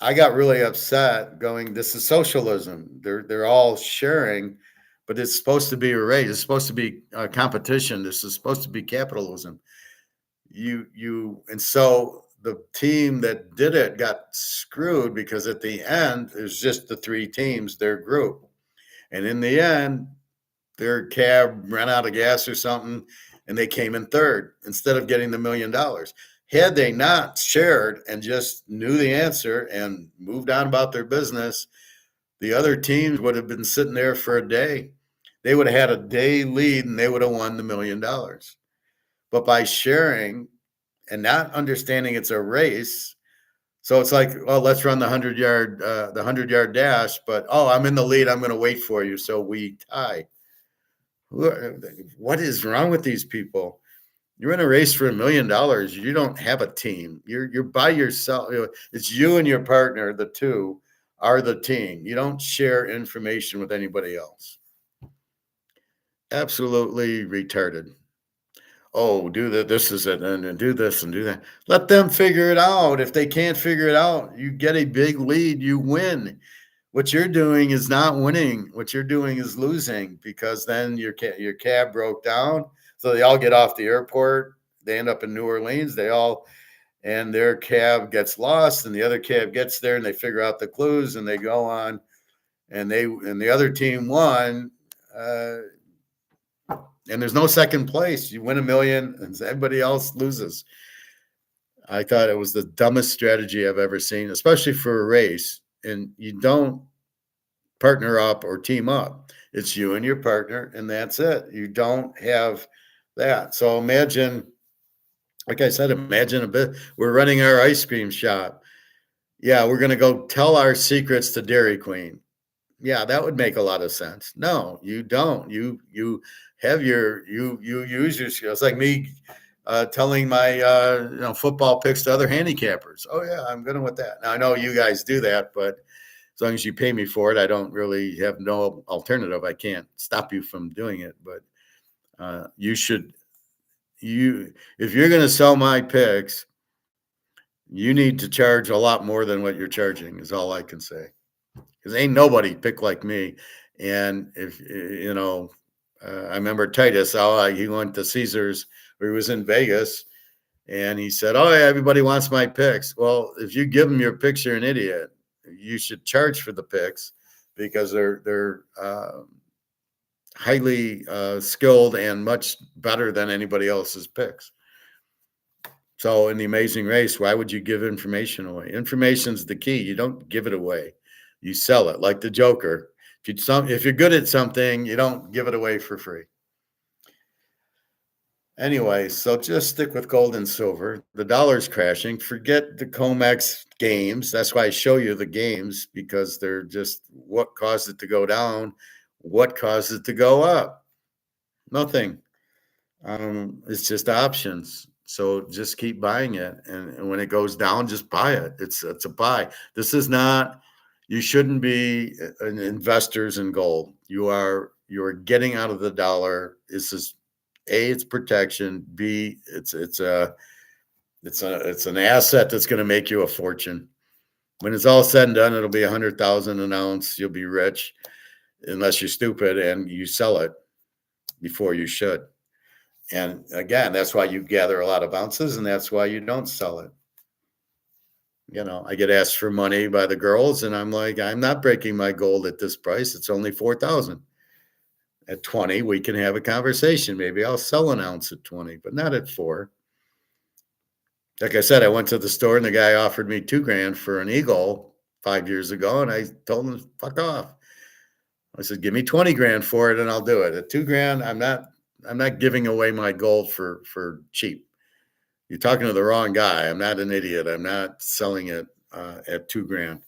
I got really upset going, this is socialism. They're all sharing, but it's supposed to be a race. It's supposed to be a competition. This is supposed to be capitalism. And so the team that did it got screwed because at the end, there's just the 3 teams, their group. And in the end, their cab ran out of gas or something, and they came in third instead of getting the $1 million. Had they not shared and just knew the answer and moved on about their business, the other teams would have been sitting there for a day. They would have had a day lead and they would have won the $1 million. But by sharing and not understanding it's a race, so it's like, well, let's run the 100-yard dash, but I'm in the lead. I'm going to wait for you. So we tie. What is wrong with these people? You're in a race for $1 million. You don't have a team. You're by yourself. It's you and your partner. The 2 are the team. You don't share information with anybody else. Absolutely retarded. Oh, do that. This is it, and do this and do that. Let them figure it out. If they can't figure it out, you get a big lead. You win. What you're doing is not winning. What you're doing is losing, because then your cab broke down. So they all get off the airport. They end up in New Orleans. And their cab gets lost, and the other cab gets there, and they figure out the clues, and they go on, and the other team won. And there's no second place. You win $1 million, and everybody else loses. I thought it was the dumbest strategy I've ever seen, especially for a race. And you don't partner up or team up. It's you and your partner, and that's it. You don't have that. So imagine, like I said, imagine a bit. We're running our ice cream shop. Yeah, we're going to go tell our secrets to Dairy Queen. Yeah, that would make a lot of sense. No, you don't. You use your skills. Like me telling my football picks to other handicappers. Oh yeah, I'm good with that. Now I know you guys do that, but as long as you pay me for it, I don't really have no alternative. I can't stop you from doing it, but you should. If you're going to sell my picks, you need to charge a lot more than what you're charging. Is all I can say. Because ain't nobody pick like me. And if I remember Titus, he went to Caesars, where he was in Vegas, and he said, "Oh, yeah, everybody wants my picks." Well, if you give them your picks, you're an idiot. You should charge for the picks, because they're highly skilled and much better than anybody else's picks. So in the Amazing Race, why would you give information away? Information's the key. You don't give it away. You sell it like the Joker. If you're good at something, you don't give it away for free. Anyway, so just stick with gold and silver. The dollar's crashing. Forget the COMEX games. That's why I show you the games, because they're just what caused it to go down, what caused it to go up. Nothing. It's just options. So just keep buying it. And when it goes down, just buy it. It's a buy. This is not, you shouldn't be an investors in gold. You're getting out of the dollar. This is A, it's protection. B, it's an asset that's going to make you a fortune. When it's all said and done, it'll be 100,000 an ounce. You'll be rich unless you're stupid and you sell it before you should. And again, that's why you gather a lot of ounces, and that's why you don't sell it. I get asked for money by the girls, and I'm like, I'm not breaking my gold at this price. It's only 4,000. At 20, we can have a conversation. Maybe I'll sell an ounce at 20, but not at 4. Like I said, I went to the store and the guy offered me $2,000 for an eagle 5 years ago, and I told him, fuck off. I said, give me 20 grand for it and I'll do it. At $2,000, I'm not giving away my gold for cheap. You're talking to the wrong guy. I'm not an idiot. I'm not selling it at $2,000.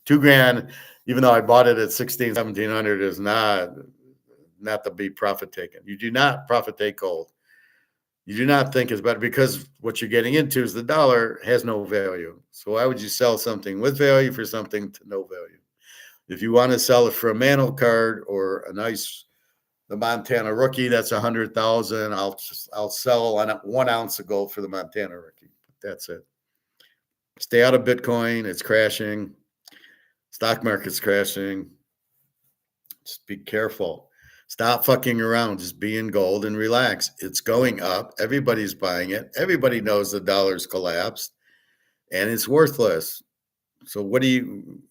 $2,000, even though I bought it at 16, 1700, is not to be profit taken. You do not profit take gold. You do not think it's better, because what you're getting into is the dollar has no value. So why would you sell something with value for something to no value? If you want to sell it for a mantle card or the Montana rookie, that's 100,000. I'll sell on 1 ounce of gold for the Montana rookie. That's it. Stay out of Bitcoin. It's crashing. Stock market's crashing. Just be careful. Stop fucking around. Just be in gold and relax. It's going up. Everybody's buying it. Everybody knows the dollar's collapsed and it's worthless. So what are you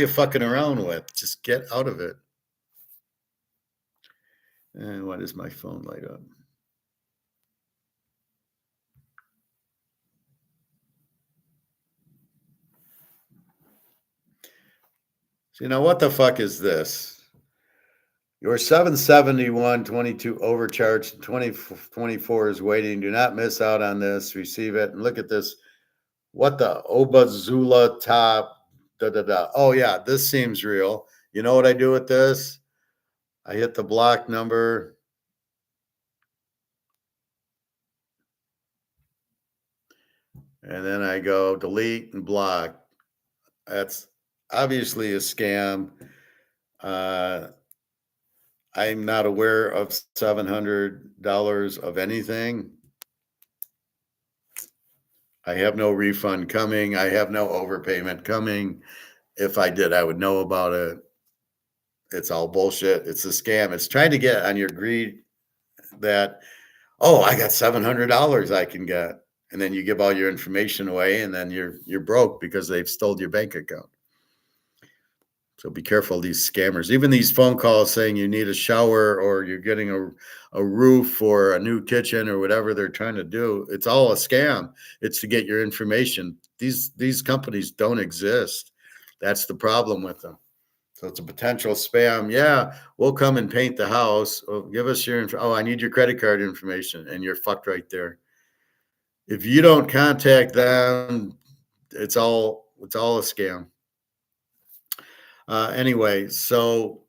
fucking around with? Just get out of it. And why does my phone light up? So, what the fuck is this? Your 771.22 overcharged, 2024 is waiting. Do not miss out on this. Receive it. And look at this. What the Obazula top? Oh, yeah, this seems real. You know what I do with this? I hit the block number. And then I go delete and block. That's obviously a scam. I'm not aware of $700 of anything. I have no refund coming. I have no overpayment coming. If I did, I would know about it. It's all bullshit. It's a scam. It's trying to get on your greed that, oh, I got $700 I can get. And then you give all your information away, and then you're broke because they've stole your bank account. So be careful of these scammers. Even these phone calls saying you need a shower or you're getting a roof or a new kitchen or whatever they're trying to do. It's all a scam. It's to get your information. These companies don't exist. That's the problem with them. So it's a potential spam. Yeah, we'll come and paint the house. Oh, give us your info. Oh, I need your credit card information, and you're fucked right there. If you don't contact them, it's all a scam. Anyway, so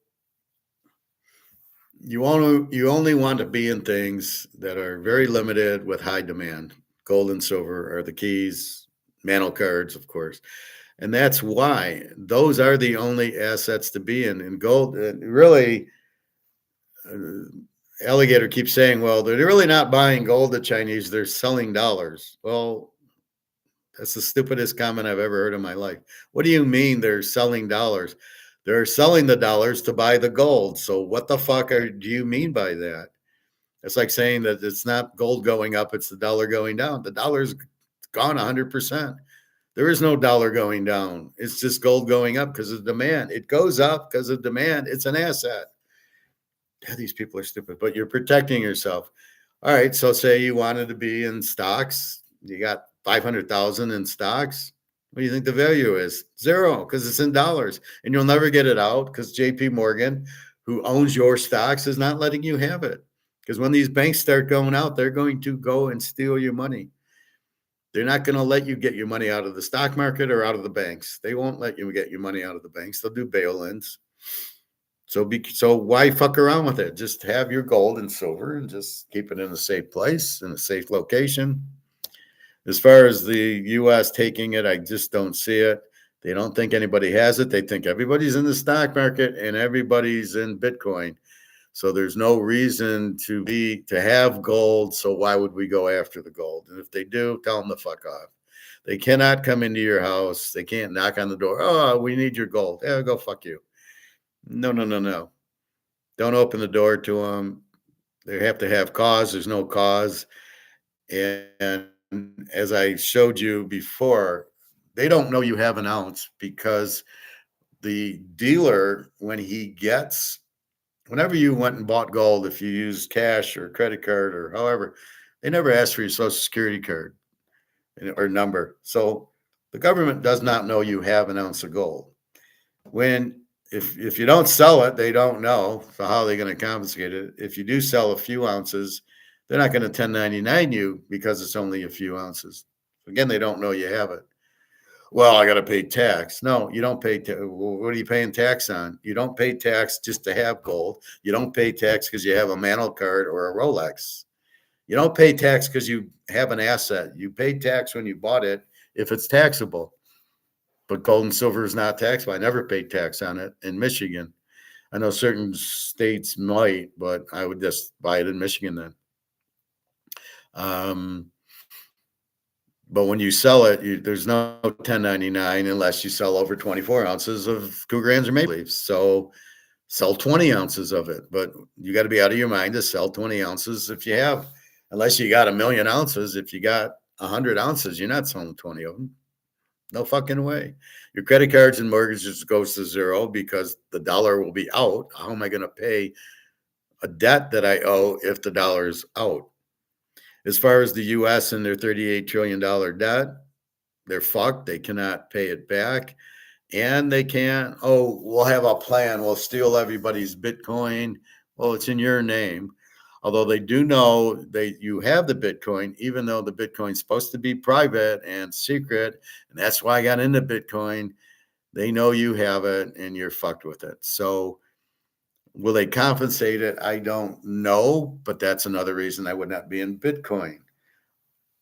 you only want to be in things that are very limited with high demand. Gold and silver are the keys, mantle cards, of course. And that's why those are the only assets to be in. And gold, really, Alligator keeps saying, well, they're really not buying gold, the Chinese, they're selling dollars. Well, that's the stupidest comment I've ever heard in my life. What do you mean they're selling dollars? They're selling the dollars to buy the gold. So what the fuck do you mean by that? It's like saying that it's not gold going up, it's the dollar going down. The dollar's gone 100%. There is no dollar going down. It's just gold going up because of demand. It goes up because of demand. It's an asset. Yeah, these people are stupid, but you're protecting yourself. All right, so say you wanted to be in stocks, you got 500,000 in stocks. What do you think the value is? Zero, because it's in dollars, and you'll never get it out because JP Morgan, who owns your stocks, is not letting you have it. Because when these banks start going out, they're going to go and steal your money. They're not going to let you get your money out of the stock market or out of the banks. They won't let you get your money out of the banks. They'll do bail-ins. So why fuck around with it? Just have your gold and silver and just keep it in a safe place, in a safe location. As far as the U.S. taking it, I just don't see it. They don't think anybody has it. They think everybody's in the stock market and everybody's in Bitcoin. So there's no reason to have gold. So why would we go after the gold? And if they do, tell them to fuck off. They cannot come into your house. They can't knock on the door. Oh, we need your gold. Yeah, go fuck you. No, no, no, no. Don't open the door to them. They have to have cause. There's no cause. And as I showed you before, they don't know you have an ounce because the dealer, whenever you went and bought gold, if you used cash or credit card or however, they never ask for your social security card or number. So the government does not know you have an ounce of gold. If you don't sell it, they don't know. So how are they going to confiscate it? If you do sell a few ounces, they're not going to 1099 you because it's only a few ounces. Again, they don't know you have it. Well, I got to pay tax. No, you don't pay. What are you paying tax on? You don't pay tax just to have gold. You don't pay tax because you have a Mantle card or a Rolex. You don't pay tax because you have an asset. You pay tax when you bought it if it's taxable. But gold and silver is not taxable. I never paid tax on it in Michigan. I know certain states might, but I would just buy it in Michigan then. But when you sell it, there's no 1099 unless you sell over 24 ounces of Krugerrands or Maple Leafs. So sell 20 ounces of it. But you got to be out of your mind to sell 20 ounces if you have, unless you got 1,000,000 ounces. If you got 100 ounces, you're not selling 20 of them. No fucking way. Your credit cards and mortgages goes to zero because the dollar will be out. How am I going to pay a debt that I owe if the dollar is out? As far as the U.S. and their $38 trillion debt, they're fucked. They cannot pay it back. And they can't, we'll have a plan. We'll steal everybody's Bitcoin. Well, it's in your name. Although they do know you have the Bitcoin, even though the Bitcoin's supposed to be private and secret. And that's why I got into Bitcoin. They know you have it and you're fucked with it. So will they compensate it? I don't know, but that's another reason I would not be in Bitcoin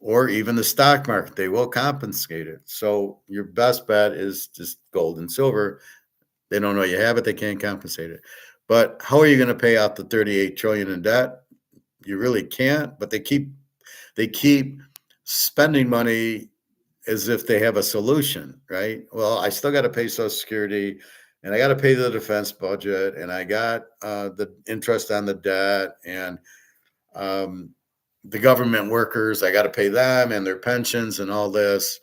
or even the stock market. They will compensate it. So your best bet is just gold and silver. They don't know you have it. They can't compensate it. But how are you going to pay out the 38 trillion in debt? You really can't, but they keep spending money as if they have a solution, right? Well, I still got to pay Social Security and I got to pay the defense budget and I got the interest on the debt and the government workers, I got to pay them and their pensions and all this.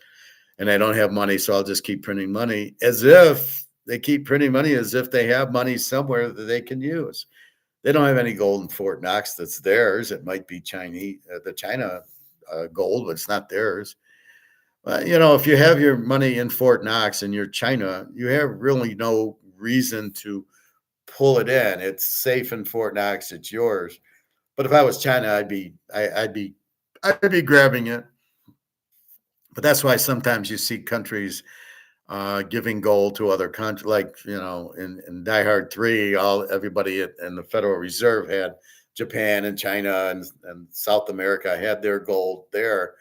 And I don't have money, so I'll just keep printing money as if they keep printing money as if they have money somewhere that they can use. They don't have any gold in Fort Knox that's theirs. It might be Chinese, the China gold, but it's not theirs. If you have your money in Fort Knox and you're China, you have really no reason to pull it in. It's safe in Fort Knox. It's yours. But if I was China, I'd be grabbing it. But that's why sometimes you see countries giving gold to other countries, like in Die Hard 3, everybody in the Federal Reserve had Japan and China and South America had their gold there,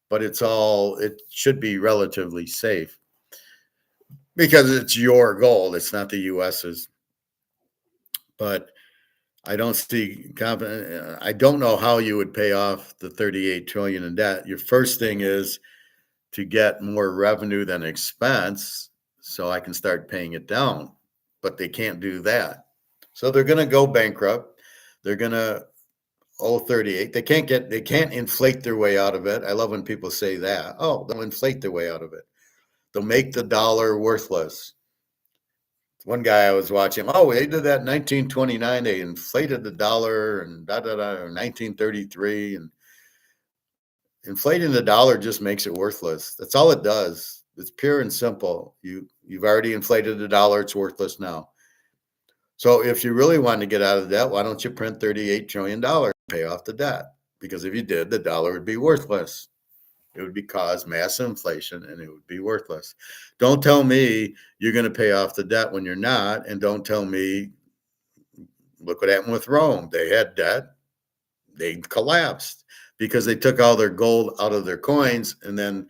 but it should be relatively safe because it's your gold. It's not the U.S.'s. But I don't see confidence. I don't know how you would pay off the 38 trillion in debt. Your first thing is to get more revenue than expense so I can start paying it down. But they can't do that. So they're going to go bankrupt. They're going to owe 38. They can't inflate their way out of it. I love when people say that. Oh, they'll inflate their way out of it. They'll make the dollar worthless. One guy I was watching, oh, they did that in 1929. They inflated the dollar and da da da, or 1933, and inflating the dollar just makes it worthless. That's all it does. It's pure and simple. You've already inflated the dollar, it's worthless now. So if you really want to get out of debt, why don't you print $38 trillion and pay off the debt? Because if you did, the dollar would be worthless. It would be cause massive inflation and it would be worthless. Don't tell me you're going to pay off the debt when you're not. And don't tell me, look what happened with Rome. They had debt, they collapsed because they took all their gold out of their coins, and then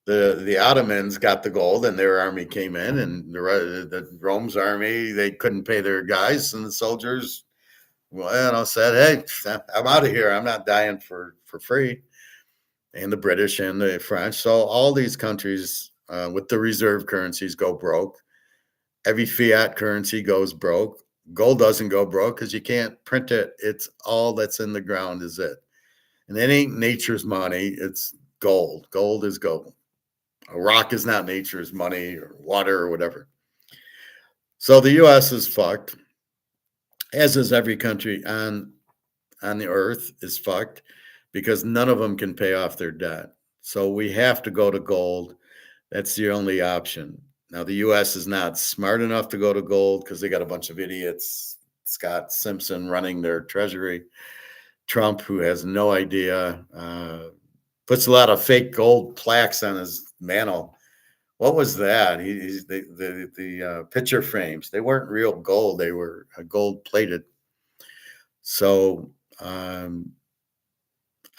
the Ottomans got the gold and their army came in, and the Rome's army, they couldn't pay their guys, and the soldiers, well, said, hey, I'm out of here. I'm not dying for free. And the British and the French. So all these countries with the reserve currencies go broke. Every fiat currency goes broke. Gold doesn't go broke because you can't print it. It's all that's in the ground is it. And it ain't nature's money. It's gold. Gold is gold. A rock is not nature's money or water or whatever. So the U.S. is fucked, as is every country on the earth is fucked, because none of them can pay off their debt. So we have to go to gold. That's the only option. Now, the U.S. is not smart enough to go to gold because they got a bunch of idiots, Scott Simpson running their treasury, Trump, who has no idea, puts a lot of fake gold plaques on his mantle. What was that? The picture frames. They weren't real gold. They were gold plated. So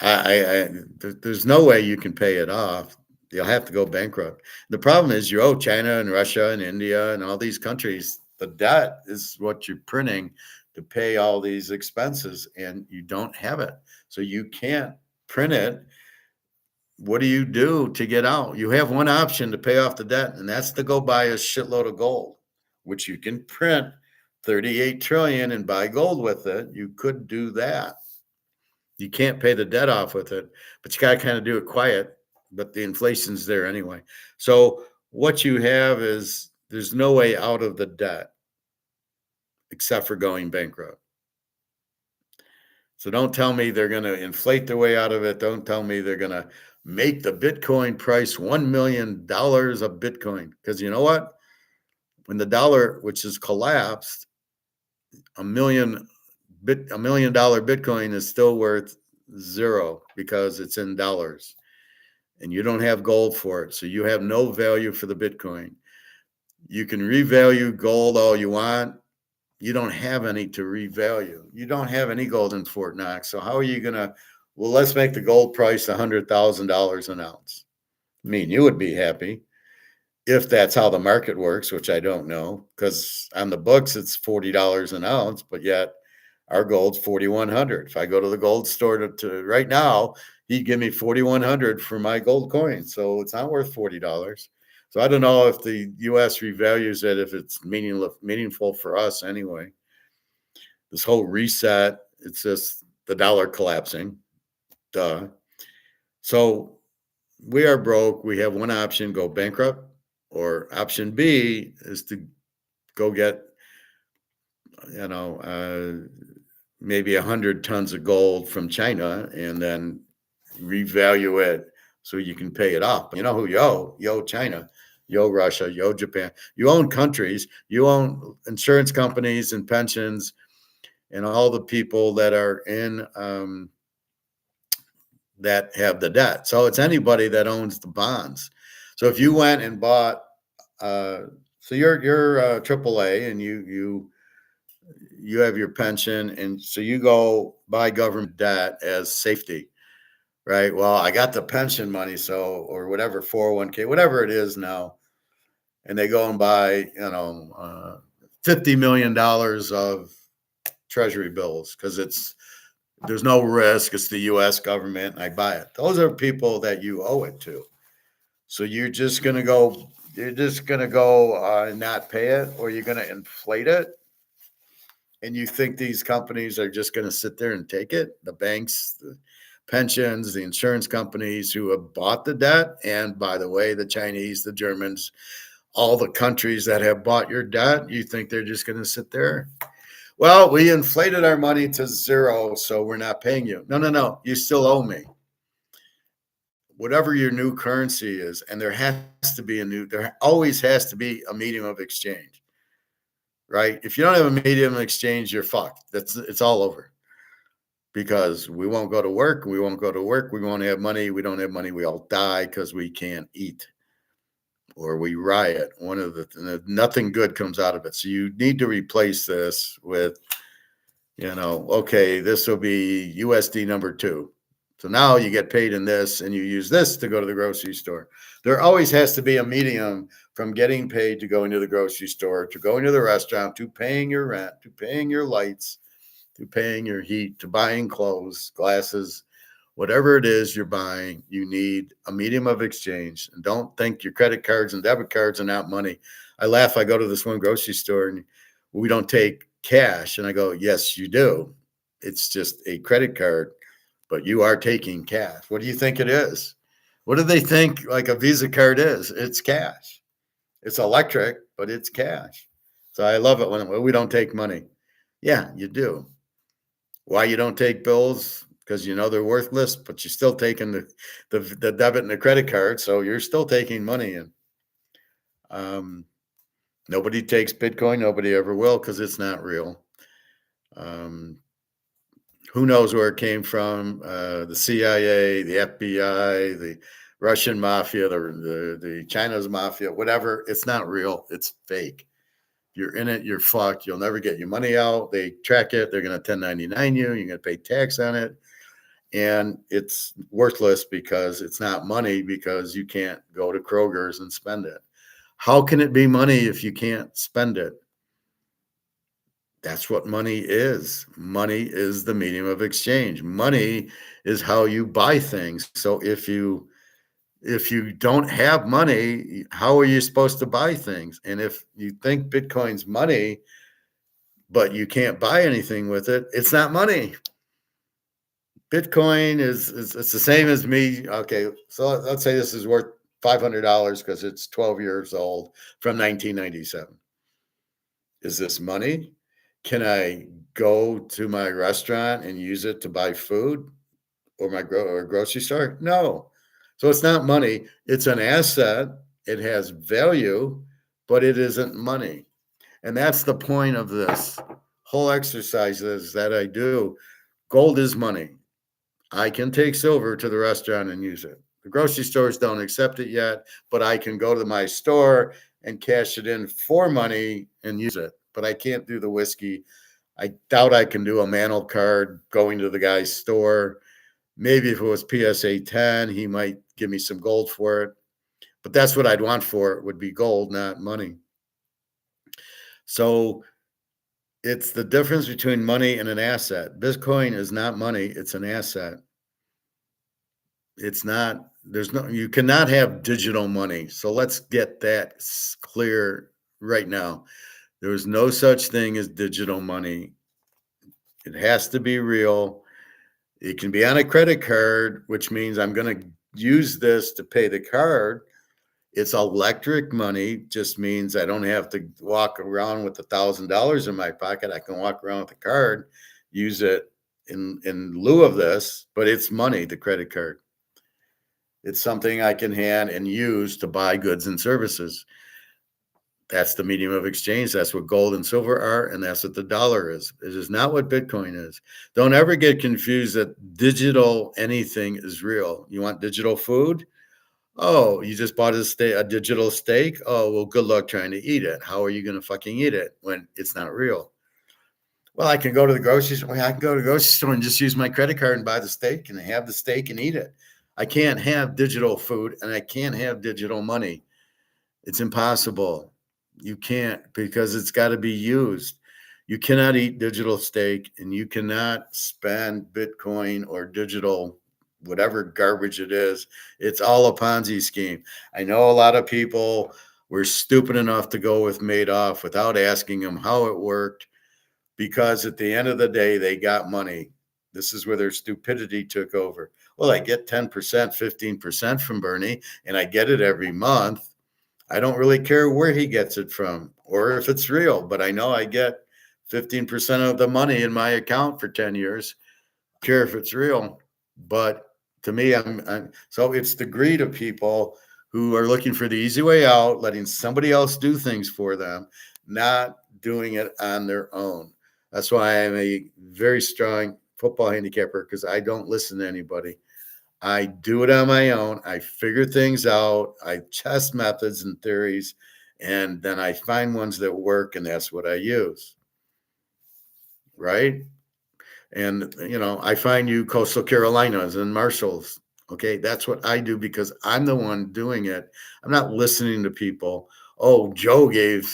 there's no way you can pay it off. You'll have to go bankrupt. The problem is you owe China and Russia and India and all these countries. The debt is what you're printing to pay all these expenses, and you don't have it. So you can't print it. What do you do to get out? You have one option to pay off the debt, and that's to go buy a shitload of gold, which you can print 38 trillion and buy gold with it. You could do that. You can't pay the debt off with it, but you got to kind of do it quiet. But the inflation's there anyway. So what you have is there's no way out of the debt except for going bankrupt. So don't tell me they're going to inflate their way out of it. Don't tell me they're going to make the Bitcoin price $1 million a Bitcoin. Because you know what? When the dollar, which has collapsed, $1 million Bitcoin is still worth zero because it's in dollars, and you don't have gold for it. So you have no value for the Bitcoin. You can revalue gold all you want. You don't have any to revalue. You don't have any gold in Fort Knox. So how are you going to, well, let's make the gold price $100,000 an ounce. I mean, you would be happy if that's how the market works, which I don't know, because on the books it's $40 an ounce, but yet our gold's $4,100. If I go to the gold store to right now, he'd give me $4,100 for my gold coin. So it's not worth $40. So I don't know if the U.S. revalues it, if it's meaningful for us anyway. This whole reset, it's just the dollar collapsing. Duh. So we are broke. We have one option, go bankrupt, or option B is to go get, maybe 100 tons of gold from China and then revalue it so you can pay it off. You know who you owe? You owe China, you owe Russia, you owe Japan. You own countries, you own insurance companies and pensions and all the people that are in that have the debt. So it's anybody that owns the bonds. So if you went and bought, so you're AAA and you have your pension, and so you go buy government debt as safety, right? Well, I got the pension money, so, or whatever, 401k, whatever it is now, and they go and buy, $50 million of treasury bills because there's no risk. It's the U.S. government, and I buy it. Those are people that you owe it to. So you're just gonna go and not pay it, or you're gonna inflate it. And you think these companies are just going to sit there and take it? The banks, the pensions, the insurance companies who have bought the debt, and by the way, the Chinese, the Germans, all the countries that have bought your debt, you think they're just going to sit there? Well, we inflated our money to zero, so we're not paying you. No, no, no. You still owe me. Whatever your new currency is, and there always has to be a medium of exchange, right? If you don't have a medium of exchange, you're fucked. It's all over, because we won't go to work. We won't go to work. We won't have money. We don't have money. We all die because we can't eat, or we riot. Nothing good comes out of it. So you need to replace this with, okay, this will be USD number 2. So now you get paid in this, and you use this to go to the grocery store. There always has to be a medium from getting paid to going to the grocery store, to going to the restaurant, to paying your rent, to paying your lights, to paying your heat, to buying clothes, glasses, whatever it is you're buying. You need a medium of exchange. And don't think your credit cards and debit cards are not money. I laugh. I go to this one grocery store and we don't take cash. And I go, yes, you do. It's just a credit card, but you are taking cash. What do you think it is? What do they think like a Visa card is? It's cash. It's electric, but it's cash. So I love it when we don't take money. Yeah, you do. Why you don't take bills? Because they're worthless, but you're still taking the debit and the credit card, so you're still taking money in. Nobody takes Bitcoin. Nobody ever will, because it's not real. Who knows where it came from? The CIA, the FBI, the Russian mafia, the China's mafia, whatever. It's not real. It's fake. You're in it, you're fucked. You'll never get your money out. They track it. They're going to 1099 you. You're going to pay tax on it. And it's worthless because it's not money, because you can't go to Kroger's and spend it. How can it be money if you can't spend it? That's what money is. Money is the medium of exchange. Money is how you buy things. So if you don't have money, how are you supposed to buy things? And if you think Bitcoin's money, but you can't buy anything with it, it's not money. Bitcoin is it's the same as me. Okay, so let's say this is worth $500 because it's 12 years old, from 1997. Is this money? Can I go to my restaurant and use it to buy food, or my grocery store? No. So it's not money. It's an asset. It has value, but it isn't money. And that's the point of this whole exercise that I do. Gold is money. I can take silver to the restaurant and use it. The grocery stores don't accept it yet, but I can go to my store and cash it in for money and use it. But I can't do the whiskey. I doubt I can do a Mantle card going to the guy's store. Maybe if it was PSA 10, he might give me some gold for it. But that's what I'd want for it, would be gold, not money. So it's the difference between money and an asset. Bitcoin is not money, it's an asset. It's not, you cannot have digital money. So let's get that clear right now. There is no such thing as digital money. It has to be real. It can be on a credit card, which means I'm going to use this to pay the card. It's electric money, just means I don't have to walk around with $1,000 in my pocket. I can walk around with the card, use it in lieu of this, but it's money, the credit card. It's something I can hand and use to buy goods and services. That's the medium of exchange. That's what gold and silver are, and that's what the dollar is. It is not what Bitcoin is. Don't ever get confused that digital anything is real. You want digital food? Oh, you just bought a digital steak? Oh, well, good luck trying to eat it. How are you going to fucking eat it when it's not real? Well, I can go to the grocery store. I can go to the grocery store and just use my credit card and buy the steak and have the steak and eat it. I can't have digital food and I can't have digital money. It's impossible. You can't, because it's got to be used. You cannot eat digital steak, and you cannot spend Bitcoin or digital, whatever garbage it is. It's all a Ponzi scheme. I know a lot of people were stupid enough to go with Madoff without asking him how it worked, because at the end of the day, they got money. This is where their stupidity took over. Well, I get 10%, 15% from Bernie, and I get it every month. I don't really care where he gets it from or if it's real, but I know I get 15% of the money in my account for 10 years. I don't care if it's real. But to me, so it's the greed of people who are looking for the easy way out, letting somebody else do things for them, not doing it on their own. That's why I'm a very strong football handicapper, because I don't listen to anybody. I do it on my own. I figure things out. I test methods and theories, and then I find ones that work, and that's what I use. Right? And, I find you Coastal Carolinas and Marshalls. Okay. That's what I do because I'm the one doing it. I'm not listening to people. Oh, Joe gave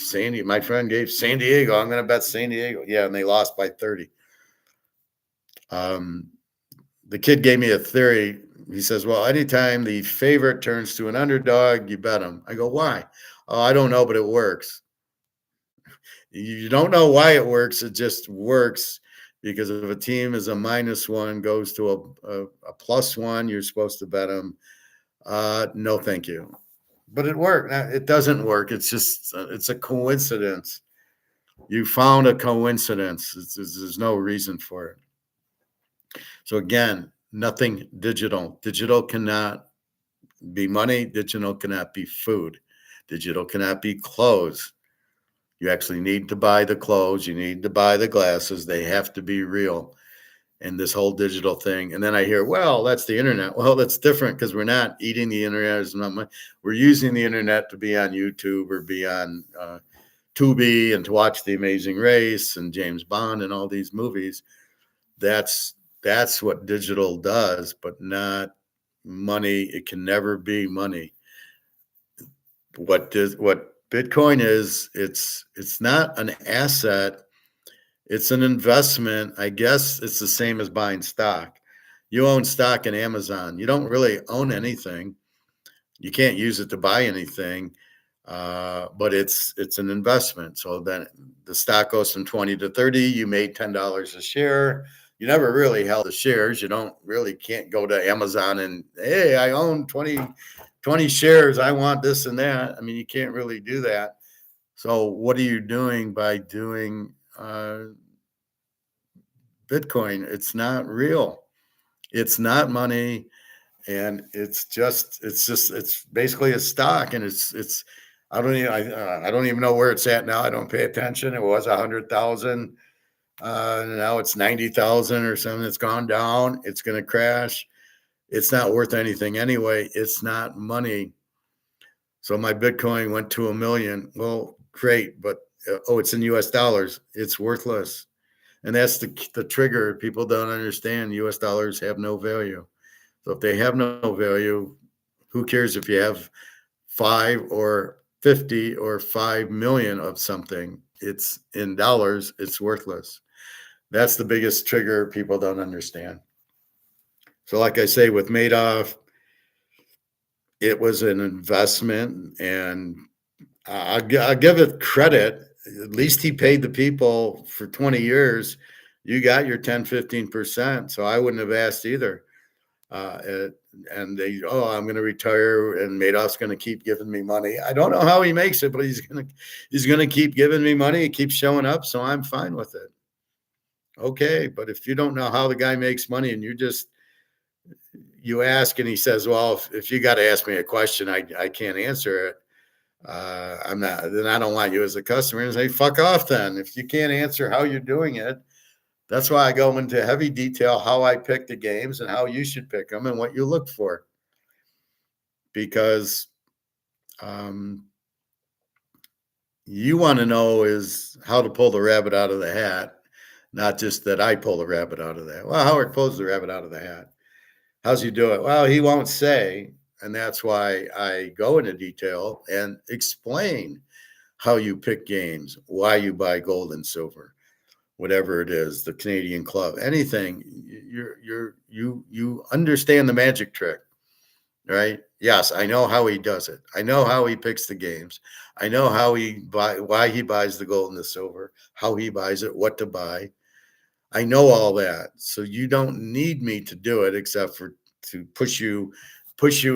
my friend gave San Diego. I'm going to bet San Diego. Yeah. And they lost by 30. Um, the kid gave me a theory. He says, well, anytime the favorite turns to an underdog, you bet them. I go, why? Oh, I don't know, but it works. You don't know why it works. It just works because if a team is a -1, goes to a +1, you're supposed to bet them. No, thank you. But it worked. Now, it doesn't work. It's just, it's a coincidence. You found a coincidence. There's no reason for it. So again, nothing digital. Digital cannot be money. Digital cannot be food. Digital cannot be clothes. You actually need to buy the clothes. You need to buy the glasses. They have to be real. And this whole digital thing. And then I hear, well, that's the internet. Well, that's different because we're not eating the internet. We're using the internet to be on YouTube or be on Tubi and to watch The Amazing Race and James Bond and all these movies. That's what digital does, but not money. It can never be money. What Bitcoin is, it's not an asset. It's an investment. I guess it's the same as buying stock. You own stock in Amazon. You don't really own anything. You can't use it to buy anything, but it's an investment. So then the stock goes from 20 to 30. You made $10 a share. You never really held the shares. You can't go to Amazon and, hey, I own 20 shares. I want this and that. I mean, you can't really do that. So what are you doing by doing Bitcoin? It's not real. It's not money, and it's basically a stock, and it's. I don't even know where it's at now. I don't pay attention. It was 100,000. Now it's 90,000 or something. It's gone down. It's going to crash. It's not worth anything anyway. It's not money. So my Bitcoin went to 1 million. Well, great, but it's in US dollars. It's worthless. And that's the trigger. People don't understand US dollars have no value. So if they have no value, who cares if you have 5 or 50 or 5 million of something? It's in dollars, it's worthless. That's the biggest trigger people don't understand. So like I say, with Madoff, it was an investment, and I'll give it credit. At least he paid the people for 20 years. You got your 10, 15%. So I wouldn't have asked either. And I'm going to retire, and Madoff's going to keep giving me money. I don't know how he makes it, but he's going to keep giving me money. He keeps showing up. So I'm fine with it. Okay. But if you don't know how the guy makes money and you ask and he says, well, if you got to ask me a question, I can't answer it. Then I don't want you as a customer, and say, fuck off then. If you can't answer how you're doing it, that's why I go into heavy detail how I pick the games and how you should pick them and what you look for. Because you want to know is how to pull the rabbit out of the hat, not just that I pull the rabbit out of the hat. Well, Howard pulls the rabbit out of the hat. How's he do it? Well, he won't say. And that's why I go into detail and explain how you pick games, why you buy gold and silver, whatever it is, the Canadian club, anything. You understand the magic trick, right? Yes, I know how he does it. I know how he picks the games. I know why he buys the gold and the silver, how he buys it, what to buy. I know all that. So you don't need me to do it except for to push you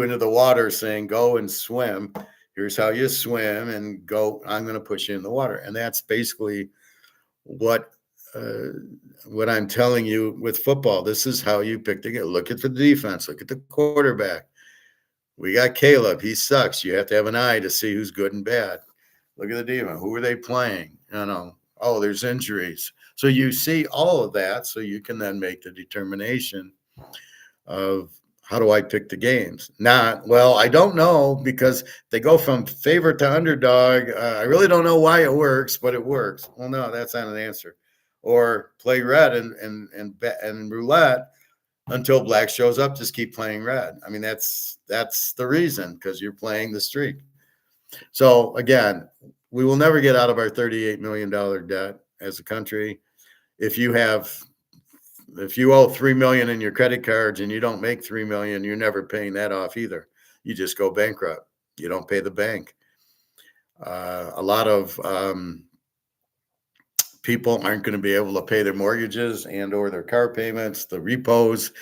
into the water saying, go and swim. Here's how you swim and go. I'm going to push you in the water. And that's basically what uh, what I'm telling you with football. This is how you pick the game. Look at the defense. Look at the quarterback. We got Caleb. He sucks. You have to have an eye to see who's good and bad. Look at the defense. Who are they playing? Oh, there's injuries. So you see all of that, so you can then make the determination of how do I pick the games? Not, well, I don't know because they go from favorite to underdog. I really don't know why it works, but it works. Well, no, that's not an answer. Or play red and roulette until black shows up. Just keep playing red. I mean, that's the reason, because you're playing the streak. So again, we will never get out of our $38 million debt as a country. If you owe 3 million in your credit cards and you don't make 3 million, you're never paying that off either. You just go bankrupt. You don't pay the bank. A lot of people aren't going to be able to pay their mortgages and or their car payments, the repos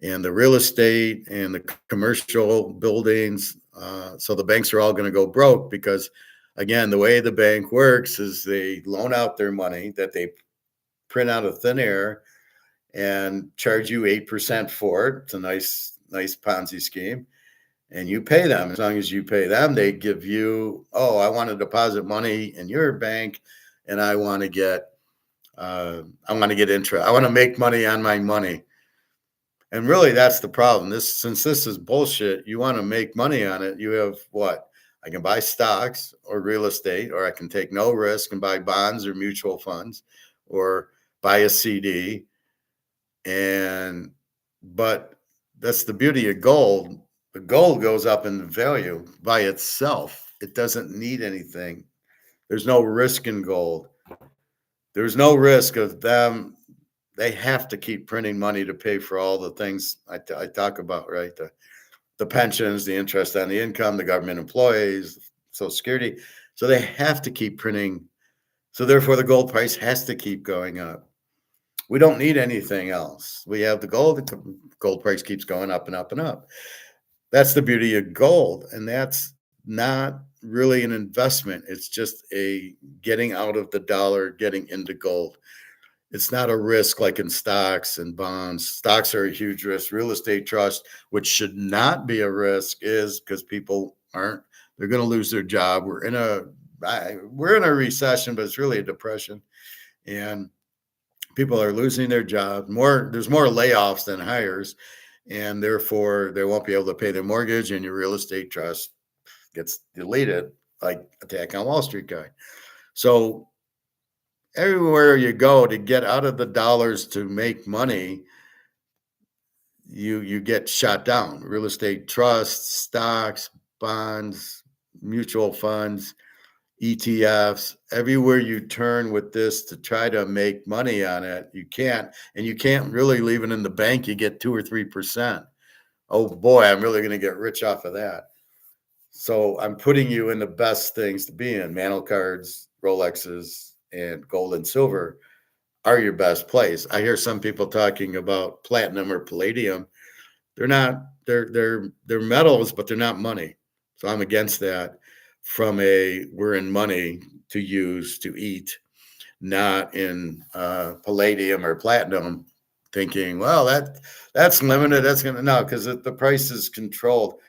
and the real estate and the commercial buildings. So the banks are all going to go broke because, again, the way the bank works is they loan out their money that they print out of thin air and charge you 8% for it. It's a nice Ponzi scheme. And you pay them. As long as you pay them, they give you, oh, I want to deposit money in your bank and I want to get interest. I want to make money on my money. And really, that's the problem. Since this is bullshit, you want to make money on it. You have what? I can buy stocks or real estate, or I can take no risk and buy bonds or mutual funds or buy a CD. But that's the beauty of gold. The gold goes up in value by itself. It doesn't need anything. There's no risk in gold. There's no risk of them. They have to keep printing money to pay for all the things I talk about, right? The pensions, the interest on the income, the government employees, Social Security. So they have to keep printing. So therefore, the gold price has to keep going up. We don't need anything else. We have the gold price keeps going up and up and up. That's the beauty of gold. And that's not really an investment. It's just a getting out of the dollar, getting into gold. It's not a risk like in stocks and bonds. Stocks are a huge risk. Real estate trust, which should not be a risk, is because people they're going to lose their job. We're in a recession, but it's really a depression. And people are losing their job. There's more layoffs than hires, and therefore they won't be able to pay their mortgage, and your real estate trust gets deleted, like Attack on Wall Street guy. So everywhere you go to get out of the dollars to make money, you get shot down. Real estate trusts, stocks, bonds, mutual funds, ETFs, everywhere you turn with this to try to make money on it, you can't. And you can't really leave it in the bank. You get 2 or 3%. Oh boy, I'm really going to get rich off of that. So I'm putting you in the best things to be in. Mantle cards, Rolexes, and gold and silver are your best place. I hear some people talking about platinum or palladium. They're not, they're metals, but they're not money. So I'm against that. We're in money to use to eat, not in palladium or platinum, thinking, well, that's limited. That's going to, no, because the price is controlled.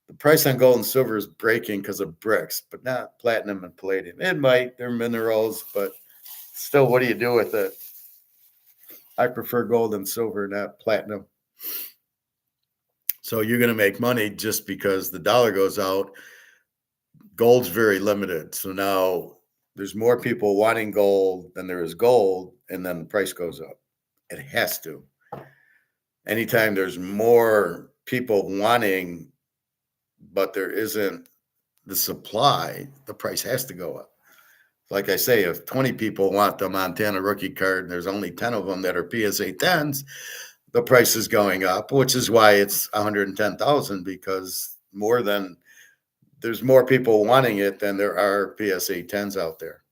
The price on gold and silver is breaking because of bricks, but not platinum and palladium. They're minerals, but still, what do you do with it? I prefer gold and silver, not platinum. So you're going to make money just because the dollar goes out. Gold's very limited. So now there's more people wanting gold than there is gold, and then the price goes up. It has to. Anytime there's more people wanting, but there isn't the supply, the price has to go up. Like I say, if 20 people want the Montana rookie card and there's only 10 of them that are PSA 10s, the price is going up, which is why it's 110,000, because there's more people wanting it than there are PSA 10s out there.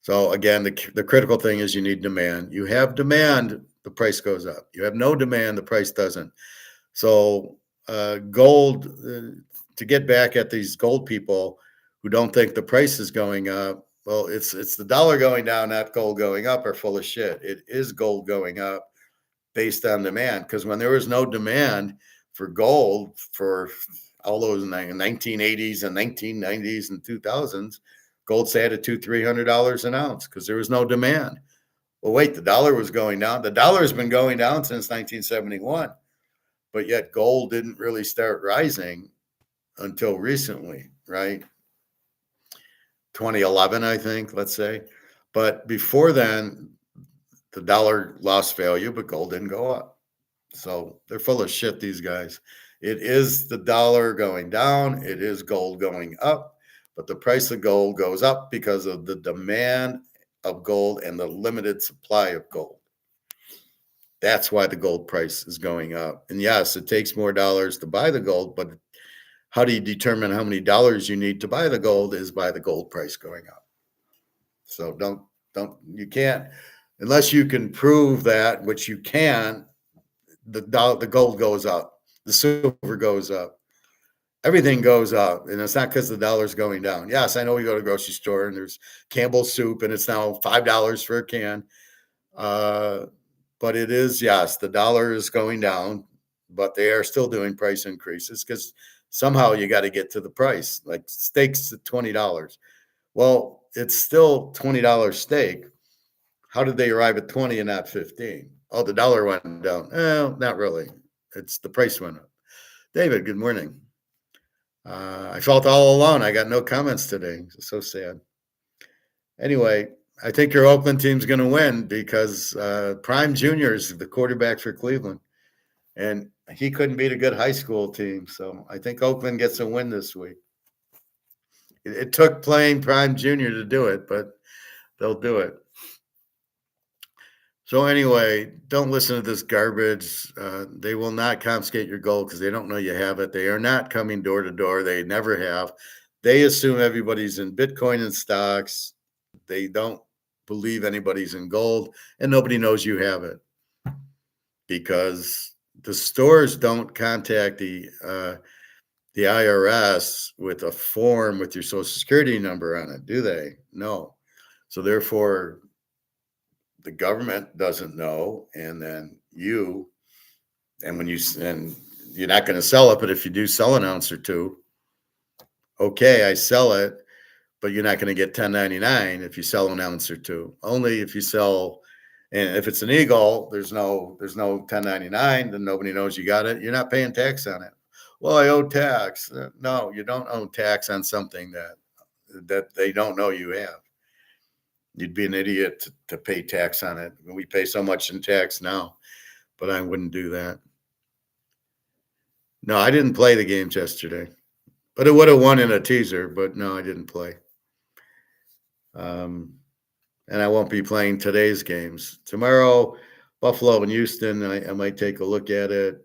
So again, the critical thing is you need demand. You have demand, the price goes up. You have no demand, the price doesn't. So gold, to get back at these gold people who don't think the price is going up, well, it's the dollar going down, not gold going up, are full of shit. It is gold going up based on demand, because when there was no demand for gold for all those 1980s and 1990s and 2000s, gold sat at $200-300 an ounce because there was no demand. Well, wait, the dollar was going down. The dollar has been going down since 1971, but yet gold didn't really start rising until recently, right? 2011, I think, let's say. But before then, the dollar lost value, but gold didn't go up. So they're full of shit, these guys. It is the dollar going down. It is gold going up, but the price of gold goes up because of the demand of gold and the limited supply of gold. That's why the gold price is going up. And yes, it takes more dollars to buy the gold, but how do you determine how many dollars you need to buy the gold is by the gold price going up. So you can't, unless you can prove that, which you can, the gold goes up, the silver goes up, everything goes up, and it's not because the dollar's going down. Yes, I know we go to the grocery store and there's Campbell's soup and it's now $5 for a can. But it is, yes, the dollar is going down, but they are still doing price increases because somehow you got to get to the price. Like steaks at $20. Well, it's still $20 steak. How did they arrive at 20 and not 15? Oh, the dollar went down. Well, not really. It's the price went up. David, good morning. I felt all alone. I got no comments today. It's so sad. Anyway, I think your Oakland team's going to win because Prime Jr. is the quarterback for Cleveland, and he couldn't beat a good high school team. So I think Oakland gets a win this week. It took playing Prime Jr. to do it, but they'll do it. So anyway, don't listen to this garbage. They will not confiscate your gold because they don't know you have it. They are not coming door to door. They never have. They assume everybody's in Bitcoin and stocks. They don't believe anybody's in gold, and nobody knows you have it because the stores don't contact the IRS with a form with your social security number on it, do they? No. So therefore, the government doesn't know, and then and you're not going to sell it, but if you do sell an ounce or two, okay, I sell it, but you're not going to get 1099 if you sell an ounce or two. Only if you sell, and if it's an eagle, there's no 1099, then nobody knows you got it. You're not paying tax on it. Well, I owe tax. No, you don't owe tax on something that they don't know you have. You'd be an idiot to pay tax on it. We pay so much in tax now, but I wouldn't do that. No, I didn't play the games yesterday, but it would have won in a teaser, but no, I didn't play. And I won't be playing today's games. Tomorrow, Buffalo and Houston, I might take a look at it.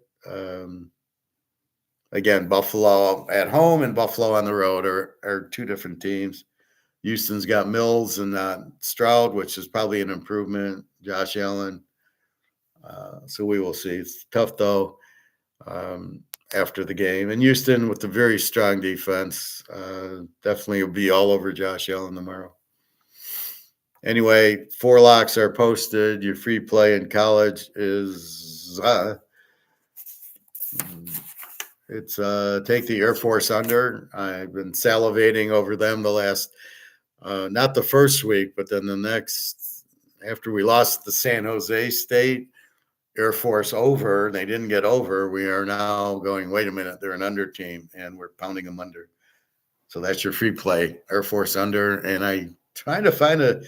Again, Buffalo at home and Buffalo on the road are two different teams. Houston's got Mills and Stroud, which is probably an improvement. Josh Allen. So we will see. It's tough, though, after the game. And Houston, with a very strong defense, definitely will be all over Josh Allen tomorrow. Anyway, 4 locks are posted. Your free play in college is it's take the Air Force under. I've been salivating over them the last not the first week, but then the next, after we lost the San Jose State Air Force over, they didn't get over. We are now going, wait a minute, they're an under team, and we're pounding them under. So that's your free play, Air Force under. And I trying to find a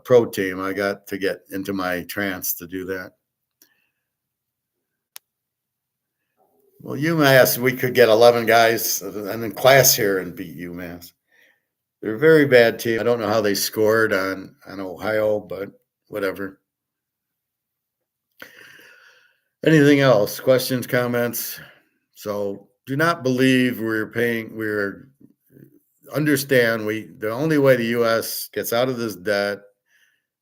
pro team. I got to get into my trance to do that. Well, UMass, we could get 11 guys in class here and beat UMass. They're a very bad team. I don't know how they scored on Ohio, but whatever. Anything else? Questions, comments? So do not believe understand the only way the U.S. gets out of this debt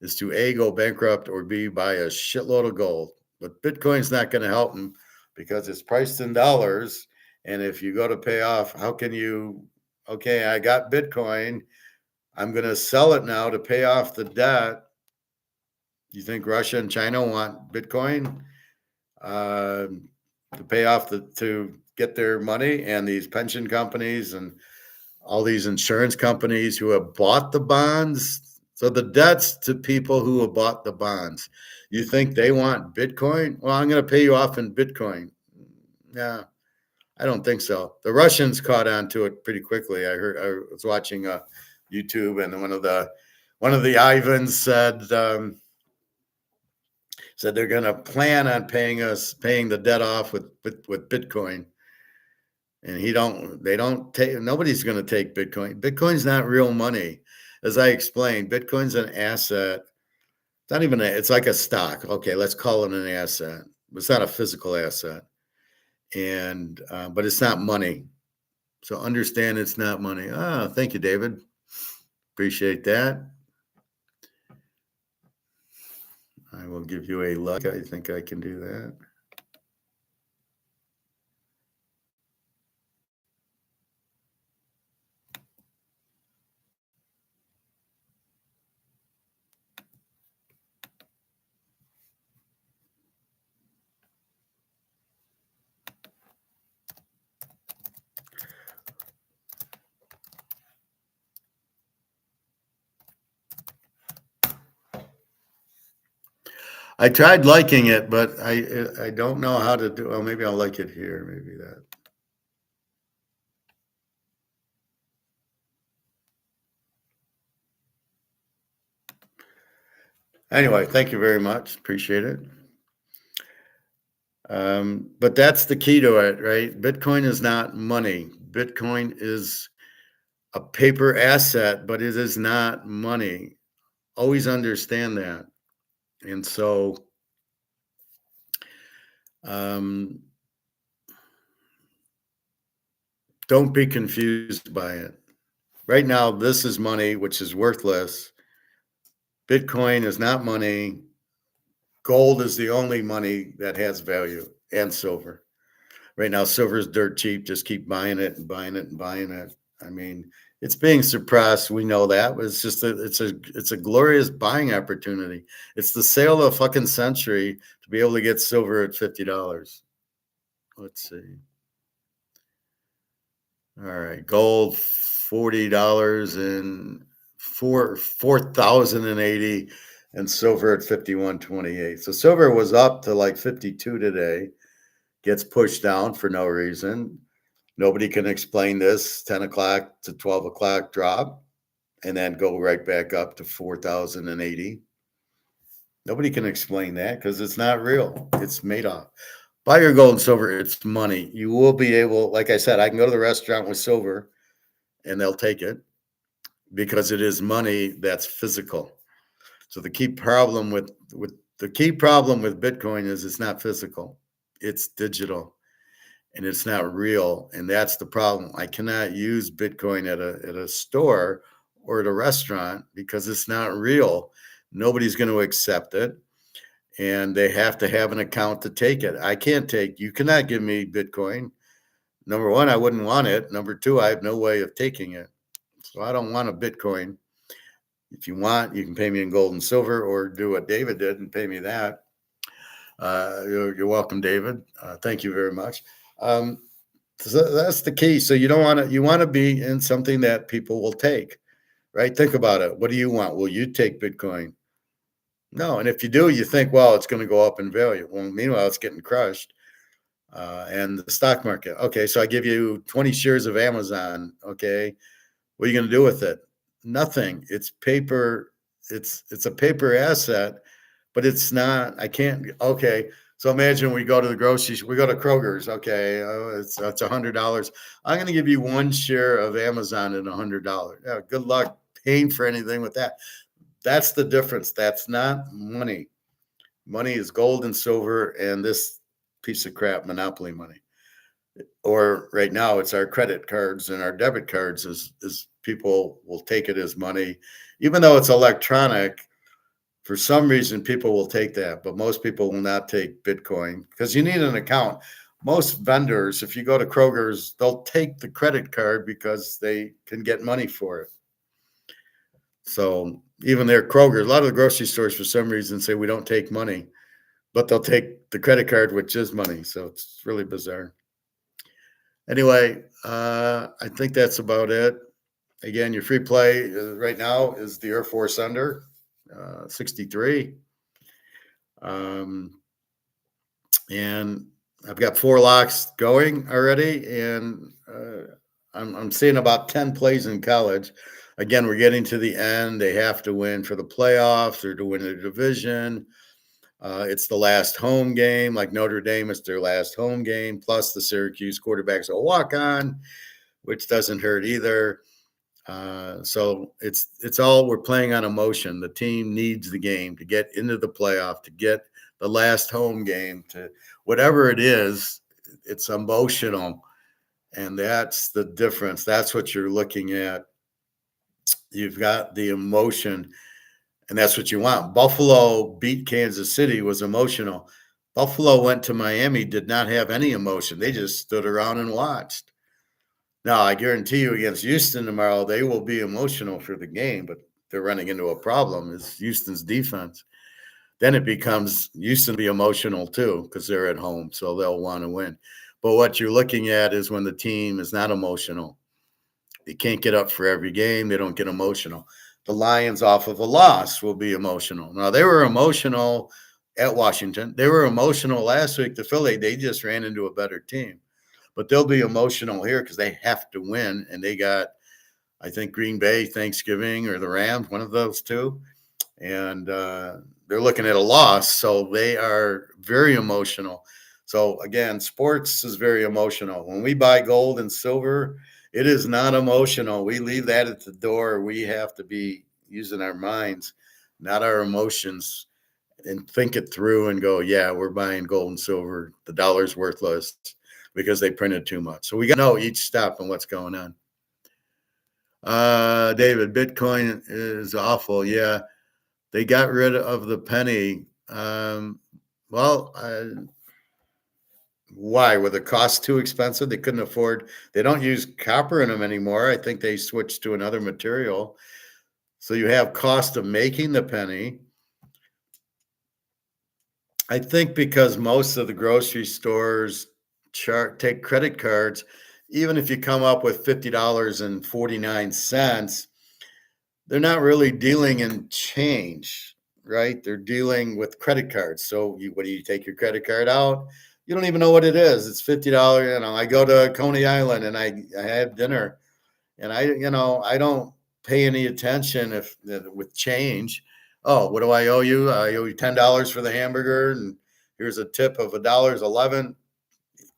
is to A, go bankrupt, or B, buy a shitload of gold. But Bitcoin's not going to help them because it's priced in dollars, And if you go to pay off, how can you, okay, I got Bitcoin. I'm going to sell it now to pay off the debt. You think Russia and China want Bitcoin uh, to pay off to get their money? And these pension companies and all these insurance companies who have bought the bonds. So the debt's to people who have bought the bonds. You think they want Bitcoin? Well, I'm going to pay you off in Bitcoin. Yeah, I don't think so. The Russians caught on to it pretty quickly. I was watching YouTube, and one of the Ivans said they're going to plan on paying the debt off with Bitcoin. And they don't take, nobody's going to take Bitcoin. Bitcoin's not real money. As I explained, Bitcoin's an asset. It's not even it's like a stock. Okay, let's call it an asset. It's not a physical asset. And, but it's not money. So understand it's not money. Oh, thank you, David. Appreciate that. I will give you a like. I think I can do that. I tried liking it, but I don't know how to do. Oh, maybe I'll like it here. Maybe that. Anyway, thank you very much. Appreciate it. But that's the key to it, right? Bitcoin is not money. Bitcoin is a paper asset, but it is not money. Always understand that. And so, don't be confused by it. Right now, this is money, which is worthless. Bitcoin is not money. Gold is the only money that has value, and silver. Right now, silver is dirt cheap. Just keep buying it and buying it and buying it. I mean, it's being suppressed. We know that, but it's just it's a glorious buying opportunity. It's the sale of the fucking century to be able to get silver at $50. Let's see. All right, gold $40 and 4,080, and silver at 51.28. So silver was up to like 52 today. Gets pushed down for no reason. Nobody can explain this 10 o'clock to 12 o'clock drop and then go right back up to 4,080. Nobody can explain that because it's not real. It's made off. Buy your gold and silver. It's money. You will be able, like I said, I can go to the restaurant with silver and they'll take it because it is money that's physical. So the key problem with Bitcoin is it's not physical. It's digital. And it's not real, and that's the problem. I cannot use Bitcoin at a store or at a restaurant because it's not real. Nobody's going to accept it, and they have to have an account to take it. You cannot give me Bitcoin. Number one, I wouldn't want it. Number two, I have no way of taking it. So I don't want a Bitcoin. If you want, you can pay me in gold and silver or do what David did and pay me that. You're welcome, David. Thank you very much. So that's the key. So you want to be in something that people will take, right? Think about it. What do you want? Will you take Bitcoin? No. And if you do, you think, well, it's going to go up in value. Well, meanwhile, it's getting crushed. And the stock market. Okay. So I give you 20 shares of Amazon. Okay. What are you going to do with it? Nothing. It's paper. It's a paper asset, but it's not, I can't. Okay. So imagine we go to the grocery, we go to Kroger's. Okay, it's $100. I'm going to give you one share of Amazon at $100. Yeah, good luck paying for anything with that. That's the difference. That's not money. Money is gold and silver, and this piece of crap, monopoly money. Or right now, it's our credit cards and our debit cards. Is people will take it as money, even though it's electronic. For some reason, people will take that, but most people will not take Bitcoin because you need an account. most vendors, if you go to Kroger's, they'll take the credit card because they can get money for it. So even their Kroger, a lot of the grocery stores for some reason say we don't take money, but they'll take the credit card, which is money. So it's really bizarre. Anyway, I think that's about it. Again, your free play right now is the Air Force under 63. And I've got 4 locks going already, and I'm seeing about 10 plays in college. Again, we're getting to the end. They have to win for the playoffs or to win the division. It's the last home game, like Notre Dame. It's their last home game. Plus, the Syracuse quarterback's a walk-on, which doesn't hurt either. So it's all we're playing on emotion. The team needs the game to get into the playoff, to get the last home game, to whatever it is. It's emotional, and that's the difference. That's what you're looking at. You've got the emotion, and that's what you want. Buffalo beat Kansas City, was emotional. Buffalo went to Miami, did not have any emotion. They just stood around and watched. Now, I guarantee you against Houston tomorrow, they will be emotional for the game, but they're running into a problem. Is Houston's defense. Then it becomes Houston be emotional too because they're at home, so they'll want to win. But what you're looking at is when the team is not emotional. They can't get up for every game. They don't get emotional. The Lions off of a loss will be emotional. Now, they were emotional at Washington. They were emotional last week to Philly. They just ran into a better team. But they'll be emotional here because they have to win. And they got, I think, Green Bay, Thanksgiving, or the Rams, one of those two. And they're looking at a loss. So they are very emotional. So, again, sports is very emotional. When we buy gold and silver, it is not emotional. We leave that at the door. We have to be using our minds, not our emotions, and think it through and go, yeah, we're buying gold and silver. The dollar's worthless because they printed too much. So we got to know each step and what's going on. David, Bitcoin is awful. Yeah, they got rid of the penny. Why? Were the costs too expensive? They couldn't afford. They don't use copper in them anymore. I think they switched to another material. So you have cost of making the penny. I think because most of the grocery stores take credit cards, even if you come up with $50.49, they're not really dealing in change, right? They're dealing with credit cards. So when you take your credit card out, you don't even know what it is. It's $50. I go to Coney Island and I have dinner, and I don't pay any attention if with change. Oh, what do I owe you? I owe you $10 for the hamburger, and here's a tip of $1.11.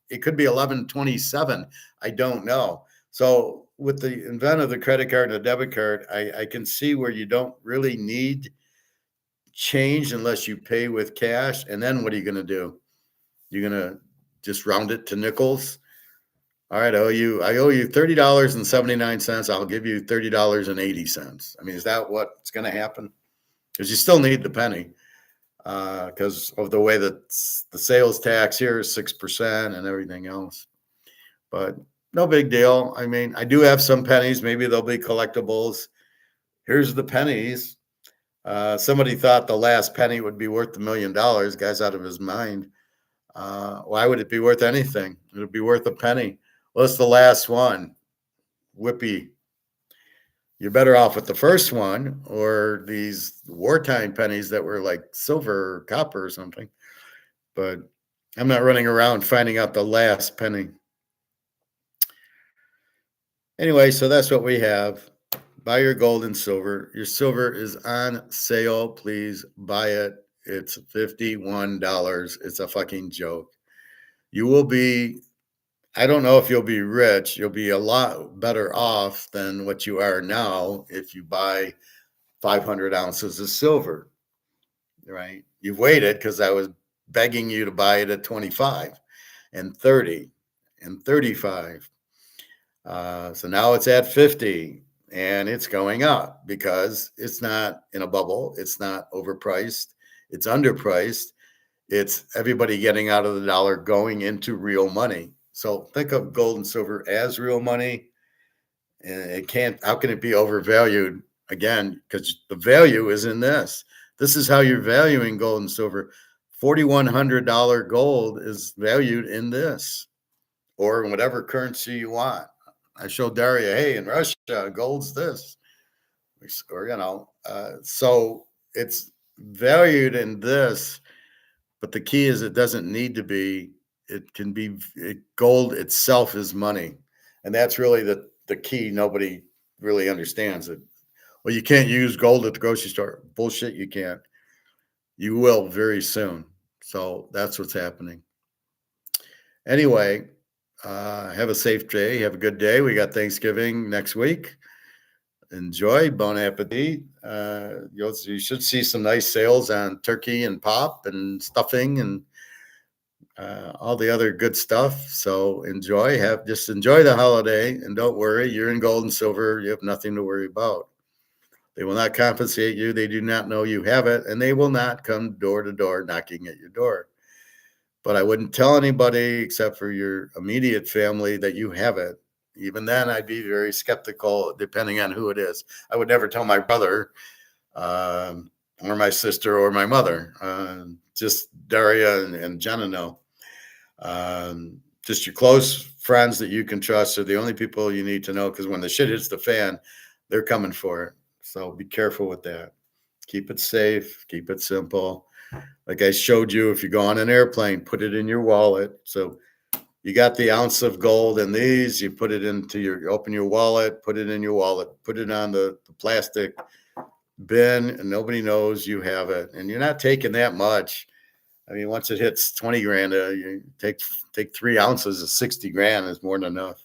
It could be 11.27. I don't know. So with the invent of the credit card and the debit card, I can see where you don't really need change unless you pay with cash. And then what are you going to do? You're going to just round it to nickels. All right, I owe you $30.79. I'll give you $30.80. I mean, is that what's going to happen? Because you still need the penny because of the way that the sales tax here is 6% and everything else. But no big deal. I mean, I do have some pennies. Maybe they'll be collectibles. Here's the pennies. Somebody thought the last penny would be worth $1 million. Guy's out of his mind. Why would it be worth anything? It would be worth a penny. Well, it's the last one. Whippy. You're better off with the first one or these wartime pennies that were like silver or copper or something. But I'm not running around finding out the last penny. Anyway, so that's what we have. Buy your gold and silver. Your silver is on sale. Please buy it. It's $51. It's a fucking joke. You will be, I don't know if you'll be rich. You'll be a lot better off than what you are now if you buy 500 ounces of silver, right? You've waited because I was begging you to buy it at 25 and 30 and 35. So now it's at 50 and it's going up because it's not in a bubble. It's not overpriced. It's underpriced. It's everybody getting out of the dollar going into real money. So think of gold and silver as real money. And it can't, how can it be overvalued again? Because the value is in this. This is how you're valuing gold and silver. $4,100 gold is valued in this or in whatever currency you want. I showed Daria, hey, in Russia, gold's this, or, so it's valued in this, but the key is it doesn't need to be, it can be, gold itself is money. And that's really the key. Nobody really understands it. Well, you can't use gold at the grocery store. Bullshit, you can't. You will very soon. So that's what's happening. Anyway, have a safe day. Have a good day. We got Thanksgiving next week. Enjoy. Bon appetit. You should see some nice sales on turkey and pop and stuffing and all the other good stuff. So just enjoy the holiday and don't worry. You're in gold and silver. You have nothing to worry about. They will not compensate you. They do not know you have it, and they will not come door to door knocking at your door. But I wouldn't tell anybody except for your immediate family that you have it. Even then, I'd be very skeptical, depending on who it is. I would never tell my brother or my sister or my mother. Just Daria and Jenna know. Just your close friends that you can trust are the only people you need to know, because when the shit hits the fan, they're coming for it. So be careful with that. Keep it safe. Keep it simple. Like I showed you, if you go on an airplane, put it in your wallet. So you got the ounce of gold in these, you put it you open your wallet, put it in your wallet, put it on the plastic bin, and nobody knows you have it. And you're not taking that much. I mean, once it hits 20 grand, you take 3 ounces of 60 grand is more than enough.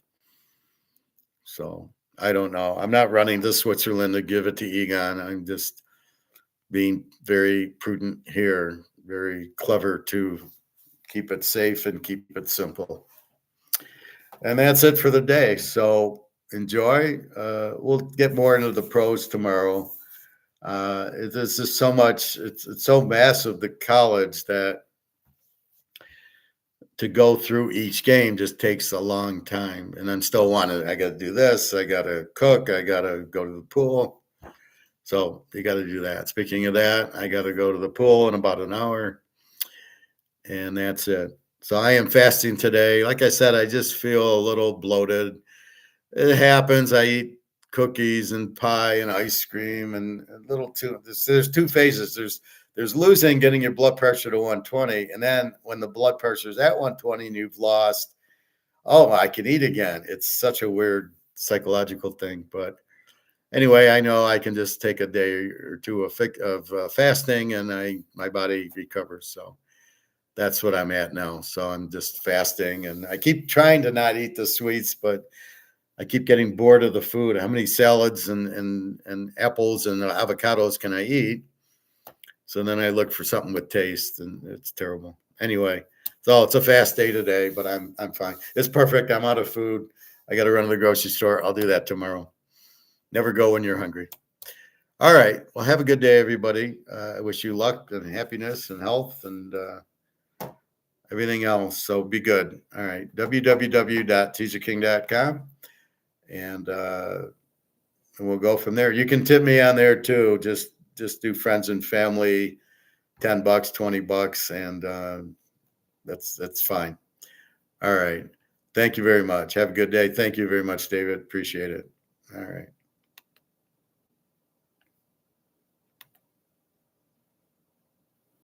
So I don't know. I'm not running to Switzerland to give it to Egon. I'm just being very prudent here, very clever to keep it safe and keep it simple. And that's it for the day. So enjoy. We'll get more into the pros tomorrow. There's just so much. It's so massive, the college, that to go through each game just takes a long time. And I'm still I got to do this. I got to cook. I got to go to the pool. So you got to do that. Speaking of that, I got to go to the pool in about an hour. And that's it. So I am fasting today. Like I said, I just feel a little bloated. It happens. I eat cookies and pie and ice cream and a little too. There's 2 phases. There's losing, getting your blood pressure to 120. And then when the blood pressure is at 120 and you've lost, oh, I can eat again. It's such a weird psychological thing. But anyway, I know I can just take a day or two of fasting and my body recovers. So that's what I'm at now. So I'm just fasting, and I keep trying to not eat the sweets, but I keep getting bored of the food. How many salads and apples and avocados can I eat? So then I look for something with taste, and it's terrible. Anyway, so it's a fast day today, but I'm fine. It's perfect. I'm out of food. I got to run to the grocery store. I'll do that tomorrow. Never go when you're hungry. All right. Well, have a good day, everybody. I wish you luck and happiness and health and everything else. So be good. All right. www.teaserking.com. And we'll go from there. You can tip me on there too. Just do friends and family, $10, $20, and that's fine. All right. Thank you very much. Have a good day. Thank you very much, David. Appreciate it. All right.